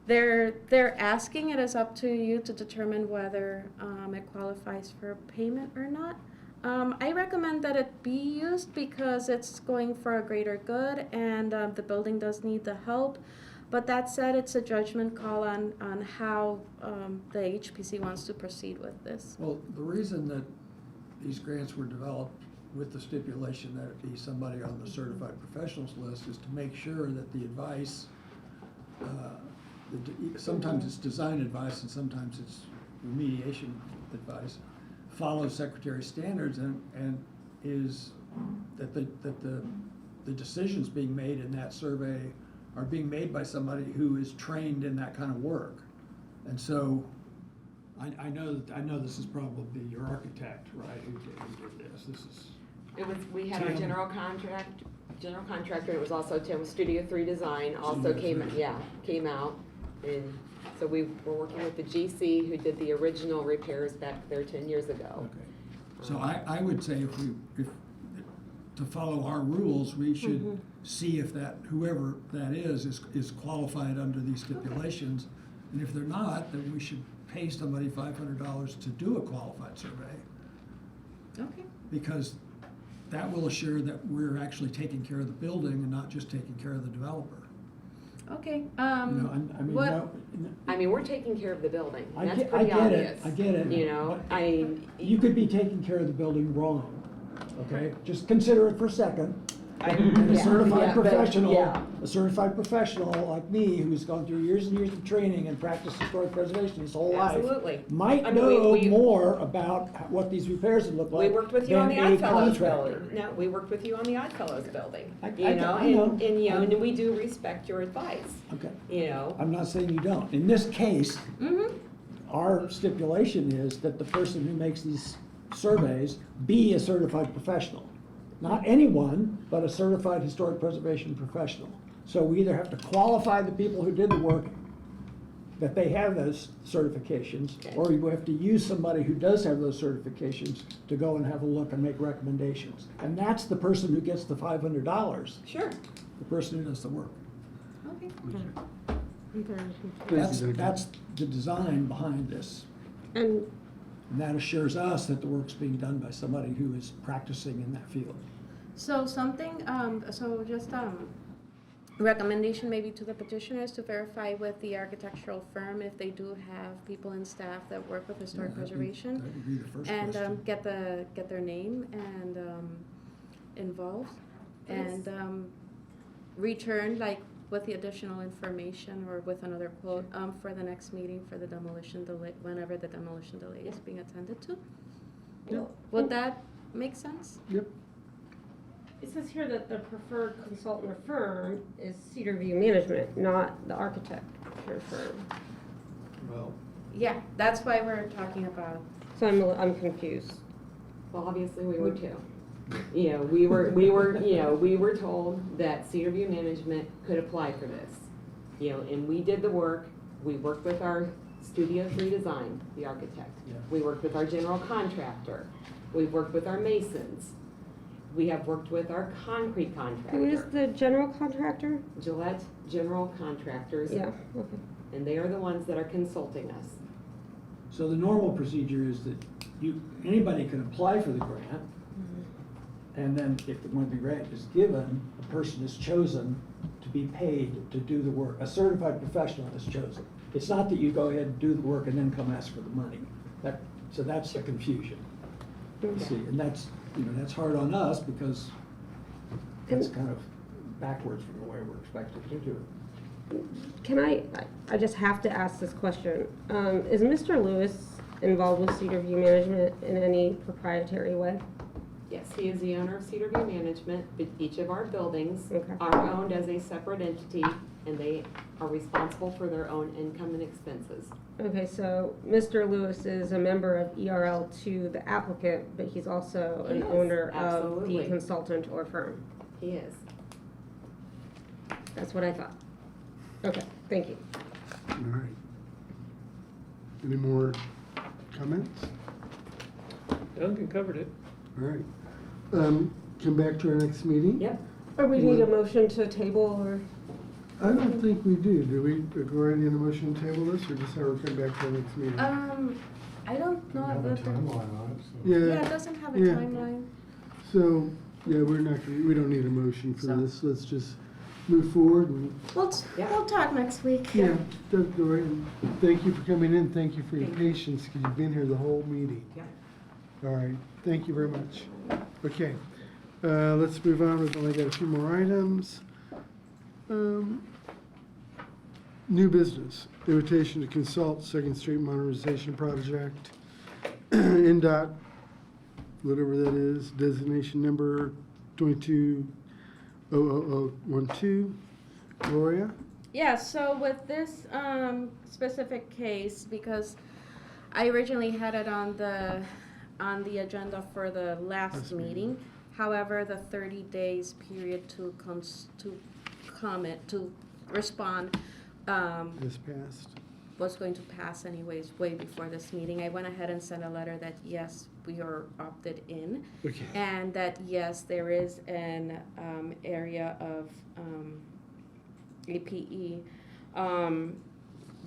they're asking, it is up to you to determine whether it qualifies for payment or not. I recommend that it be used because it's going for a greater good, and the building does need the help. But that said, it's a judgment call on how the HPC wants to proceed with this. Well, the reason that these grants were developed with the stipulation that it be somebody on the certified professionals list is to make sure that the advice, sometimes it's design advice and sometimes it's remediation advice, follows secretary standards and is that the decisions being made in that survey are being made by somebody who is trained in that kind of work. And so I know this is probably your architect, right, who did this. We had our Tim. general contractor, it was also Tim with Studio 3 Design, also Studio 3. came out. And so we were working with the GC who did the original repairs back there 10 years ago. Okay. So I would say if to follow our rules, we should see if whoever that is qualified under these stipulations. And if they're not, then we should pay somebody $500 to do a qualified survey. Okay. Because that will assure that we're actually taking care of the building and not just taking care of the developer. Okay. I mean, what? no, I mean, we're taking care of the building. I That's get pretty it, obvious. I get it. You know, but you could be taking care of the building wrong, okay? Just consider it for a second. And a certified professional, a certified professional like me, who's gone through years and years of training and practiced historic preservation his whole life, Absolutely. might I mean, know we- more about what these repairs would look like We worked with you on than the a Oddfellows contractor. building. No, we worked with you on the Oddfellows building. I You know, know. and we do respect your advice. Okay. You know, I'm not saying you don't. In this case, our stipulation is that the person who makes these surveys be a certified professional. Not anyone, but a certified historic preservation professional. So we either have to qualify the people who did the work, that they have those certifications, or we have to use somebody who does have those certifications to go and have a look and make recommendations. And that's the person who gets the $500. Sure. The person who does the work. Okay. That's the design behind this. And And that assures us that the work's being done by somebody who is practicing in that field. So just recommendation maybe to the petitioners to verify with the architectural firm if they do have people in staff that work with historic preservation. That would be the first And question. get their name and involved. Yes. And return like with the additional information or with another quote for the next meeting for the demolition delay, whenever the demolition delay is being attended to. Would that make sense? Yep. it says here that the preferred consultant or firm is Cedar View Management, not the architect or firm. Well, Yeah, that's why we're talking about. So I'm confused. well, obviously we were too. You know, we were told that Cedar View Management could apply for this. You know, and we did the work. We worked with our Studio 3 Design, the architect. Yeah. We worked with our general contractor. We've worked with our masons. We have worked with our concrete contractor. Who is the general contractor? Gillette General Contractors. Yeah, okay. And they are the ones that are consulting us. So the normal procedure is that anybody can apply for the grant, and then when the grant is given, a person is chosen to be paid to do the work. A certified professional is chosen. It's not that you go ahead and do the work and then come ask for the money. So that's the confusion. See, and that's hard on us because that's kind of backwards from the way we're expected to do it. Can I just have to ask this question. Is Mr. Lewis involved with Cedar View Management in any proprietary way? Yes, he is the owner of Cedar View Management, but each of our buildings Okay. are owned as a separate entity, and they are responsible for their own income and expenses. Okay, so Mr. Lewis is a member of ERL2, the applicant, but he's also an He is, owner of absolutely. the consultant or firm. He is. That's what I thought. Okay, thank you. All right. Any more comments? Duncan covered it. All right. come back to our next meeting. Yep. Or we need a motion to table or? I don't think we do. Do we go right in a motion to table this, or just have her come back to our next meeting? I don't know Have a if the, timeline on it, so. yeah, it doesn't have a Yeah. timeline. So, yeah, we don't need a motion for So- this. Let's just move forward and, We'll talk next week. yeah, go right. And thank you for coming in. Thank you for your Thank you. patience, because you've been here the whole meeting. Yeah. All right, thank you very much. Okay, let's move on. We've only got a few more items. New business, invitation to consult Second Street Modernization Project, NDOT, whatever that is, designation number 22-00012. Gloria? Yeah, so with this specific case, because I originally had it on the agenda for the last meeting. However, the 30 days period to comment, to respond, This passed. was going to pass anyways, way before this meeting. I went ahead and sent a letter that yes, we are opted in. Okay. And that yes, there is an area of APE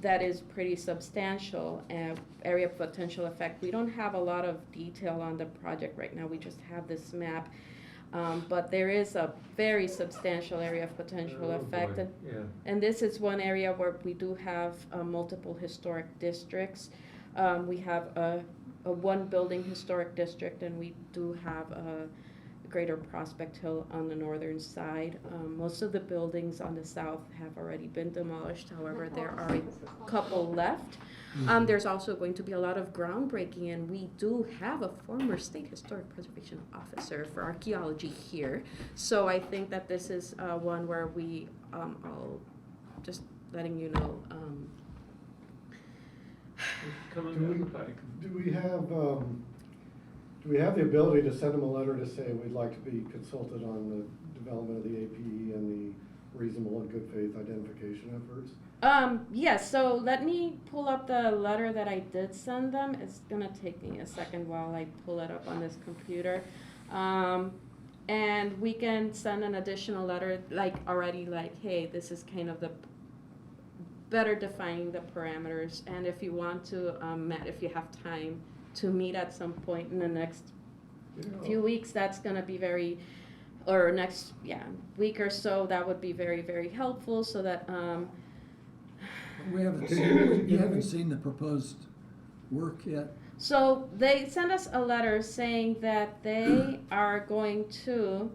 that is pretty substantial, area of potential effect. We don't have a lot of detail on the project right now. We just have this map. But there is a very substantial area of potential effect. And this is one area where we do have multiple historic districts. We have a one building historic district, and we do have a Greater Prospect Hill on the northern side. Most of the buildings on the south have already been demolished. However, there are a couple left. There's also going to be a lot of groundbreaking, and we do have a former state historic preservation officer for archaeology here. So I think that this is one where we, I'll just letting you know. Do we have the ability to send them a letter to say we'd like to be consulted on the development of the APE and the reasonable and good faith identification efforts? Yes, so let me pull up the letter that I did send them. It's gonna take me a second while I pull it up on this computer. And we can send an additional letter, like already like, hey, this is kind of the better defining the parameters. And if you want to, Matt, if you have time to meet at some point in the next few weeks, that's gonna be very, or next, week or so, that would be very, very helpful so that, We haven't seen, you haven't seen the proposed work yet? so they sent us a letter saying that they are going to,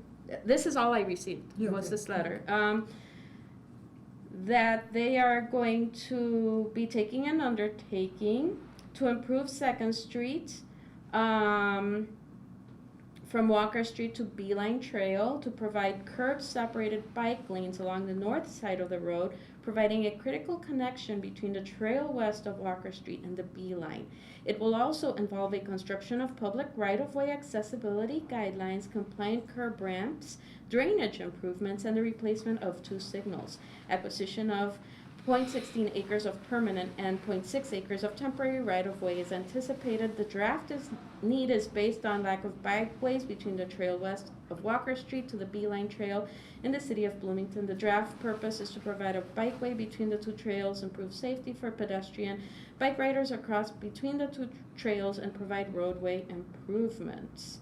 this is all I received, was this letter. That they are going to be taking an undertaking to improve Second Street, from Walker Street to Beeline Trail, to provide curb-separated bike lanes along the north side of the road, providing a critical connection between the trail west of Walker Street and the Beeline. It will also involve a construction of public right-of-way accessibility guidelines, compliant curb ramps, drainage improvements, and the replacement of 2 signals. Acquisition of 0.16 acres of permanent and 0.6 acres of temporary right-of-way is anticipated. The draft need is based on lack of bikeways between the trail west of Walker Street to the Beeline Trail in the city of Bloomington. The draft purpose is to provide a bikeway between the 2 trails, improve safety for pedestrian bike riders across between the 2 trails, and provide roadway improvements.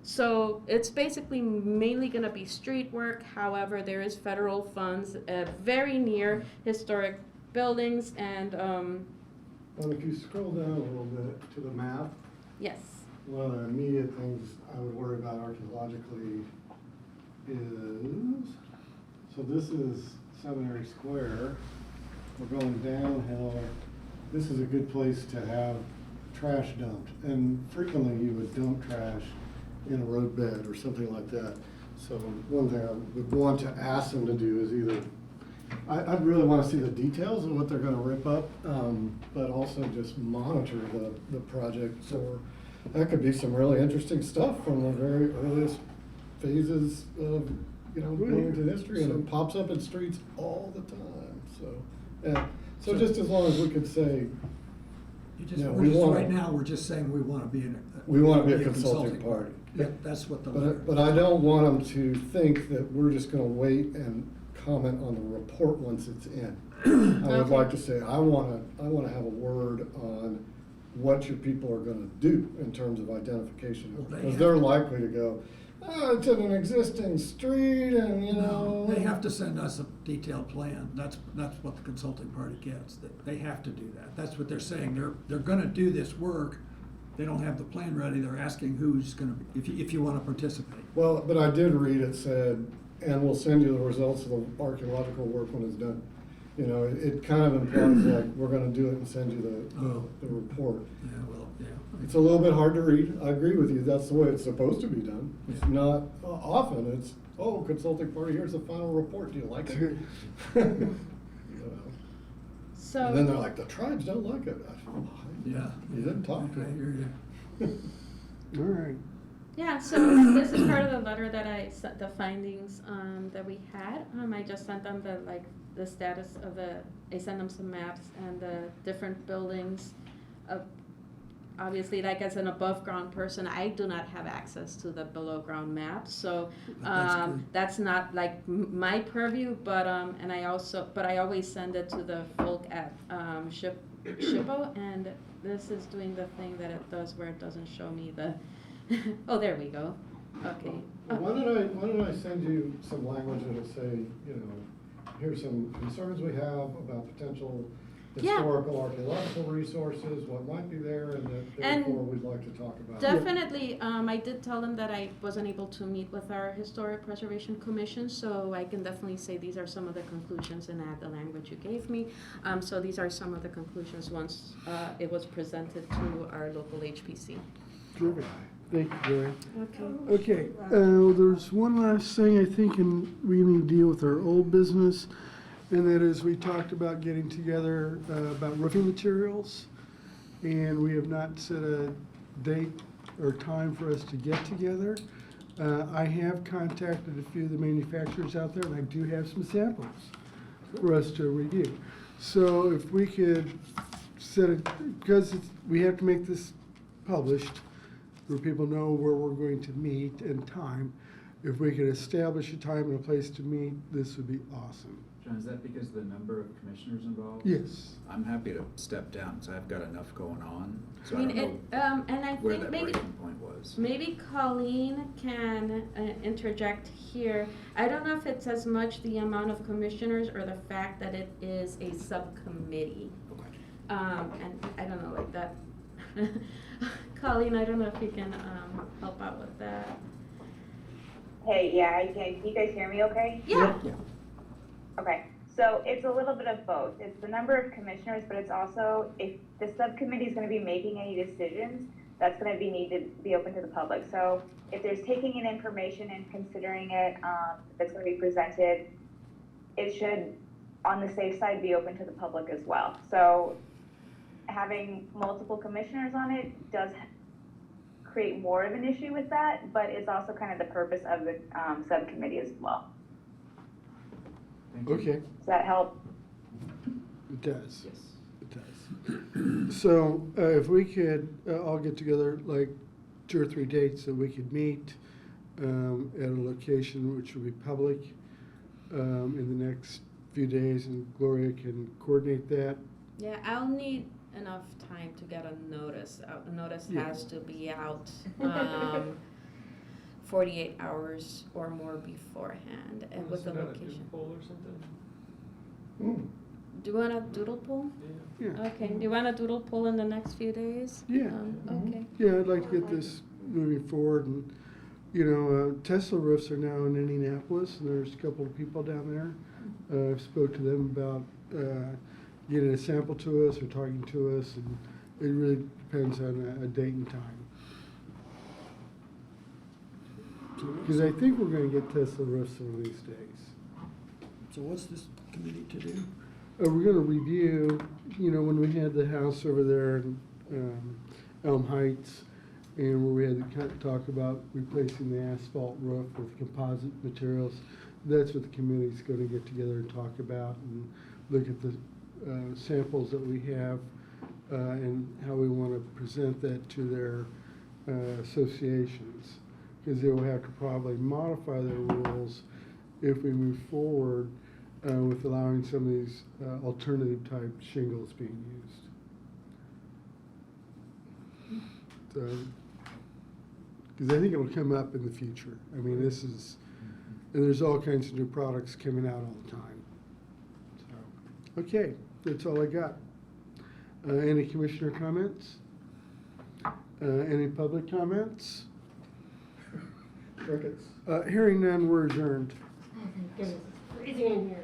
So it's basically mainly going to be street work. However, there is federal funds very near historic buildings, and Well, if you scroll down a little bit to the map, yes. one of the immediate things I would worry about archaeologically is, so this is Seminary Square. We're going downhill. This is a good place to have trash dumped, and frequently you would dump trash in a road bed or something like that. So one thing I would want to ask them to do is either, I'd really want to see the details of what they're going to rip up, but also just monitor the project. So that could be some really interesting stuff from the very earliest phases of, Bloomington history, and it pops up in streets all the time. So just as long as we could say, Right now, we're just saying we want to be we want to be a consulting party. That's what the letter. But I don't want them to think that we're just gonna wait and comment on the report once it's in. I would like to say, I wanna have a word on what your people are gonna do in terms of identification. Well, they Because have they're to- likely to go, oh, it's in an existing street and, you know. They have to send us a detailed plan. That's what the consulting party gets. They have to do that. That's what they're saying. They're gonna do this work. They don't have the plan ready. They're asking who's gonna, if you wanna participate. Well, but I did read it said, and we'll send you the results of the archaeological work when it's done. You know, it kind of implies like, we're gonna do it and send you the report. Yeah, well, yeah. It's a little bit hard to read. I agree with you. That's the way it's supposed to be done. It's not, often it's, oh, consulting party, here's the final report. Do you like it? You know. So. And then they're like, the tribes don't like it. Yeah. You didn't talk to I them. hear you. All right. Yeah, so this is part of the letter that I sent, the findings, that we had. I just sent them the status of I sent them some maps and the different buildings. Obviously, like as an above-ground person, I do not have access to the below-ground maps, so, that's not like my purview, but, and I always send it to the folk at, SHPO, and this is doing the thing that it does where it doesn't show me the, oh, there we go, okay. Well, why don't I send you some language that'll say, you know, here's some concerns we have about potential historical archaeological resources, what might be there, and that therefore we'd like to talk about. Definitely, I did tell them that I wasn't able to meet with our Historic Preservation Commission, so I can definitely say these are some of the conclusions and add the language you gave me. So these are some of the conclusions once it was presented to our local HPC. Terrific. Thank you, Joy. Okay. Okay, there's one last thing I think, and we need to deal with our old business, and that is we talked about getting together about roofing materials, and we have not set a date or time for us to get together. I have contacted a few of the manufacturers out there, and I do have some samples for us to review. So if we could set it, because we have to make this published, where people know where we're going to meet and time. If we could establish a time and a place to meet, this would be awesome. John, is that because of the number of commissioners involved? Yes. I'm happy to step down, so I've got enough going on, so I I mean, don't know and I where think that maybe, breaking point was. maybe Colleen can interject here. I don't know if it's as much the amount of commissioners or the fact that it is a subcommittee. Okay. And I don't know, like that. Colleen, I don't know if you can help out with that. Hey, yeah, I can. Can you guys hear me okay? Yeah. Okay, so it's a little bit of both. It's the number of commissioners, but it's also if the subcommittee is going to be making any decisions, that's going to be need to be open to the public. So if there's taking in information and considering it that's going to be presented, it should, on the safe side, be open to the public as well. So having multiple commissioners on it does create more of an issue with that, but it's also kind of the purpose of the subcommittee as well. Okay, Does that help? it does. Yes. It does. So if we could all get together like 2 or 3 dates that we could meet at a location which will be public in the next few days, and Gloria can coordinate that. Yeah, I'll need enough time to get a notice out. A notice has to be out 48 hours or more beforehand, and with the location. Poll or something? Do you want a doodle poll? Yeah. Okay, do you want a doodle poll in the next few days? Yeah. Okay. Yeah, I'd like to get this moving forward, and, you know, Tesla roofs are now in Indianapolis, and there's a couple of people down there. I've spoke to them about getting a sample to us or talking to us, and it really depends on a date and time. Because I think we're gonna get Tesla roofs one of these days. So what's this committee to do? We're gonna review, you know, when we had the house over there in Elm Heights, and where we had to kind of talk about replacing the asphalt roof with composite materials. That's what the committee's gonna get together and talk about, and look at the samples that we have, and how we wanna present that to their associations. is they will have to probably modify their rules if we move forward with allowing some of these alternative type shingles being used. So, because I think it'll come up in the future. I mean, this is, and there's all kinds of new products coming out all the time. So, okay, that's all I got. Any commissioner comments? Any public comments? Crickets. Hearing none, we're adjourned. Oh, thank goodness, it's freezing in here.